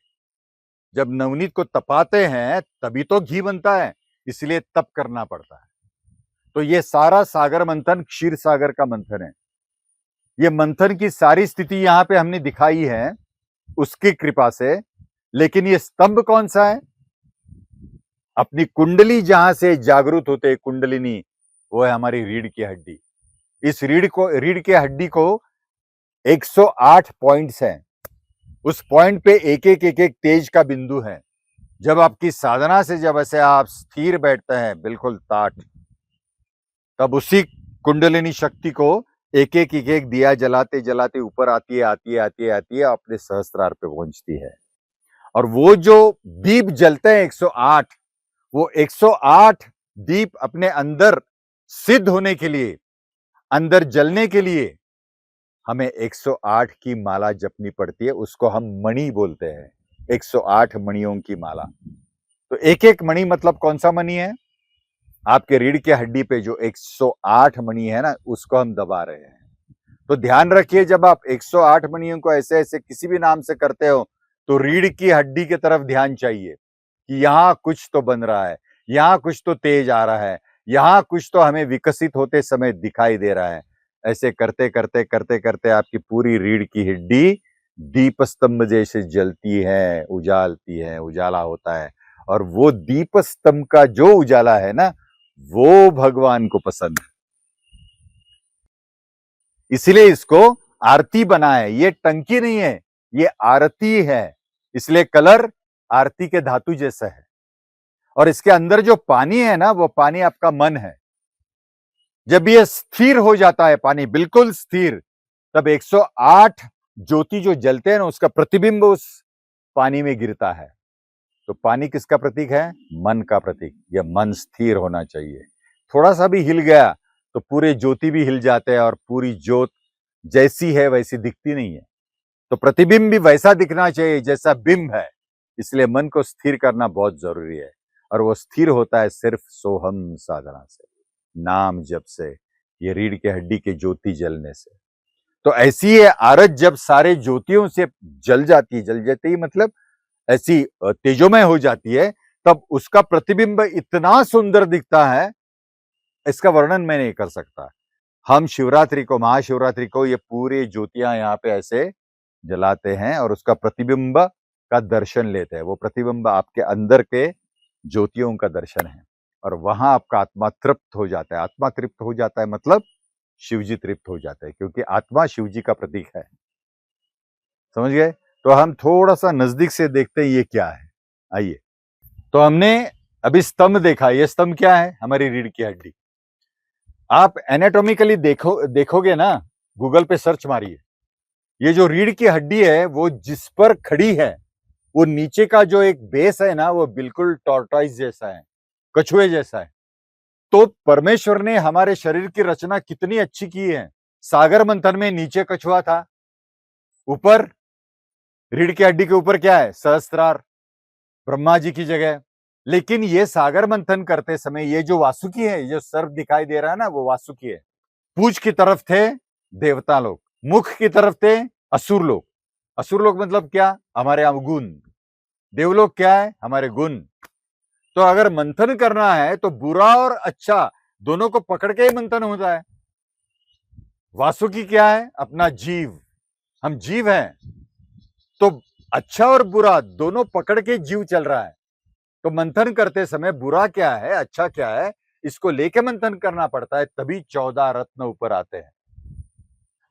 S1: जब नवनीत को तपाते हैं तभी तो घी बनता है, इसलिए तप करना पड़ता है। तो ये सारा सागर मंथन क्षीर सागर का मंथन है। ये मंथन की सारी स्थिति यहां पे हमने दिखाई है उसकी कृपा से। लेकिन ये स्तंभ कौन सा है? अपनी कुंडली जहां से जागृत होते, कुंडलिनी, वो है हमारी रीढ़ की हड्डी। इस रीढ़ की हड्डी को 108 पॉइंट्स हैं। उस पॉइंट पे एक एक तेज का बिंदु है। जब आपकी साधना से जब ऐसे आप स्थिर बैठते हैं बिल्कुल ताठ, तब उसी कुंडलिनी शक्ति को एक एक दिया जलाते जलाते ऊपर आती है अपने सहस्त्रार पे पहुंचती है। और वो जो दीप जलते हैं 108, वो 108 दीप अपने अंदर सिद्ध होने के लिए, अंदर जलने के लिए हमें 108 की माला जपनी पड़ती है। उसको हम मणि बोलते हैं, 108 मणियों की माला। तो एक एक मणि मतलब कौन सा मणि है? आपके रीढ़ की हड्डी पे जो 108 मणि है ना, उसको हम दबा रहे हैं। तो ध्यान रखिए, जब आप 108 मणियों को ऐसे ऐसे किसी भी नाम से करते हो तो रीढ़ की हड्डी की तरफ ध्यान चाहिए कि यहां कुछ तो बन रहा है, यहां कुछ तो तेज आ रहा है, यहां कुछ तो हमें विकसित होते समय दिखाई दे रहा है। ऐसे करते करते करते करते आपकी पूरी रीढ़ की हड्डी दीप स्तंभ जैसे जलती है, उजालती है, उजाला होता है। और वो दीप स्तंभ का जो उजाला है ना, वो भगवान को पसंद है। इसलिए इसको आरती बना है। ये टंकी नहीं है, ये आरती है। इसलिए कलर आरती के धातु जैसा है। और इसके अंदर जो पानी है ना, वो पानी आपका मन है। जब ये स्थिर हो जाता है, पानी बिल्कुल स्थिर, तब 108 ज्योति जो जलते हैं ना, उसका प्रतिबिंब उस पानी में गिरता है। तो पानी किसका प्रतीक है? मन का प्रतीक। यह मन स्थिर होना चाहिए। थोड़ा सा भी हिल गया तो पूरे ज्योति भी हिल जाते हैं, और पूरी ज्योत जैसी है वैसी दिखती नहीं है। तो प्रतिबिंब भी वैसा दिखना चाहिए जैसा बिंब है। इसलिए मन को स्थिर करना बहुत जरूरी है। और वो स्थिर होता है सिर्फ सोहम साधना से, नाम जप से, ये रीढ़ की हड्डी के ज्योति जलने से। तो ऐसी है आरत जब सारे ज्योतियों से जल जाती है मतलब ऐसी तेजोमय हो जाती है, तब उसका प्रतिबिंब इतना सुंदर दिखता है, इसका वर्णन मैं नहीं कर सकता। हम शिवरात्रि को, महाशिवरात्रि को, ये पूरी ज्योतियां यहाँ पे ऐसे जलाते हैं और उसका प्रतिबिंब का दर्शन लेते हैं। वो प्रतिबिंब आपके अंदर के ज्योतियों का दर्शन है, और वहां आपका आत्मा तृप्त हो जाता है। आत्मा तृप्त हो जाता है मतलब शिवजी तृप्त हो जाते हैं, क्योंकि आत्मा शिवजी का प्रतीक है। समझ गए? तो हम थोड़ा सा नजदीक से देखते हैं ये क्या है। आइए। तो हमने अभी स्तंभ देखा। ये स्तंभ क्या है? हमारी रीढ़ की हड्डी। आप एनाटॉमिकली देखोगे ना, गूगल पे सर्च मारिए। ये जो रीढ़ की हड्डी है, वो जिस पर खड़ी है, वो नीचे का जो एक बेस है ना, वो बिल्कुल टॉर्टॉइस जैसा है, कछुए जैसा है। तो परमेश्वर ने हमारे शरीर की रचना कितनी अच्छी की है। सागर मंथन में नीचे कछुआ था, ऊपर रीढ़ की हड्डी के ऊपर क्या है? सहस्त्रार, ब्रह्मा जी की जगह। लेकिन ये सागर मंथन करते समय ये जो वासुकी है, जो सर्प दिखाई दे रहा है ना, वो वासुकी है। पूंछ की तरफ थे देवता लोग, मुख की तरफ थे असुर लोग। असुर लोग मतलब क्या? हमारे अवगुण। देवलोक क्या है? हमारे गुण। तो अगर मंथन करना है तो बुरा और अच्छा दोनों को पकड़ के ही मंथन होता है। वासुकी क्या है? अपना जीव। हम जीव हैं, तो अच्छा और बुरा दोनों पकड़ के जीव चल रहा है। तो मंथन करते समय बुरा क्या है, अच्छा क्या है, इसको लेके मंथन करना पड़ता है, तभी 14 रत्न ऊपर आते हैं।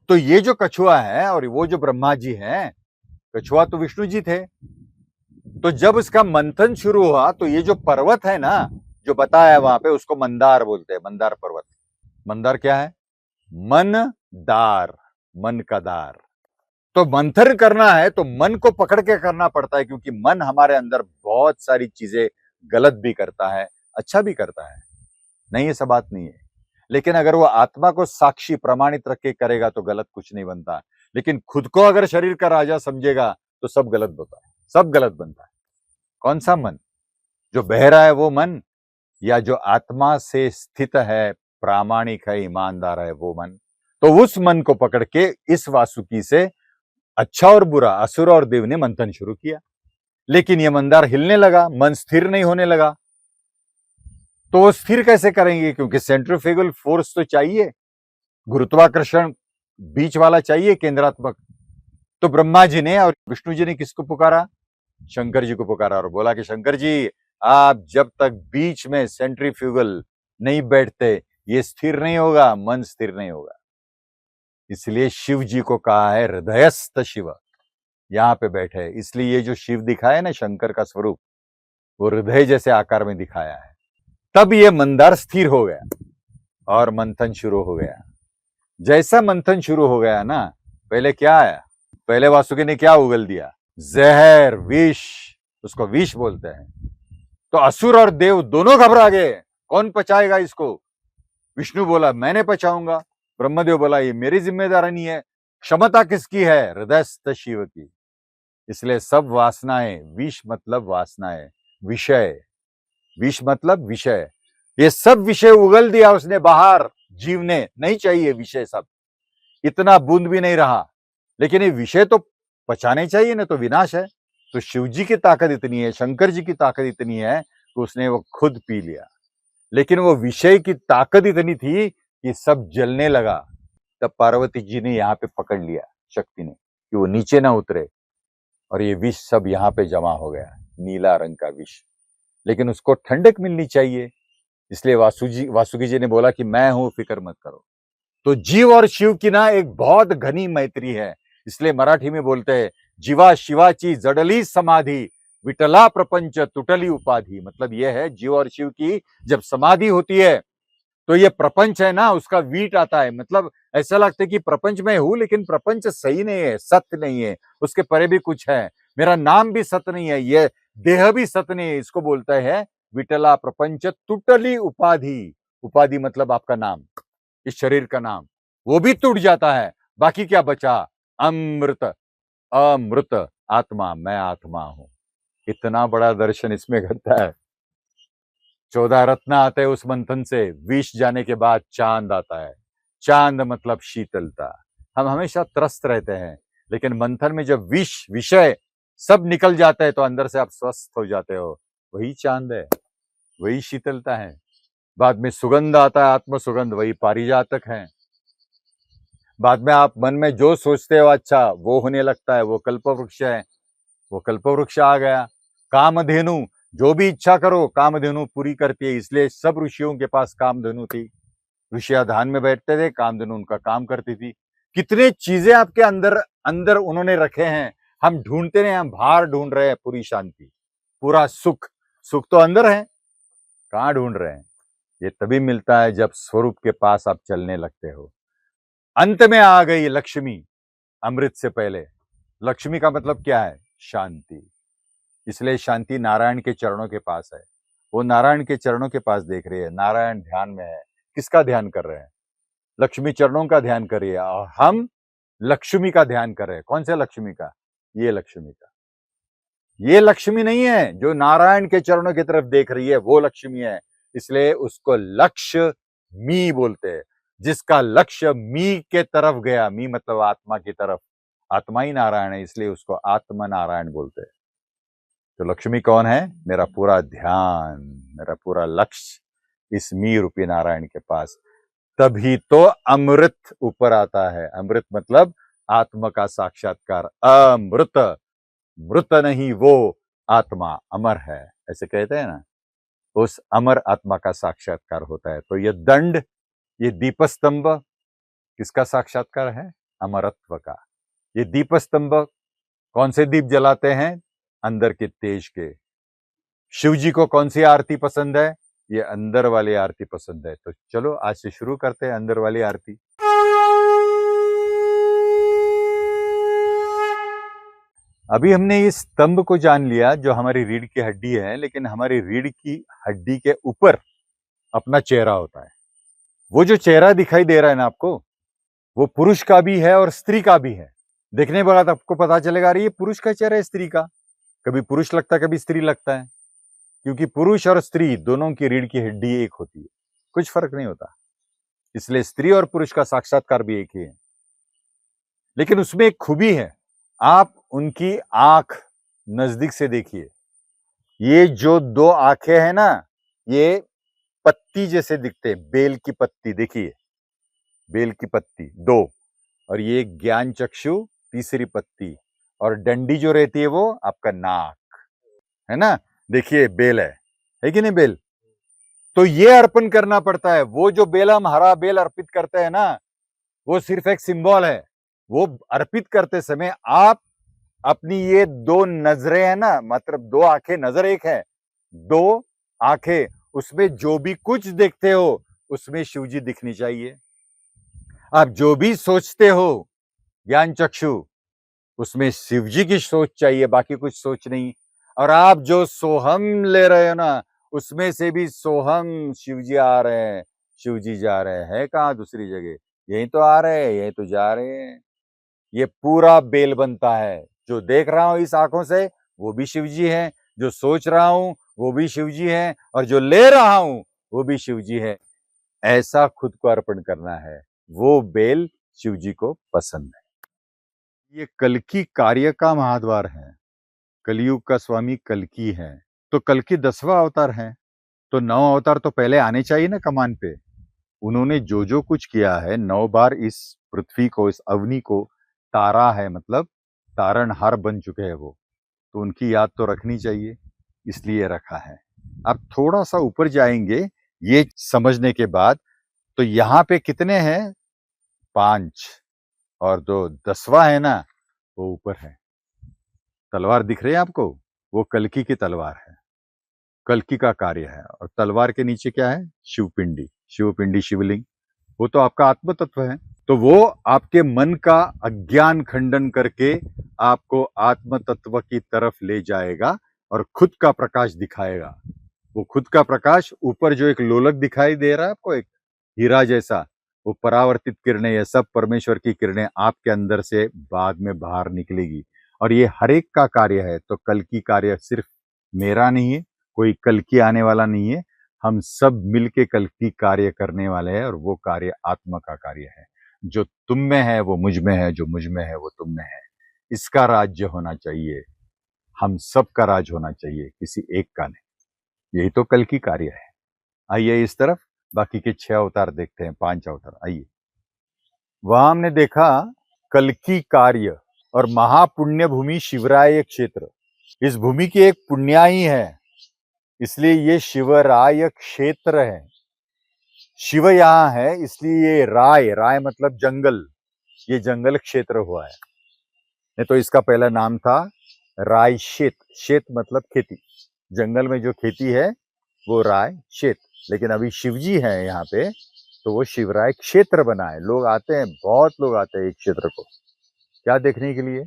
S1: तो ये जो कछुआ है और वो जो ब्रह्मा जी हैं, कछुआ तो विष्णु जी थे। तो जब उसका मंथन शुरू हुआ तो ये जो पर्वत है ना, जो बताया वहां पे, उसको मंदार बोलते हैं। मंदार पर्वत। मंदार क्या है? मन दार, मन का दार। तो मंथन करना है तो मन को पकड़ के करना पड़ता है, क्योंकि मन हमारे अंदर बहुत सारी चीजें गलत भी करता है, अच्छा भी करता है। नहीं, ऐसा बात नहीं है। लेकिन अगर वो आत्मा को साक्षी प्रमाणित रख के करेगा तो गलत कुछ नहीं बनता। लेकिन खुद को अगर शरीर का राजा समझेगा तो सब गलत होता है, सब गलत बनता है। कौन सा मन? जो बह रहा है वो मन, या जो आत्मा से स्थित है, प्रामाणिक है, ईमानदार है वो मन? तो उस मन को पकड़ के इस वासुकी से अच्छा और बुरा, असुर और देव ने मंथन शुरू किया। लेकिन ये मंदार हिलने लगा, मन स्थिर नहीं होने लगा। तो वो स्थिर कैसे करेंगे? क्योंकि सेंट्रीफ्यूगल फोर्स तो चाहिए, गुरुत्वाकर्षण बीच वाला चाहिए, केंद्रात्मक। तो ब्रह्मा जी ने और विष्णु जी ने किसको पुकारा? शंकर जी को पुकारा और बोला कि शंकर जी, आप जब तक बीच में सेंट्रीफ्यूगल नहीं बैठते ये स्थिर नहीं होगा, मन स्थिर नहीं होगा। इसलिए शिव जी को कहा है हृदयस्थ शिव, यहां पे बैठे। इसलिए ये जो शिव दिखाया ना, शंकर का स्वरूप, वो हृदय जैसे आकार में दिखाया है। तब ये मंदार स्थिर हो गया और मंथन शुरू हो गया। जैसा मंथन शुरू हो गया ना, पहले क्या आया? पहले वासुकी ने क्या उगल दिया? जहर, विष, उसको विष बोलते हैं। तो असुर और देव दोनों घबरा गए, कौन पचाएगा इसको? विष्णु बोला मैंने पचाऊंगा, ब्रह्मदेव बोला ये मेरी जिम्मेदारी नहीं है। क्षमता किसकी है? हृदयस्थ शिव की। इसलिए सब वासनाएं, विष मतलब वासनाएं, विषय, विष मतलब विषय, ये सब विषय उगल दिया उसने बाहर। जीव ने नहीं चाहिए विषय, सब इतना बूंद भी नहीं रहा। लेकिन ये विषय तो पचाने चाहिए ना, तो विनाश है। तो शिव जी की ताकत इतनी है, शंकर जी की ताकत इतनी है कि उसने वो खुद पी लिया। लेकिन वो विषय की ताकत इतनी थी कि सब जलने लगा। तब पार्वती जी ने यहाँ पे पकड़ लिया, शक्ति ने, कि वो नीचे ना उतरे, और ये विष सब यहाँ पे जमा हो गया, नीला रंग का विष। लेकिन उसको ठंडक मिलनी चाहिए, इसलिए वासुकी जी ने बोला कि मैं हूं, फिक्र मत करो। तो जीव और शिव की ना एक बहुत घनी मैत्री है। इसलिए मराठी में बोलते हैं जीवा शिवाची जडली समाधि, विटला प्रपंच तुटली उपाधि। मतलब यह है, जीव और शिव की जब समाधि होती है तो ये प्रपंच है ना, उसका वीट आता है। मतलब ऐसा लगता है कि प्रपंच में हूं, लेकिन प्रपंच सही नहीं है, सत्य नहीं है, उसके परे भी कुछ है। मेरा नाम भी सत्य नहीं है, ये देह भी सत्य नहीं है। इसको बोलता है विटला प्रपंच तुटली उपाधि। उपाधि मतलब आपका नाम, इस शरीर का नाम, वो भी टूट जाता है। बाकी क्या बचा? अमृत, अमृत आत्मा, मैं आत्मा हूं। इतना बड़ा दर्शन इसमें घटता है। 14 रत्न आते हैं उस मंथन से। विष जाने के बाद चांद आता है। चांद मतलब शीतलता। हम हमेशा त्रस्त रहते हैं, लेकिन मंथन में जब विष, विषय सब निकल जाता है तो अंदर से आप स्वस्थ हो जाते हो। वही चांद है, वही शीतलता है। बाद में सुगंध आता है, आत्म सुगंध, वही पारिजातक है। बाद में आप मन में जो सोचते हो अच्छा वो होने लगता है, वो कल्पवृक्ष है। वो कल्पवृक्ष आ गया। कामधेनु, जो भी इच्छा करो कामधेनु पूरी करती है। इसलिए सब ऋषियों के पास कामधेनु थी। ऋषिया ध्यान में बैठते थे, कामधेनु उनका काम करती थी। कितने चीजें आपके अंदर अंदर उन्होंने रखे हैं। हम ढूंढते नहीं, हम बाहर ढूंढ रहे हैं पूरी शांति, पूरा सुख। सुख तो अंदर है, कहाँ ढूंढ रहे हैं? ये तभी मिलता है जब स्वरूप के पास आप चलने लगते हो। अंत में आ गई लक्ष्मी, अमृत से पहले। लक्ष्मी का मतलब क्या है? शांति। इसलिए शांति नारायण के चरणों के पास है। वो नारायण के चरणों के पास देख रही है, नारायण ध्यान में है। किसका ध्यान कर रहे हैं? लक्ष्मी चरणों का ध्यान कर रही है, और हम लक्ष्मी का ध्यान कर रहे हैं। कौन से लक्ष्मी का? ये लक्ष्मी का। ये लक्ष्मी नहीं है जो नारायण के चरणों की तरफ देख रही है, वो लक्ष्मी है। इसलिए उसको लक्ष्य मी बोलते हैं। जिसका लक्ष्य मी के तरफ गया, मी मतलब आत्मा की तरफ, आत्मा ही नारायण है, इसलिए उसको आत्मा नारायण बोलते हैं। तो लक्ष्मी कौन है? मेरा पूरा ध्यान, मेरा पूरा लक्ष्य इस मी रूपी नारायण के पास। तभी तो अमृत ऊपर आता है। अमृत मतलब आत्मा का साक्षात्कार। अमृत, मृत नहीं, वो आत्मा अमर है, ऐसे कहते हैं ना। उस अमर आत्मा का साक्षात्कार होता है। तो ये दंड, ये दीपस्तंभ किसका साक्षात्कार है? अमरत्व का। ये दीपस्तंभ कौन से दीप जलाते हैं? अंदर के तेज के। शिव जी को कौन सी आरती पसंद है? ये अंदर वाली आरती पसंद है। तो चलो आज से शुरू करते हैं अंदर वाली आरती। अभी हमने इस स्तंभ को जान लिया जो हमारी रीढ़ की हड्डी है, लेकिन हमारी रीढ़ की हड्डी के ऊपर अपना चेहरा होता है। वो जो चेहरा दिखाई दे रहा है ना आपको, वो पुरुष का भी है और स्त्री का भी है। देखने के बाद आपको पता चलेगा अरे ये पुरुष का चेहरा है, स्त्री का। कभी पुरुष लगता है, कभी स्त्री लगता है, क्योंकि पुरुष और स्त्री दोनों की रीढ़ की हड्डी एक होती है, कुछ फर्क नहीं होता। इसलिए स्त्री और पुरुष का साक्षात्कार भी एक ही है। लेकिन उसमें एक खूबी है, आप उनकी आंख नजदीक से देखिए। ये जो दो आंखें हैं ना, ये पत्ती जैसे दिखते हैं, बेल की पत्ती। देखिए बेल की पत्ती दो, और ये ज्ञान चक्षु तीसरी पत्ती, और डंडी जो रहती है वो आपका नाक है ना। देखिए बेल है कि नहीं बेल? तो ये अर्पण करना पड़ता है। वो जो बेल हम हरा बेल अर्पित करते हैं ना, वो सिर्फ एक सिंबल है। वो अर्पित करते समय आप अपनी ये दो नजरें है ना, मतलब दो आंखें, नजर एक है, दो आंखें, उसमें जो भी कुछ देखते हो उसमें शिव जी दिखनी चाहिए। आप जो भी सोचते हो ज्ञान चक्षु, उसमें शिव जी की सोच चाहिए, बाकी कुछ सोच नहीं। और आप जो सोहम ले रहे हो ना, उसमें से भी सोहम शिव जी आ रहे हैं, शिव जी जा रहे हैं। कहाँ दूसरी जगह? यही तो आ रहे हैं, यही तो जा रहे हैं। ये पूरा बेल बनता है। जो देख रहा हूं इस आंखों से वो भी शिव जी है, जो सोच रहा हूं वो भी शिव जी है, और जो ले रहा हूं वो भी शिव जी है। ऐसा खुद को अर्पण करना है, वो बेल शिव जी को पसंद है। ये कल्कि कार्य का महाद्वार है। कलयुग का स्वामी कल्कि है, तो कल्कि 10वां अवतार है, तो 9 अवतार तो पहले आने चाहिए ना कमान पे। उन्होंने जो जो कुछ किया है, 9 बार इस पृथ्वी को, इस अवनी को तारा है, मतलब तारणहार बन चुके हैं वो, तो उनकी याद तो रखनी चाहिए, इसलिए रखा है। अब थोड़ा सा ऊपर जाएंगे ये समझने के बाद, तो यहाँ पे कितने हैं? 5, और जो 10वां है ना वो ऊपर है। तलवार दिख रही है आपको? वो कल्कि की तलवार है, कल्कि का कार्य है। और तलवार के नीचे क्या है? शिवपिंडी, शिवपिंडी शिवलिंग, वो तो आपका आत्म तत्व है। तो वो आपके मन का अज्ञान खंडन करके आपको आत्म तत्व की तरफ ले जाएगा और खुद का प्रकाश दिखाएगा। वो खुद का प्रकाश, ऊपर जो एक लोलक दिखाई दे रहा है आपको, एक हीरा जैसा, वो परावर्तित किरणें, ये सब परमेश्वर की किरणें आपके अंदर से बाद में बाहर निकलेगी। और ये हर एक का कार्य है। तो कल की कार्य सिर्फ मेरा नहीं है, कोई कल की आने वाला नहीं है, हम सब मिलके कल की कार्य करने वाले हैं। और वो कार्य आत्मा का कार्य है। जो तुम में है वो मुझ में है, जो मुझ में है वो तुम में है। इसका राज्य होना चाहिए, हम सब का राज होना चाहिए, किसी एक का नहीं। यही तो कल की कार्य है। आइए इस तरफ बाकी के 6 अवतार देखते हैं, 5 अवतार। आइए, वहां हमने देखा कल की कार्य और महापुण्य भूमि शिवराय क्षेत्र। इस भूमि की एक पुण्याई है, इसलिए ये शिवराय क्षेत्र है। शिव यहाँ है, इसलिए ये राय, राय मतलब जंगल, ये जंगल क्षेत्र हुआ है। नहीं तो इसका पहला नाम था राय शेत। शेत मतलब खेती, जंगल में जो खेती है वो राय शेत। लेकिन अभी शिवजी है यहाँ पे, तो वो शिवराय क्षेत्र बना है। लोग आते हैं, बहुत लोग आते हैं इस क्षेत्र को, क्या देखने के लिए?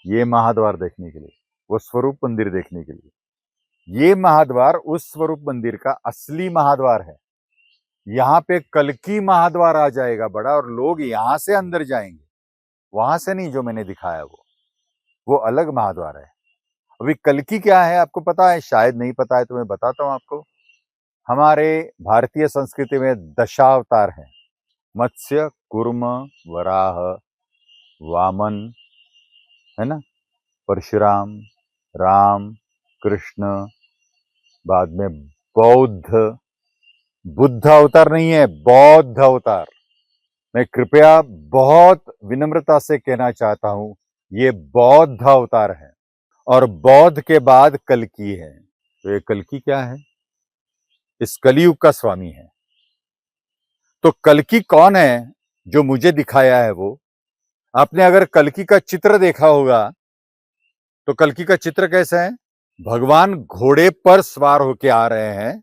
S1: ये महाद्वार देखने के लिए, वो स्वरूप मंदिर देखने के लिए। ये महाद्वार उस स्वरूप मंदिर का असली महाद्वार है। यहाँ पे कल्कि महाद्वार आ जाएगा बड़ा, और लोग यहाँ से अंदर जाएंगे, वहां से नहीं, जो मैंने दिखाया वो अलग महाद्वार है। अभी कल्कि क्या है आपको पता है? शायद नहीं पता है, तो मैं बताता हूँ आपको। हमारे भारतीय संस्कृति में दशावतार है, मत्स्य, कूर्म, वराह, वामन, है ना, परशुराम, राम, कृष्ण, बाद में बौद्ध। बुद्ध अवतार नहीं है, बौद्ध अवतार। मैं कृपया बहुत विनम्रता से कहना चाहता हूं, ये बौद्ध अवतार है, और बौद्ध के बाद कल्कि है। तो ये कल्कि क्या है? इस कलयुग का स्वामी है। तो कल्कि कौन है जो मुझे दिखाया है? वो आपने अगर कल्कि का चित्र देखा होगा, तो कल्कि का चित्र कैसा है? भगवान घोड़े पर सवार होके आ रहे हैं,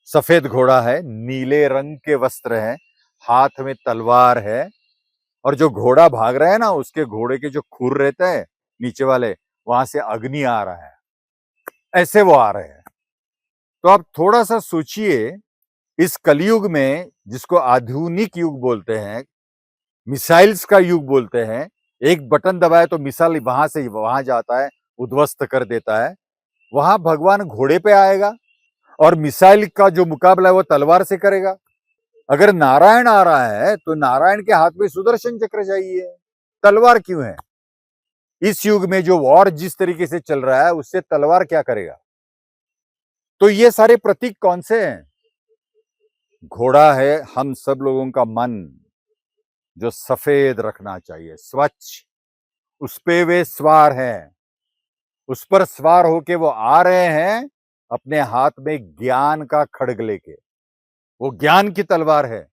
S1: सफेद घोड़ा है, नीले रंग के वस्त्र हैं, हाथ में तलवार है, और जो घोड़ा भाग रहा है ना, उसके घोड़े के जो खुर रहते हैं नीचे वाले, वहां से अग्नि आ रहा है, ऐसे वो आ रहे हैं। तो आप थोड़ा सा सोचिए इस कलयुग में, जिसको आधुनिक युग बोलते हैं, मिसाइल्स का युग बोलते हैं, एक बटन दबाए तो मिसाइल वहां से वहां जाता है, उद्ध्वस्त कर देता है, वहां भगवान घोड़े पे आएगा और मिसाइल का जो मुकाबला है वो तलवार से करेगा। अगर नारायण आ रहा है तो नारायण के हाथ में सुदर्शन चक्र चाहिए, तलवार क्यों है? इस युग में जो वॉर जिस तरीके से चल रहा है उससे तलवार क्या करेगा? तो ये सारे प्रतीक कौन से हैं? घोड़ा है हम सब लोगों का मन, जो सफेद रखना चाहिए, स्वच्छ, उस पे वे सवार हैं, उस पर सवार होके वो आ रहे हैं अपने हाथ में ज्ञान का खड्ग लेके। वो ज्ञान की तलवार है,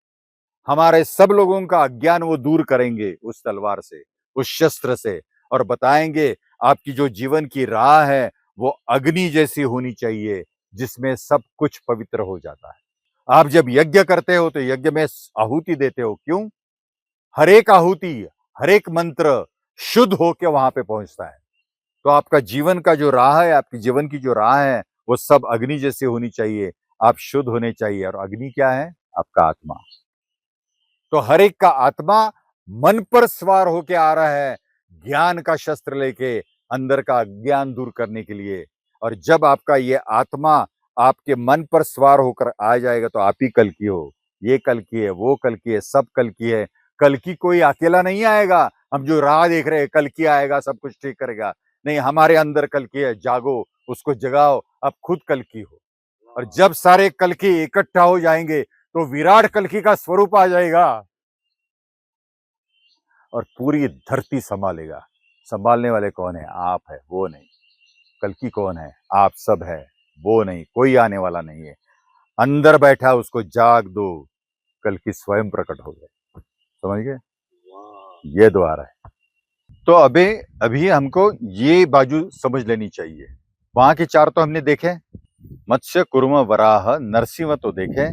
S1: हमारे सब लोगों का अज्ञान वो दूर करेंगे उस तलवार से, उस शस्त्र से, और बताएंगे आपकी जो जीवन की राह है वो अग्नि जैसी होनी चाहिए जिसमें सब कुछ पवित्र हो जाता है। आप जब यज्ञ करते हो तो यज्ञ में आहुति देते हो, क्यों? हर एक आहुति, हर एक मंत्र शुद्ध होकर वहां पे पहुंचता है। तो आपका जीवन का जो राह है, आपकी जीवन की जो राह है, वो सब अग्नि जैसी होनी चाहिए, आप शुद्ध होने चाहिए। और अग्नि क्या है? आपका आत्मा। तो हर एक का आत्मा मन पर सवार होके आ रहा है, ज्ञान का शस्त्र लेके, अंदर का अज्ञान दूर करने के लिए। और जब आपका ये आत्मा आपके मन पर सवार होकर आ जाएगा तो आप ही कल की हो। ये कल की है, वो कल की है, सब कल की है। कल की कोई अकेला नहीं आएगा, हम जो राह देख रहे हैं कल की आएगा सब कुछ ठीक करेगा, नहीं, हमारे अंदर कल की है, जागो, उसको जगाओ, अब खुद कल की हो। और जब सारे कल की इकट्ठा हो जाएंगे तो विराट कल की का स्वरूप आ जाएगा और पूरी धरती संभालेगा। संभालने वाले कौन है? आप है, वो नहीं। कल की कौन है? आप सब है, वो नहीं। कोई आने वाला नहीं है, अंदर बैठा, उसको जाग दो, कल की स्वयं प्रकट हो गए। समझ गए? ये द्वार है। तो अभी अभी हमको ये बाजू समझ लेनी चाहिए। वहां के चार तो हमने देखे, मत्स्य, कुर्म, वराह, नरसिंह तो देखे।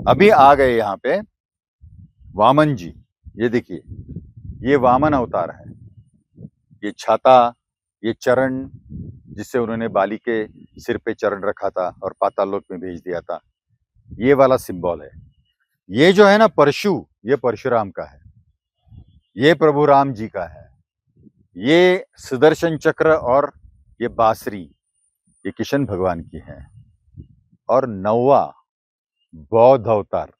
S1: अभी आ गए यहाँ पे वामन जी। ये देखिए, ये वामन अवतार है। ये छाता, ये चरण जिससे उन्होंने बाली के सिर पे चरण रखा था और पाताल लोक में भेज दिया था, ये वाला सिंबल है। ये जो है ना परशु, ये परशुराम का है, ये प्रभु राम जी का है। ये सुदर्शन चक्र और ये बांसुरी, ये किशन भगवान की है। और 9वां बौद्ध अवतार,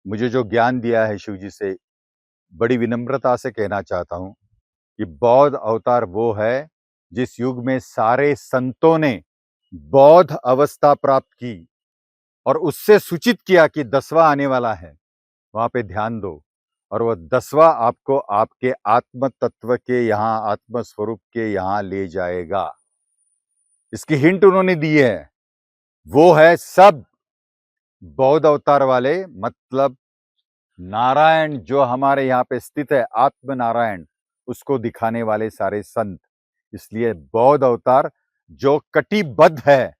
S1: मुझे जो ज्ञान दिया है शिव जी से, बड़ी विनम्रता से कहना चाहता हूं कि बौद्ध अवतार वो है जिस युग में सारे संतों ने बौद्ध अवस्था प्राप्त की और उससे सूचित किया कि 10वां आने वाला है, वहां पे ध्यान दो। और वह 10वां आपको आपके आत्म तत्व के यहाँ, आत्म स्वरूप के यहाँ ले जाएगा। इसकी हिंट उन्होंने दी है, वो है सब बौद्ध अवतार वाले, मतलब नारायण जो हमारे यहाँ पे स्थित है, आत्म नारायण, उसको दिखाने वाले सारे संत। इसलिए बौद्ध अवतार जो कटिबद्ध है,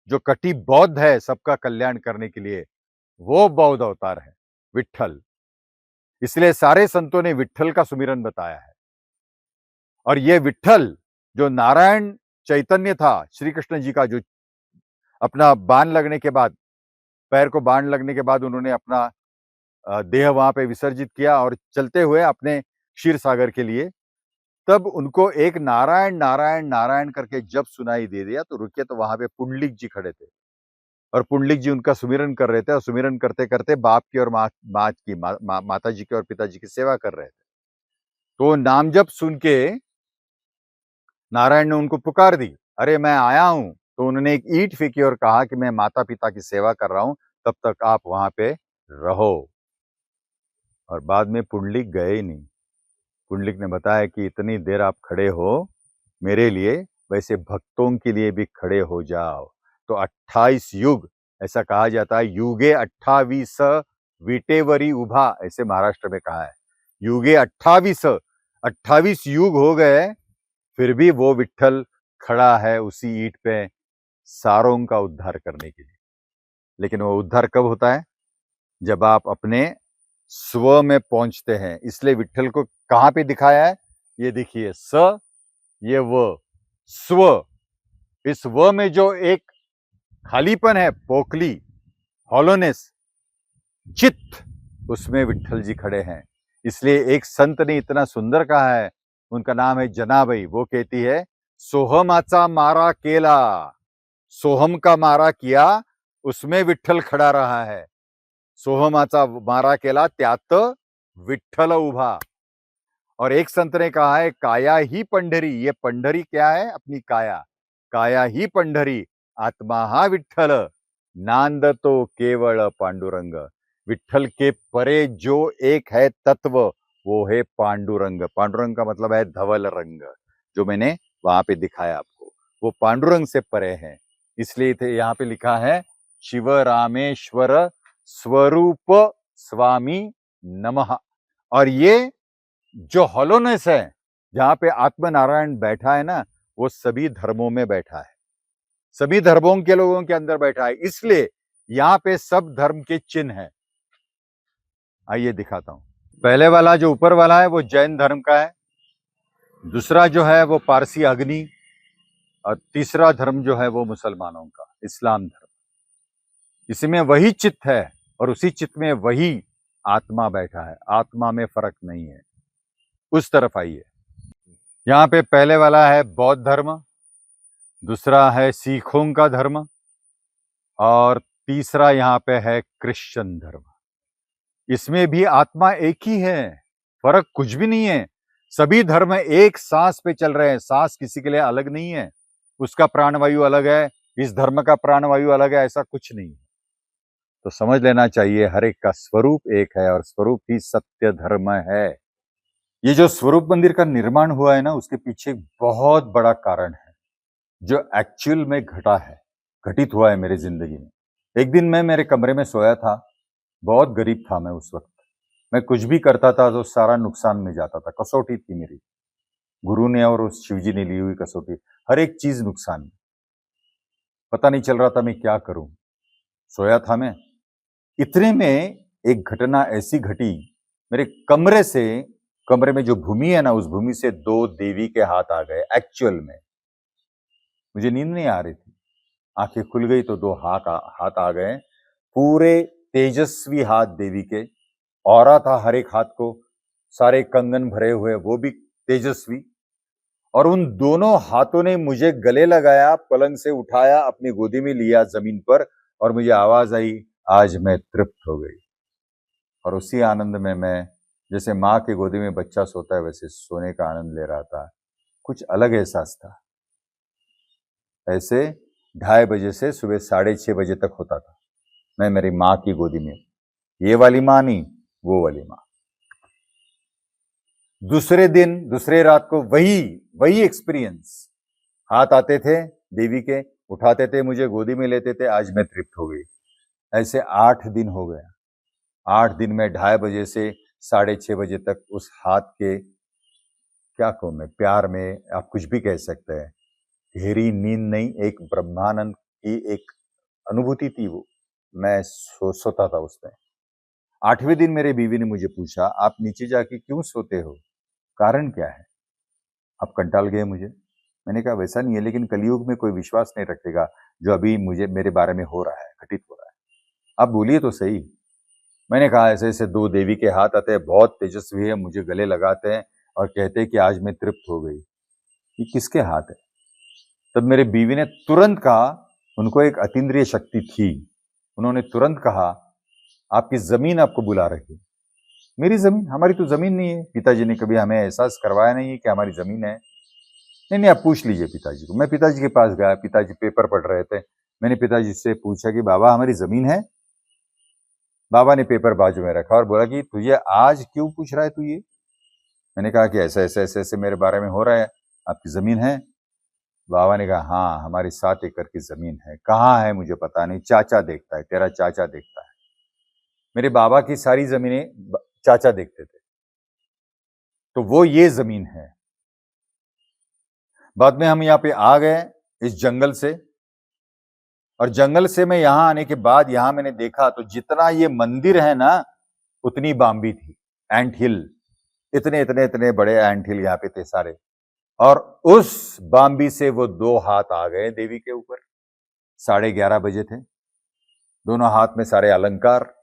S1: जो कटिबौद्ध है सबका कल्याण करने के लिए, वो बौद्ध अवतार है विट्ठल। इसलिए सारे संतों ने विट्ठल का सुमिरन बताया है। और ये विट्ठल जो नारायण चैतन्य था, श्री कृष्ण जी का, जो अपना बाण लगने के बाद, पैर को बाण लगने के बाद उन्होंने अपना देह वहां पे विसर्जित किया और चलते हुए अपने क्षीर सागर के लिए, तब उनको एक नारायण नारायण नारायण करके जब सुनाई दे दिया तो रुके, तो वहां पे पुंडलिक जी खड़े थे और पुंडलिक जी उनका सुमिरन कर रहे थे, और सुमिरन करते करते बाप की और माता जी की और पिताजी की सेवा कर रहे थे। तो नाम जप सुन के नारायण ने उनको पुकार दी, अरे मैं आया हूं। तो उन्होंने एक ईंट फेंकी और कहा कि मैं माता पिता की सेवा कर रहा हूं, तब तक आप वहां पे रहो। और बाद में पुंडलिक गए ही नहीं। पुंडलिक ने बताया कि इतनी देर आप खड़े हो मेरे लिए, वैसे भक्तों के लिए भी खड़े हो जाओ। तो 28 युग, ऐसा कहा जाता है, युगे 28 विटेवरी उभा, ऐसे महाराष्ट्र में कहा है। युगे 28 युग हो गए, फिर भी वो विट्ठल खड़ा है उसी ईंट पे, सारों का उद्धार करने के लिए। लेकिन वो उद्धार कब होता है? जब आप अपने स्व में पहुंचते हैं। इसलिए विट्ठल को कहां पे दिखाया है? ये देखिए, स, ये व, स्व। इस व में जो एक खालीपन है, पोखली, हॉलोनेस, चित्त, उसमें विट्ठल जी खड़े हैं। इसलिए एक संत ने इतना सुंदर कहा है, उनका नाम है जनाबाई। वो कहती है, सोहमाचा मारा केला, सोहम का मारा किया, उसमें विट्ठल खड़ा रहा है। सोहमाचा मारा केला, त्यात विट्ठल उभा। और एक संत ने कहा है, काया ही पंढरी। ये पंढरी क्या है? अपनी काया। काया ही पंढरी, आत्मा हा विट्ठल, नांद तो केवळ पांडुरंग। विट्ठल के परे जो एक है तत्व, वो है पांडुरंग। पांडुरंग का मतलब है धवल रंग, जो मैंने वहां पे दिखाया आपको। वो पांडुरंग से परे है। इसलिए यहाँ पे लिखा है, शिव रामेश्वर स्वरूप स्वामी नमः। और ये जो हॉलोनेस है, जहां पे आत्मनारायण बैठा है ना, वो सभी धर्मों में बैठा है, सभी धर्मों के लोगों के अंदर बैठा है। इसलिए यहाँ पे सब धर्म के चिन्ह है। आइए दिखाता हूं। पहले वाला जो ऊपर वाला है वो जैन धर्म का है, दूसरा जो है वो पारसी अग्नि, और तीसरा धर्म जो है वो मुसलमानों का इस्लाम धर्म। इसमें वही चित्त है और उसी चित्त में वही आत्मा बैठा है। आत्मा में फर्क नहीं है। उस तरफ आइए। यहाँ पे पहले वाला है बौद्ध धर्म, दूसरा है सिखों का धर्म, और तीसरा यहाँ पे है क्रिश्चियन धर्म। इसमें भी आत्मा एक ही है, फर्क कुछ भी नहीं है। सभी धर्म एक सांस पे चल रहे हैं। सांस किसी के लिए अलग नहीं है, उसका प्राणवायु अलग है, इस धर्म का प्राणवायु अलग है, ऐसा कुछ नहीं है। तो समझ लेना चाहिए, हर एक का स्वरूप एक है और स्वरूप ही सत्य धर्म है। ये जो स्वरूप मंदिर का निर्माण हुआ है ना, उसके पीछे एक बहुत बड़ा कारण है, जो एक्चुअल में घटा है, घटित हुआ है मेरी जिंदगी में। एक दिन मैं मेरे कमरे में सोया था, बहुत गरीब था मैं उस वक्त। मैं कुछ भी करता था तो सारा नुकसान में जाता था। कसौटी थी मेरी, गुरु ने और उस शिवजी ने ली हुई कसौटी, हर एक चीज नुकसान में। पता नहीं चल रहा था मैं क्या करूं। सोया था मैं, इतने में एक घटना ऐसी घटी, मेरे कमरे में जो भूमि है ना, उस भूमि से दो देवी के हाथ आ गए। एक्चुअल में मुझे नींद नहीं आ रही थी, आंखें खुल गई तो दो हाथ आ गए, पूरे तेजस्वी हाथ देवी के। औरा था हर एक हाथ को, सारे कंगन भरे हुए, वो भी तेजस्वी। और उन दोनों हाथों ने मुझे गले लगाया, पलंग से उठाया, अपनी गोदी में लिया जमीन पर, और मुझे आवाज आई, आज मैं तृप्त हो गई। और उसी आनंद में मैं, जैसे माँ की गोदी में बच्चा सोता है, वैसे सोने का आनंद ले रहा था। कुछ अलग एहसास था। ऐसे 2:30 बजे से सुबह 6:30 बजे तक होता था मैं मेरी माँ की गोदी में। ये वाली माँ नहीं, वो वाली माँ। दूसरे दिन, दूसरे रात को वही एक्सपीरियंस। हाथ आते थे देवी के, उठाते थे, मुझे गोदी में लेते थे, आज मैं तृप्त हो गई। ऐसे 8 दिन हो गया। 8 दिन में 2:30 बजे से 6:30 बजे तक उस हाथ के, क्या कहूं मैं, प्यार में आप कुछ भी कह सकते हैं। गहरी नींद नहीं, एक ब्रह्मानंद की एक अनुभूति थी वो। मैं सोता था उसमें। 8वें दिन मेरे बीवी ने मुझे पूछा, आप नीचे जाके क्यों सोते हो, कारण क्या है? आप कंटाल गए मुझे? मैंने कहा वैसा नहीं है, लेकिन कलयुग में कोई विश्वास नहीं रखेगा जो अभी मुझे मेरे बारे में हो रहा है, घटित हो रहा है। आप बोलिए तो सही। मैंने कहा ऐसे ऐसे दो देवी के हाथ आते हैं, बहुत तेजस्वी है, मुझे गले लगाते हैं और कहते हैं कि आज मैं तृप्त हो गई। ये किसके हाथ है? तब मेरे बीवी ने तुरंत कहा, उनको एक अतीन्द्रिय शक्ति थी, उन्होंने तुरंत कहा, आपकी जमीन आपको बुला रही है। मेरी जमीन? हमारी तो जमीन नहीं है। पिताजी ने कभी हमें एहसास करवाया नहीं है कि हमारी जमीन है। नहीं, आप पूछ लीजिए पिताजी को। मैं पिताजी के पास गया, पिताजी पेपर पढ़ रहे थे। मैंने पिताजी से पूछा कि बाबा हमारी जमीन है? बाबा ने पेपर बाजू में रखा और बोला कि तुझे आज क्यों पूछ रहा है तू ये? मैंने कहा कि ऐसे ऐसे ऐसे ऐसे मेरे बारे में हो रहा है, आपकी जमीन है? बाबा ने कहा हाँ, हमारी 7 एकड़ की जमीन है। कहाँ है मुझे पता नहीं, चाचा देखता है, तेरा चाचा देखता है। मेरे बाबा की सारी जमीनें चाचा देखते थे, तो वो ये जमीन है। बाद में हम यहाँ पे आ गए इस जंगल से, और जंगल से मैं यहां आने के बाद यहां मैंने देखा तो जितना ये मंदिर है ना, उतनी बाम्बी थी, एंट हिल, इतने इतने इतने बड़े एंट हिल यहाँ पे थे सारे। और उस बाम्बी से वो दो हाथ आ गए देवी के ऊपर। 11:30 बजे थे, दोनों हाथ में सारे अलंकार,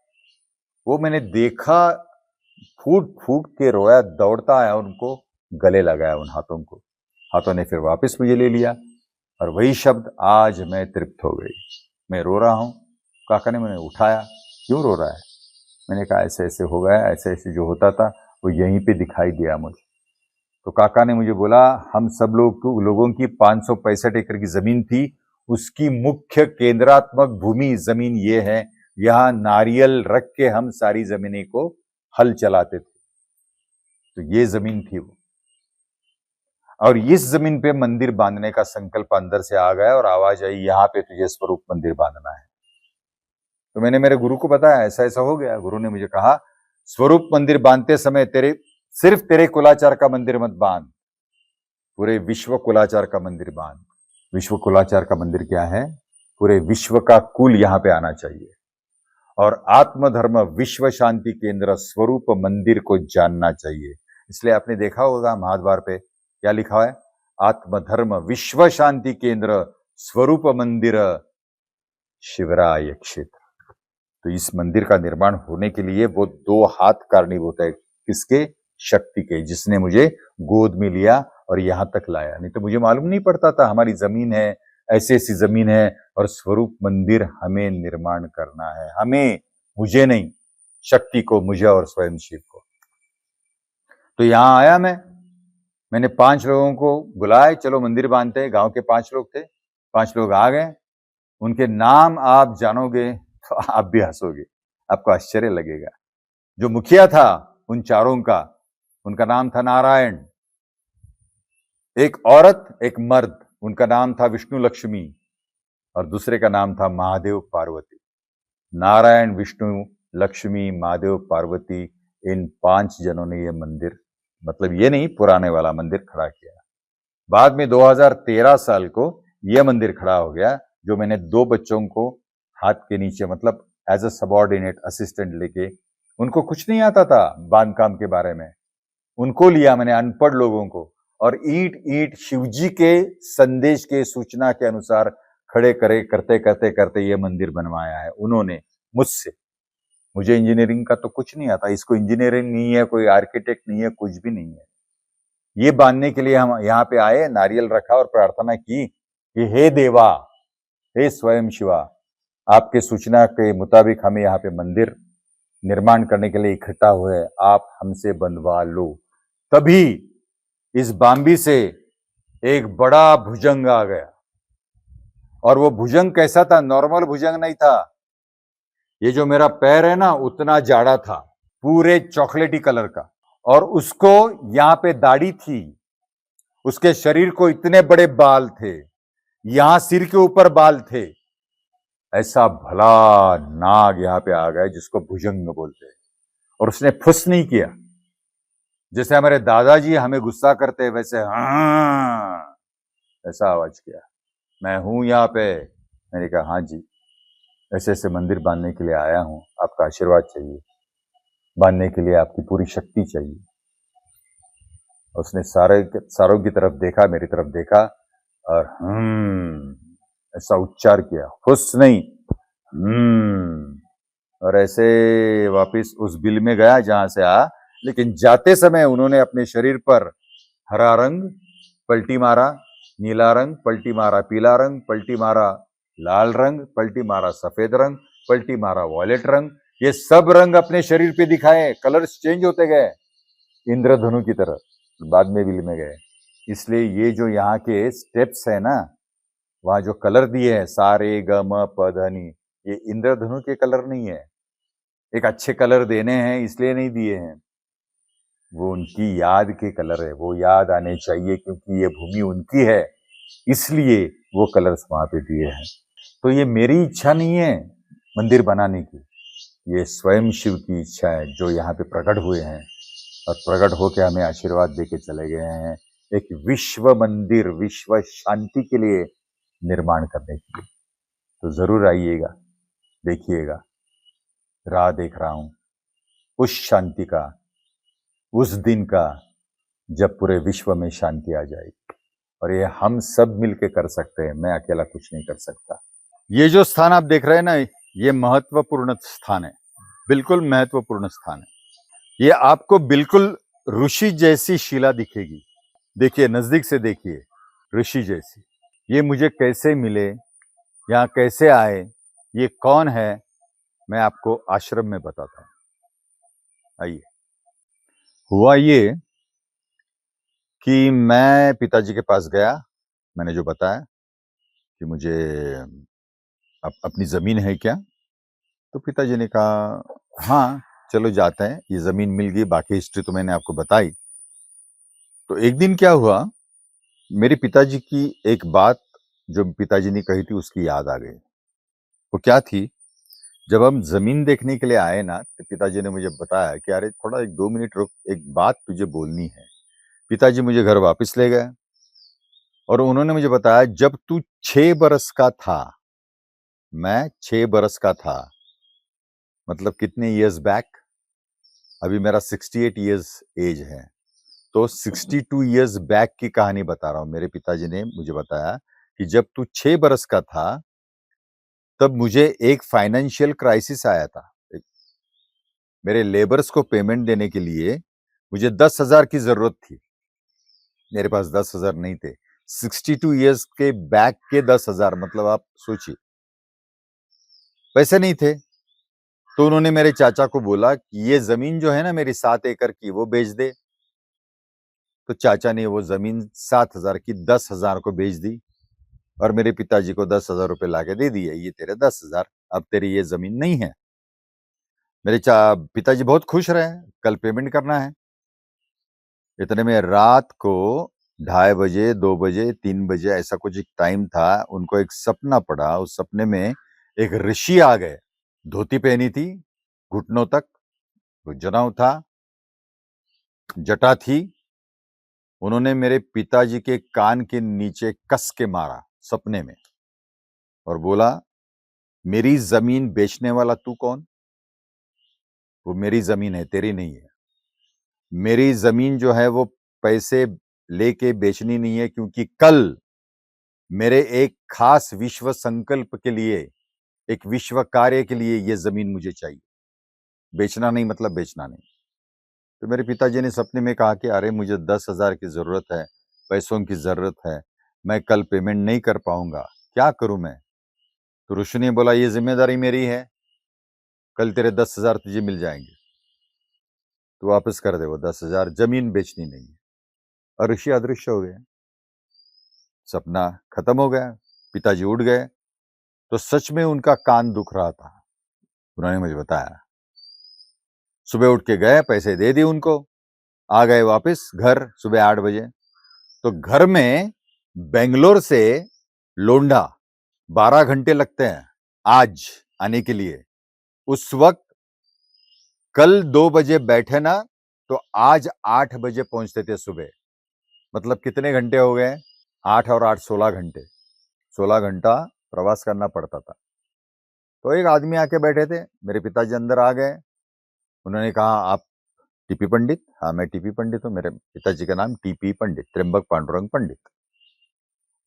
S1: वो मैंने देखा, फूट फूट के रोया, दौड़ता आया, उनको गले लगाया उन हाथों को। हाथों ने फिर वापस मुझे ले लिया और वही शब्द, आज मैं तृप्त हो गई, मैं रो रहा हूं। काका ने मुझे उठाया, क्यों रो रहा है? मैंने कहा ऐसे ऐसे हो गया, ऐसे ऐसे जो होता था वो यहीं पे दिखाई दिया मुझे। तो काका ने मुझे बोला, हम सब लोगों की 565 एकड़ की जमीन थी, उसकी मुख्य केंद्रात्मक भूमि जमीन ये है, यहां नारियल रख के हम सारी जमीनी को हल चलाते थे। तो ये जमीन थी वो, और इस जमीन पे मंदिर बांधने का संकल्प अंदर से आ गया और आवाज आई, यहां पे तुझे स्वरूप मंदिर बांधना है। तो मैंने मेरे गुरु को बताया, ऐसा ऐसा हो गया। गुरु ने मुझे कहा, स्वरूप मंदिर बांधते समय सिर्फ तेरे कुलाचार का मंदिर मत बांध, पूरे विश्व कुलाचार का मंदिर बांध। विश्व कुलाचार का मंदिर क्या है? पूरे विश्व का कुल यहां पे आना चाहिए, और आत्मधर्म विश्व शांति केंद्र स्वरूप मंदिर को जानना चाहिए। इसलिए आपने देखा होगा महाद्वार पे क्या लिखा है, आत्मधर्म विश्व शांति केंद्र स्वरूप मंदिर शिवराय क्षेत्र। तो इस मंदिर का निर्माण होने के लिए वो 2 हाथ कारणीभूत है। किसके? शक्ति के, जिसने मुझे गोद में लिया और यहां तक लाया। नहीं तो मुझे मालूम नहीं पड़ता था हमारी जमीन है, ऐसी ऐसी जमीन है, और स्वरूप मंदिर हमें निर्माण करना है, हमें, मुझे नहीं, शक्ति को, मुझे और स्वयं शिव को। तो यहां आया मैंने 5 लोगों को बुलाए, चलो मंदिर बांधते हैं। गांव के 5 लोग थे, 5 लोग आ गए। उनके नाम आप जानोगे तो आप भी हंसोगे, आपको आश्चर्य लगेगा। जो मुखिया था उन चारों का, उनका नाम था नारायण। एक औरत, एक मर्द, उनका नाम था विष्णु लक्ष्मी, और दूसरे का नाम था महादेव पार्वती। नारायण, विष्णु लक्ष्मी, महादेव पार्वती, इन 5 जनों ने ये मंदिर, मतलब ये नहीं, पुराने वाला मंदिर खड़ा किया। बाद में 2013 साल को यह मंदिर खड़ा हो गया, जो मैंने 2 बच्चों को हाथ के नीचे, मतलब एज अ सबॉर्डिनेट असिस्टेंट लेके, उनको कुछ नहीं आता था बांधकाम के बारे में, उनको लिया मैंने, अनपढ़ लोगों को, और ईंट ईंट शिवजी के संदेश के सूचना के अनुसार खड़े करे, करते करते करते ये मंदिर बनवाया है उन्होंने मुझसे। मुझे इंजीनियरिंग का तो कुछ नहीं आता, इसको इंजीनियरिंग नहीं है, कोई आर्किटेक्ट नहीं है, कुछ भी नहीं है। ये बांधने के लिए हम यहाँ पे आए, नारियल रखा और प्रार्थना की कि हे देवा, हे स्वयं शिवा, आपके सूचना के मुताबिक हमें यहाँ पे मंदिर निर्माण करने के लिए इकट्ठा हुए, आप हमसे बनवा लो। तभी इस बाम्बी से एक बड़ा भुजंग आ गया, और वो भुजंग कैसा था? नॉर्मल भुजंग नहीं था। ये जो मेरा पैर है ना, उतना जाड़ा था, पूरे चॉकलेटी कलर का, और उसको यहां पे दाढ़ी थी, उसके शरीर को इतने बड़े बाल थे, यहां सिर के ऊपर बाल थे। ऐसा भला नाग यहां पे आ गया जिसको भुजंग बोलते हैं, और उसने फुस नहीं किया। जैसे हमारे दादाजी हमें गुस्सा करते हैं, वैसे हाँ ऐसा आवाज किया, मैं हूं यहाँ पे। मैंने कहा हाँ जी, ऐसे ऐसे मंदिर बांधने के लिए आया हूं, आपका आशीर्वाद चाहिए, बांधने के लिए आपकी पूरी शक्ति चाहिए। उसने सारों की तरफ देखा, मेरी तरफ देखा, और ऐसा उच्चार किया, फुस नहीं, और ऐसे वापिस उस बिल में गया जहां से आया। लेकिन जाते समय उन्होंने अपने शरीर पर हरा रंग पलटी मारा, नीला रंग पलटी मारा, पीला रंग पलटी मारा, लाल रंग पलटी मारा, सफेद रंग पलटी मारा, वॉयलेट रंग, ये सब रंग अपने शरीर पे दिखाए, कलर्स चेंज होते गए इंद्रधनु की तरह। बाद में बिल में गए। इसलिए ये जो यहाँ के स्टेप्स है ना, वहां जो कलर दिए हैं, सारे ग म प ध नि, ये इंद्रधनु के कलर नहीं है, एक अच्छे कलर देने हैं इसलिए नहीं दिए हैं, वो उनकी याद के कलर है, वो याद आने चाहिए, क्योंकि ये भूमि उनकी है, इसलिए वो कलर्स वहां पे दिए हैं। तो ये मेरी इच्छा नहीं है मंदिर बनाने की, ये स्वयं शिव की इच्छा है, जो यहाँ पे प्रकट हुए हैं और प्रकट होकर हमें आशीर्वाद देके चले गए हैं, एक विश्व मंदिर, विश्व शांति के लिए निर्माण करने के लिए। तो जरूर आइएगा, देखिएगा, राह देख रहा हूं उस शांति का, उस दिन का, जब पूरे विश्व में शांति आ जाएगी, और ये हम सब मिलके कर सकते हैं, मैं अकेला कुछ नहीं कर सकता। ये जो स्थान आप देख रहे हैं ना, ये महत्वपूर्ण स्थान है, बिल्कुल महत्वपूर्ण स्थान है। ये आपको बिल्कुल ऋषि जैसी शिला दिखेगी। देखिए, नजदीक से देखिए, ऋषि जैसी। ये मुझे कैसे मिले, यहाँ कैसे आए, ये कौन है, मैं आपको आश्रम में बताता हूँ। आइए। हुआ ये कि मैं पिताजी के पास गया, मैंने जो बताया कि मुझे अपनी जमीन है क्या, तो पिताजी ने कहा हाँ चलो जाते हैं, ये जमीन मिल गई, बाकी हिस्ट्री तो मैंने आपको बताई। तो एक दिन क्या हुआ, मेरे पिताजी की एक बात जो पिताजी ने कही थी उसकी याद आ गई। वो क्या थी, जब हम जमीन देखने के लिए आए ना, तो पिताजी ने मुझे बताया कि अरे थोड़ा 1-2 मिनट रुक, एक बात तुझे बोलनी है। पिताजी मुझे घर वापस ले गए और उन्होंने मुझे बताया, जब तू 6 बरस का था, मैं 6 बरस का था, मतलब कितने इयर्स बैक, अभी मेरा 68 इयर्स एज है, तो 62 इयर्स बैक की कहानी बता रहा हूं। मेरे पिताजी ने मुझे बताया कि जब तू 6 बरस का था, तब मुझे एक फाइनेंशियल क्राइसिस आया था। मेरे लेबर्स को पेमेंट देने के लिए मुझे 10,000 की जरूरत थी, मेरे पास 10,000 नहीं थे। 62 इयर्स के बैक के 10,000, मतलब आप सोचिए, पैसे नहीं थे। तो उन्होंने मेरे चाचा को बोला कि ये जमीन जो है ना मेरी 7 एकड़ की, वो बेच दे। तो चाचा ने वो जमीन 7,000 की 10,000 को बेच दी और मेरे पिताजी को 10,000 रुपए लाके दे दिए, ये तेरे 10,000, अब तेरी ये जमीन नहीं है। मेरे पिताजी बहुत खुश रहे, कल पेमेंट करना है। इतने में रात को 2:30 बजे, 2 बजे, 3 बजे, ऐसा कुछ एक टाइम था, उनको एक सपना पड़ा। उस सपने में एक ऋषि आ गए, धोती पहनी थी घुटनों तक, जनेऊ था, जटा थी। उन्होंने मेरे पिताजी के कान के नीचे कस के मारा सपने में और बोला, मेरी जमीन बेचने वाला तू कौन? वो मेरी जमीन है, तेरी नहीं है। मेरी जमीन जो है वो पैसे लेके बेचनी नहीं है, क्योंकि कल मेरे एक खास विश्व संकल्प के लिए, एक विश्व कार्य के लिए ये जमीन मुझे चाहिए। बेचना नहीं मतलब बेचना नहीं। तो मेरे पिताजी ने सपने में कहा कि अरे मुझे 10,000 की जरूरत है, पैसों की जरूरत है, मैं कल पेमेंट नहीं कर पाऊंगा, क्या करूं मैं? तो ऋषि ने बोला, ये जिम्मेदारी मेरी है, कल तेरे 10,000 तुझे मिल जाएंगे, तो वापस कर दे वो 10,000, जमीन बेचनी नहीं है। और ऋषि अदृश्य हो गए, सपना खत्म हो गया, पिताजी उठ गए। तो सच में उनका कान दुख रहा था, उन्होंने मुझे बताया। सुबह उठ के गए, पैसे दे दिए उनको, आ गए वापस घर सुबह 8 बजे। तो घर में बेंगलोर से लोंडा 12 घंटे लगते हैं आज आने के लिए। उस वक्त कल 2 बजे बैठे ना, तो आज 8 बजे पहुंचते थे सुबह। मतलब कितने घंटे हो गए? 8 और 8 16 घंटे, 16 घंटा प्रवास करना पड़ता था। तो एक आदमी आके बैठे थे, मेरे पिताजी अंदर आ गए। उन्होंने कहा, आप टीपी पंडित? हाँ मैं टीपी पंडित हूँ। मेरे पिताजी का नाम टीपी पंडित, त्र्यंबक पांडुरंग पंडित।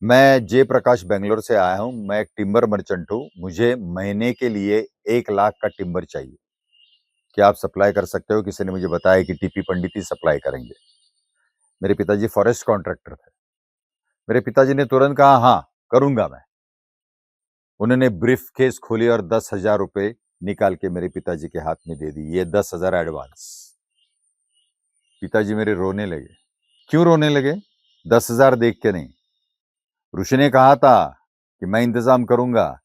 S1: मैं जयप्रकाश बेंगलोर से आया हूँ, मैं एक टिम्बर मर्चेंट हूँ, मुझे महीने के लिए 1 लाख का टिम्बर चाहिए, क्या आप सप्लाई कर सकते हो? किसी ने मुझे बताया कि टीपी पंडित ही सप्लाई करेंगे। मेरे पिताजी फॉरेस्ट कॉन्ट्रैक्टर थे। मेरे पिताजी ने तुरंत कहा, हाँ करूंगा मैं। उन्होंने ब्रीफ केस खोली और 10,000 रुपए निकाल के मेरे पिताजी के हाथ में दे दी, ये 10,000 एडवांस। पिताजी मेरे रोने लगे। क्यों रोने लगे? 10,000 देख के नहीं। ऋषि ने कहा था कि मैं इंतजाम करूंगा,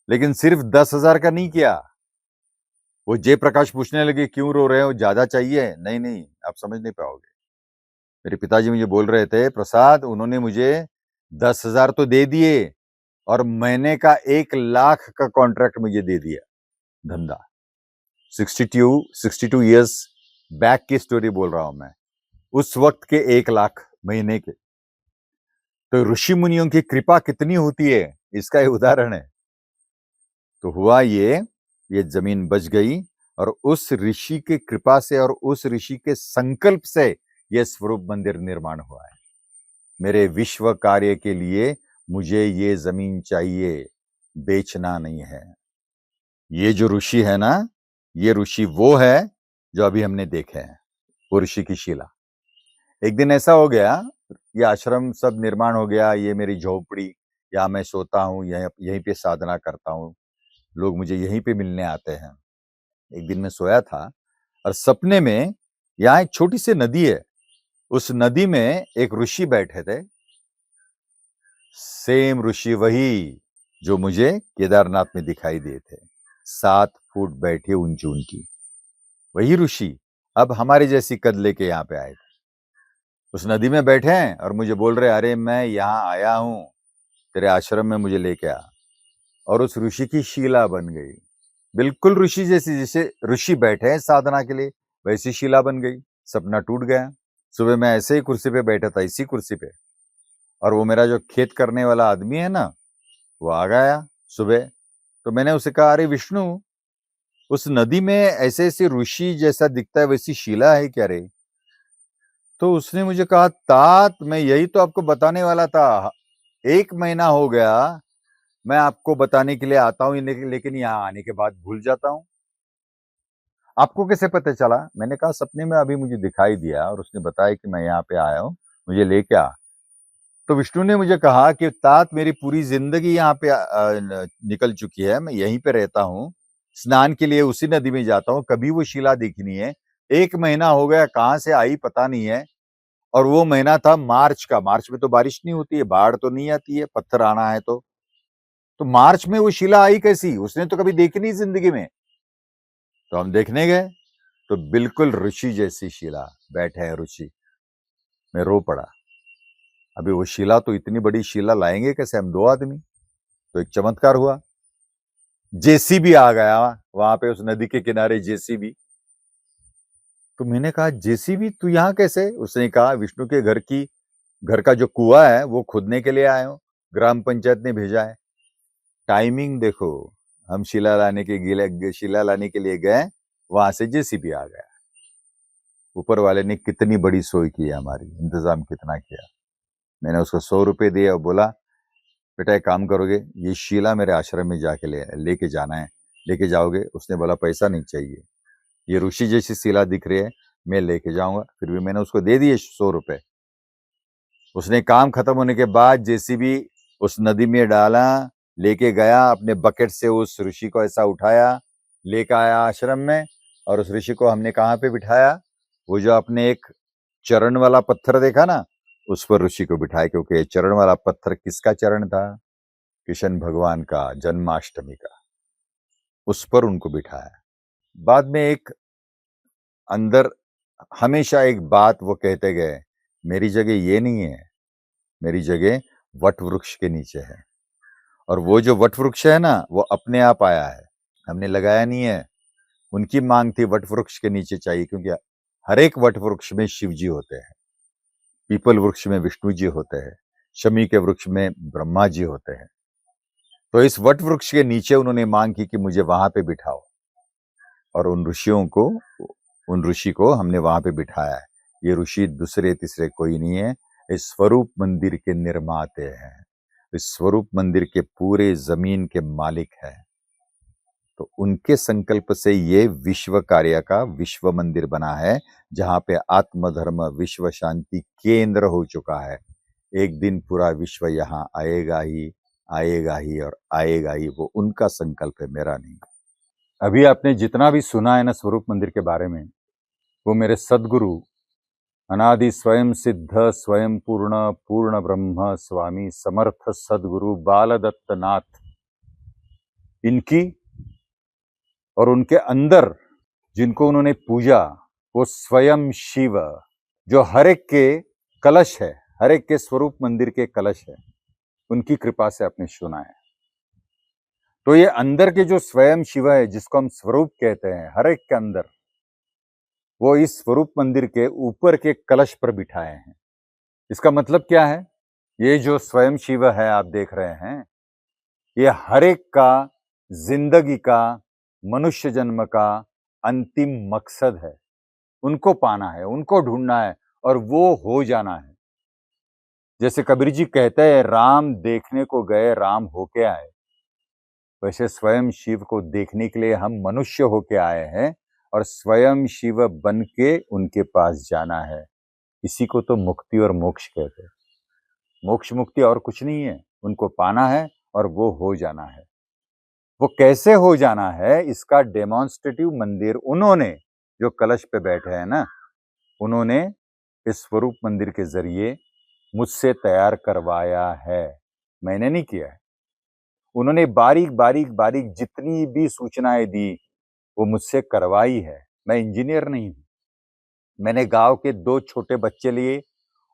S1: लेकिन सिर्फ 10,000 का नहीं किया। वो जयप्रकाश पूछने लगे, क्यों रो रहे हो, ज्यादा चाहिए? नहीं नहीं, आप समझ नहीं पाओगे। मेरे पिताजी मुझे बोल रहे थे, प्रसाद उन्होंने मुझे 10,000 तो दे दिए और महीने का 1 लाख का कॉन्ट्रैक्ट मुझे दे दिया, धंधा। 62 इयर्स बैक की स्टोरी बोल रहा हूं मैं, उस वक्त के 1 लाख महीने के। तो ऋषि मुनियों की कृपा कितनी होती है, इसका एक उदाहरण है। तो हुआ ये जमीन बच गई और उस ऋषि की कृपा से और उस ऋषि के संकल्प से यह स्वरूप मंदिर निर्माण हुआ है। मेरे विश्व कार्य के लिए मुझे ये जमीन चाहिए, बेचना नहीं है। ये जो ऋषि है ना, ये ऋषि वो है जो अभी हमने देखे हैं, वो ऋषि की शिला। एक दिन ऐसा हो गया, ये आश्रम सब निर्माण हो गया, ये मेरी झोपड़ी, यहाँ मैं सोता हूँ, यहीं पे साधना करता हूँ, लोग मुझे यहीं पे मिलने आते हैं। एक दिन मैं सोया था और सपने में यहाँ एक छोटी सी नदी है, उस नदी में एक ऋषि बैठे थे, सेम ऋषि वही जो मुझे केदारनाथ में दिखाई दिए थे, 7 फुट बैठे ऊंची उनकी, वही ऋषि अब हमारे जैसी कद लेके यहाँ पे आए थे। उस नदी में बैठे हैं और मुझे बोल रहे, अरे मैं यहाँ आया हूं, तेरे आश्रम में मुझे लेके आ। और उस ऋषि की शिला बन गई, बिल्कुल ऋषि जैसी, जैसे ऋषि बैठे हैं साधना के लिए वैसी शिला बन गई। सपना टूट गया। सुबह मैं ऐसे ही कुर्सी पे बैठा था, इसी कुर्सी पे, और वो मेरा जो खेत करने वाला आदमी है ना, वो आ गया सुबह। तो मैंने उसे कहा, अरे विष्णु, उस नदी में ऐसे ऐसे ऋषि जैसा दिखता है, वैसी शिला है क्या रे? तो उसने मुझे कहा, तात मैं यही तो आपको बताने वाला था, 1 महीना हो गया मैं आपको बताने के लिए आता हूँ, लेकिन यहाँ आने के बाद भूल जाता हूँ। आपको कैसे पता चला? मैंने कहा, सपने में अभी मुझे दिखाई दिया और उसने बताया कि मैं यहाँ पे आया हूँ, मुझे लेके आ। तो विष्णु ने मुझे कहा कि तात मेरी पूरी जिंदगी यहाँ पे निकल चुकी है, मैं यहीं पे रहता हूँ, स्नान के लिए उसी नदी में जाता हूँ, कभी वो शिला दिखनी है। 1 महीना हो गया, कहाँ से आई पता नहीं है। और वो महीना था मार्च का। मार्च में तो बारिश नहीं होती है, बाढ़ तो नहीं आती है, पत्थर आना है तो मार्च में वो शिला आई कैसी? उसने तो कभी देखी नहीं जिंदगी में। तो हम देखने गए तो बिल्कुल ऋषि जैसी शिला, बैठे हैं ऋषि। मैं रो पड़ा। अभी वो शिला, तो इतनी बड़ी शिला लाएंगे कैसे हम 2 आदमी? तो एक चमत्कार हुआ, जेसीबी आ गया वहां पे, उस नदी के किनारे जेसीबी। तो मैंने कहा, जेसीबी तू यहाँ कैसे? उसने कहा, विष्णु के घर का जो कुआं है वो खोदने के लिए आए हो, ग्राम पंचायत ने भेजा है। टाइमिंग देखो, हम शिला लाने के लिए गए, वहां से जेसीबी आ गया। ऊपर वाले ने कितनी बड़ी सोई की है, हमारी इंतजाम कितना किया। मैंने उसको 100 रुपए दिए और बोला, बेटा एक काम करोगे, ये शिला मेरे आश्रम में जाके लेके जाना है, लेके जाओगे? उसने बोला, पैसा नहीं चाहिए, ये ऋषि जैसी शिला दिख रही है, मैं लेके जाऊंगा। फिर भी मैंने उसको दे दिए 100 रुपए। उसने काम खत्म होने के बाद जेसीबी उस नदी में डाला, लेके गया, अपने बकेट से उस ऋषि को ऐसा उठाया, लेके आया आश्रम में। और उस ऋषि को हमने कहाँ पे बिठाया? वो जो आपने एक चरण वाला पत्थर देखा ना, उस पर ऋषि को बिठाया, क्योंकि चरण वाला पत्थर किसका चरण था? कृष्ण भगवान का, जन्माष्टमी का। उस पर उनको बिठाया। बाद में एक अंदर हमेशा एक बात वो कहते गए, मेरी जगह ये नहीं है, मेरी जगह वट वृक्ष के नीचे है। और वो जो वट वृक्ष है ना, वो अपने आप आया है, हमने लगाया नहीं है। उनकी मांग थी वट वृक्ष के नीचे चाहिए, क्योंकि हर एक वट वृक्ष में शिव जी होते हैं, पीपल वृक्ष में विष्णु जी होते हैं, शमी के वृक्ष में ब्रह्मा जी होते हैं। तो इस वट वृक्ष के नीचे उन्होंने मांग की कि मुझे वहां पे बिठाओ, और उन ऋषि को हमने वहां पे बिठाया है। ये ऋषि दूसरे तीसरे कोई नहीं है, इस स्वरूप मंदिर के निर्माते हैं, इस स्वरूप मंदिर के पूरे जमीन के मालिक हैं। तो उनके संकल्प से ये विश्व कार्य का विश्व मंदिर बना है, जहां पे आत्मधर्म विश्व शांति केंद्र हो चुका है। एक दिन पूरा विश्व यहाँ आएगा ही, आएगा ही और आएगा ही। वो उनका संकल्प है, मेरा नहीं। अभी आपने जितना भी सुना है ना स्वरूप मंदिर के बारे में, वो मेरे सदगुरु अनादि स्वयं सिद्ध स्वयं पूर्ण पूर्ण ब्रह्म स्वामी समर्थ सदगुरु बालदत्त नाथ, इनकी और उनके अंदर जिनको उन्होंने पूजा, वो स्वयं शिव, जो हर एक के कलश है, हर एक के स्वरूप मंदिर के कलश है, उनकी कृपा से आपने सुना है। तो ये अंदर के जो स्वयं शिव है, जिसको हम स्वरूप कहते हैं, हर एक के अंदर, वो इस स्वरूप मंदिर के ऊपर के कलश पर बिठाए हैं। इसका मतलब क्या है? ये जो स्वयं शिव है आप देख रहे हैं, ये हर एक का जिंदगी का, मनुष्य जन्म का अंतिम मकसद है। उनको पाना है, उनको ढूंढना है और वो हो जाना है। जैसे कबीर जी कहते हैं, राम देखने को गए राम होके आए, वैसे स्वयं शिव को देखने के लिए हम मनुष्य होके आए हैं और स्वयं शिव बन के उनके पास जाना है। इसी को तो मुक्ति और मोक्ष कहते हैं। मोक्ष मुक्ति और कुछ नहीं है, उनको पाना है और वो हो जाना है। वो कैसे हो जाना है, इसका डेमोन्स्ट्रेटिव मंदिर उन्होंने, जो कलश पे बैठे हैं ना, उन्होंने इस स्वरूप मंदिर के जरिए मुझसे तैयार करवाया है। मैंने नहीं किया है। उन्होंने बारीक बारीक बारीक जितनी भी सूचनाएं दी वो मुझसे करवाई है। मैं इंजीनियर नहीं हूं। मैंने गांव के 2 छोटे बच्चे लिए,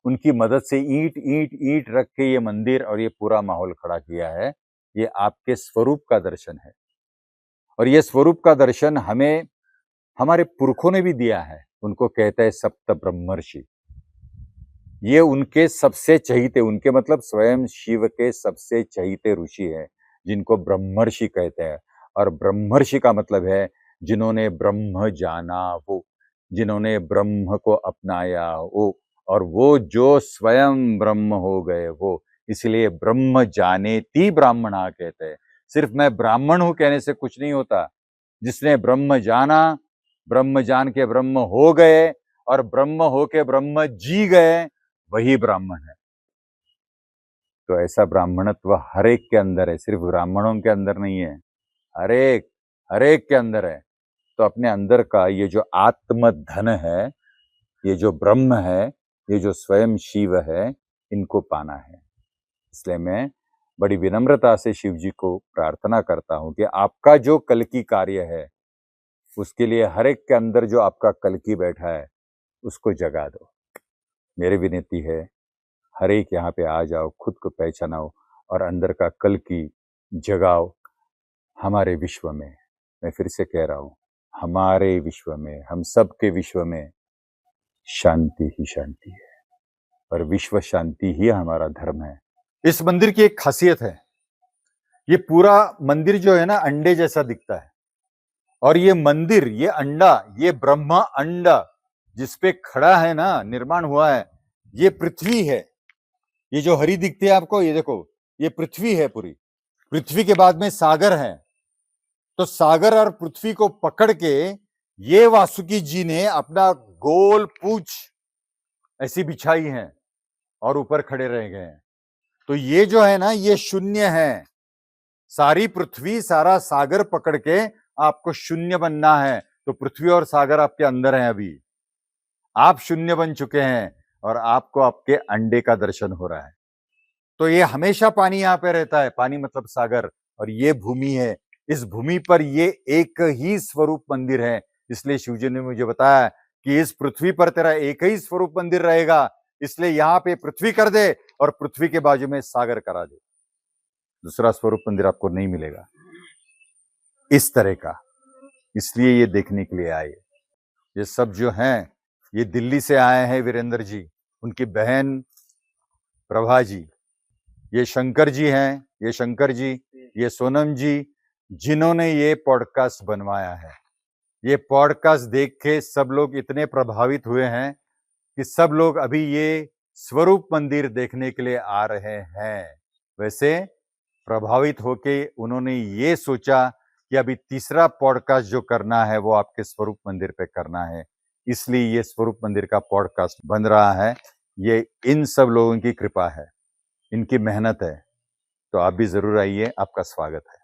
S1: उनकी मदद से ईंट ईंट ईंट रख के ये मंदिर और ये पूरा माहौल खड़ा किया है। ये आपके स्वरूप का दर्शन है और ये स्वरूप का दर्शन हमें हमारे पुरखों ने भी दिया है। उनको कहते हैं सप्त ब्रह्मर्षि। ये उनके सबसे चहीते, उनके मतलब स्वयं शिव के सबसे चहीते ऋषि हैं, जिनको ब्रह्मर्षि कहते हैं। और ब्रह्मर्षि का मतलब है जिन्होंने ब्रह्म जाना, वो जिन्होंने ब्रह्म को अपनाया, वो, और वो जो स्वयं ब्रह्म हो गए वो। इसलिए ब्रह्म जानेति ब्राह्मणा कहते हैं। सिर्फ मैं ब्राह्मण हूं कहने से कुछ नहीं होता। जिसने ब्रह्म जाना, ब्रह्म जान के ब्रह्म हो गए और ब्रह्म होके ब्रह्म जी गए, वही ब्राह्मण है। तो ऐसा ब्राह्मणत्व हर एक के अंदर है, सिर्फ ब्राह्मणों के अंदर नहीं है, हर एक के अंदर है। तो अपने अंदर का ये जो आत्म धन है, ये जो ब्रह्म है, ये जो स्वयं शिव है, इनको पाना है। इसलिए मैं बड़ी विनम्रता से शिव जी को प्रार्थना करता हूं कि आपका जो कल की कार्य है, उसके लिए हर एक के अंदर जो आपका कल की बैठा है, उसको जगा दो। मेरी विनती है, हर एक यहाँ पे आ जाओ, खुद को पहचानाओ और अंदर का कल की जगाओ हमारे विश्व में। मैं फिर से कह रहा हूं, हमारे विश्व में, हम सब के विश्व में शांति ही शांति है और विश्व शांति ही हमारा धर्म है। इस मंदिर की एक खासियत है, ये पूरा मंदिर जो है ना, अंडे जैसा दिखता है। और ये मंदिर, ये अंडा, ये ब्रह्मा अंडा जिसपे खड़ा है ना, निर्माण हुआ है, ये पृथ्वी है। ये जो हरी दिखती है आपको, ये देखो, ये पृथ्वी है पूरी। पृथ्वी के बाद में सागर है। तो सागर और पृथ्वी को पकड़ के ये वासुकी जी ने अपना गोल पूंछ ऐसी बिछाई है और ऊपर खड़े रह गए हैं। तो ये जो है ना, ये शून्य है। सारी पृथ्वी, सारा सागर पकड़ के आपको शून्य बनना है। तो पृथ्वी और सागर आपके अंदर है। अभी आप शून्य बन चुके हैं और आपको आपके अंडे का दर्शन हो रहा है। तो ये हमेशा पानी यहाँ पे रहता है, पानी मतलब सागर, और ये भूमि है। इस भूमि पर ये एक ही स्वरूप मंदिर है। इसलिए शिवजी ने मुझे बताया कि इस पृथ्वी पर तेरा एक ही स्वरूप मंदिर रहेगा, इसलिए यहाँ पे पृथ्वी कर दे और पृथ्वी के बाजू में सागर करा दे। दूसरा स्वरूप मंदिर आपको नहीं मिलेगा इस तरह का। इसलिए ये देखने के लिए आए। ये सब जो हैं, ये दिल्ली से आए हैं, वीरेंद्र जी, उनकी बहन प्रभा जी, ये शंकर जी हैं, ये शंकर जी, ये सोनम जी, जिन्होंने ये पॉडकास्ट बनवाया है। ये पॉडकास्ट देख के सब लोग इतने प्रभावित हुए हैं कि सब लोग अभी ये स्वरूप मंदिर देखने के लिए आ रहे हैं। वैसे प्रभावित होके उन्होंने ये सोचा कि अभी तीसरा पॉडकास्ट जो करना है वो आपके स्वरूप मंदिर पे करना है। इसलिए ये स्वरूप मंदिर का पॉडकास्ट बन रहा है। ये इन सब लोगों की कृपा है, इनकी मेहनत है। तो आप भी जरूर आइए, आपका स्वागत है।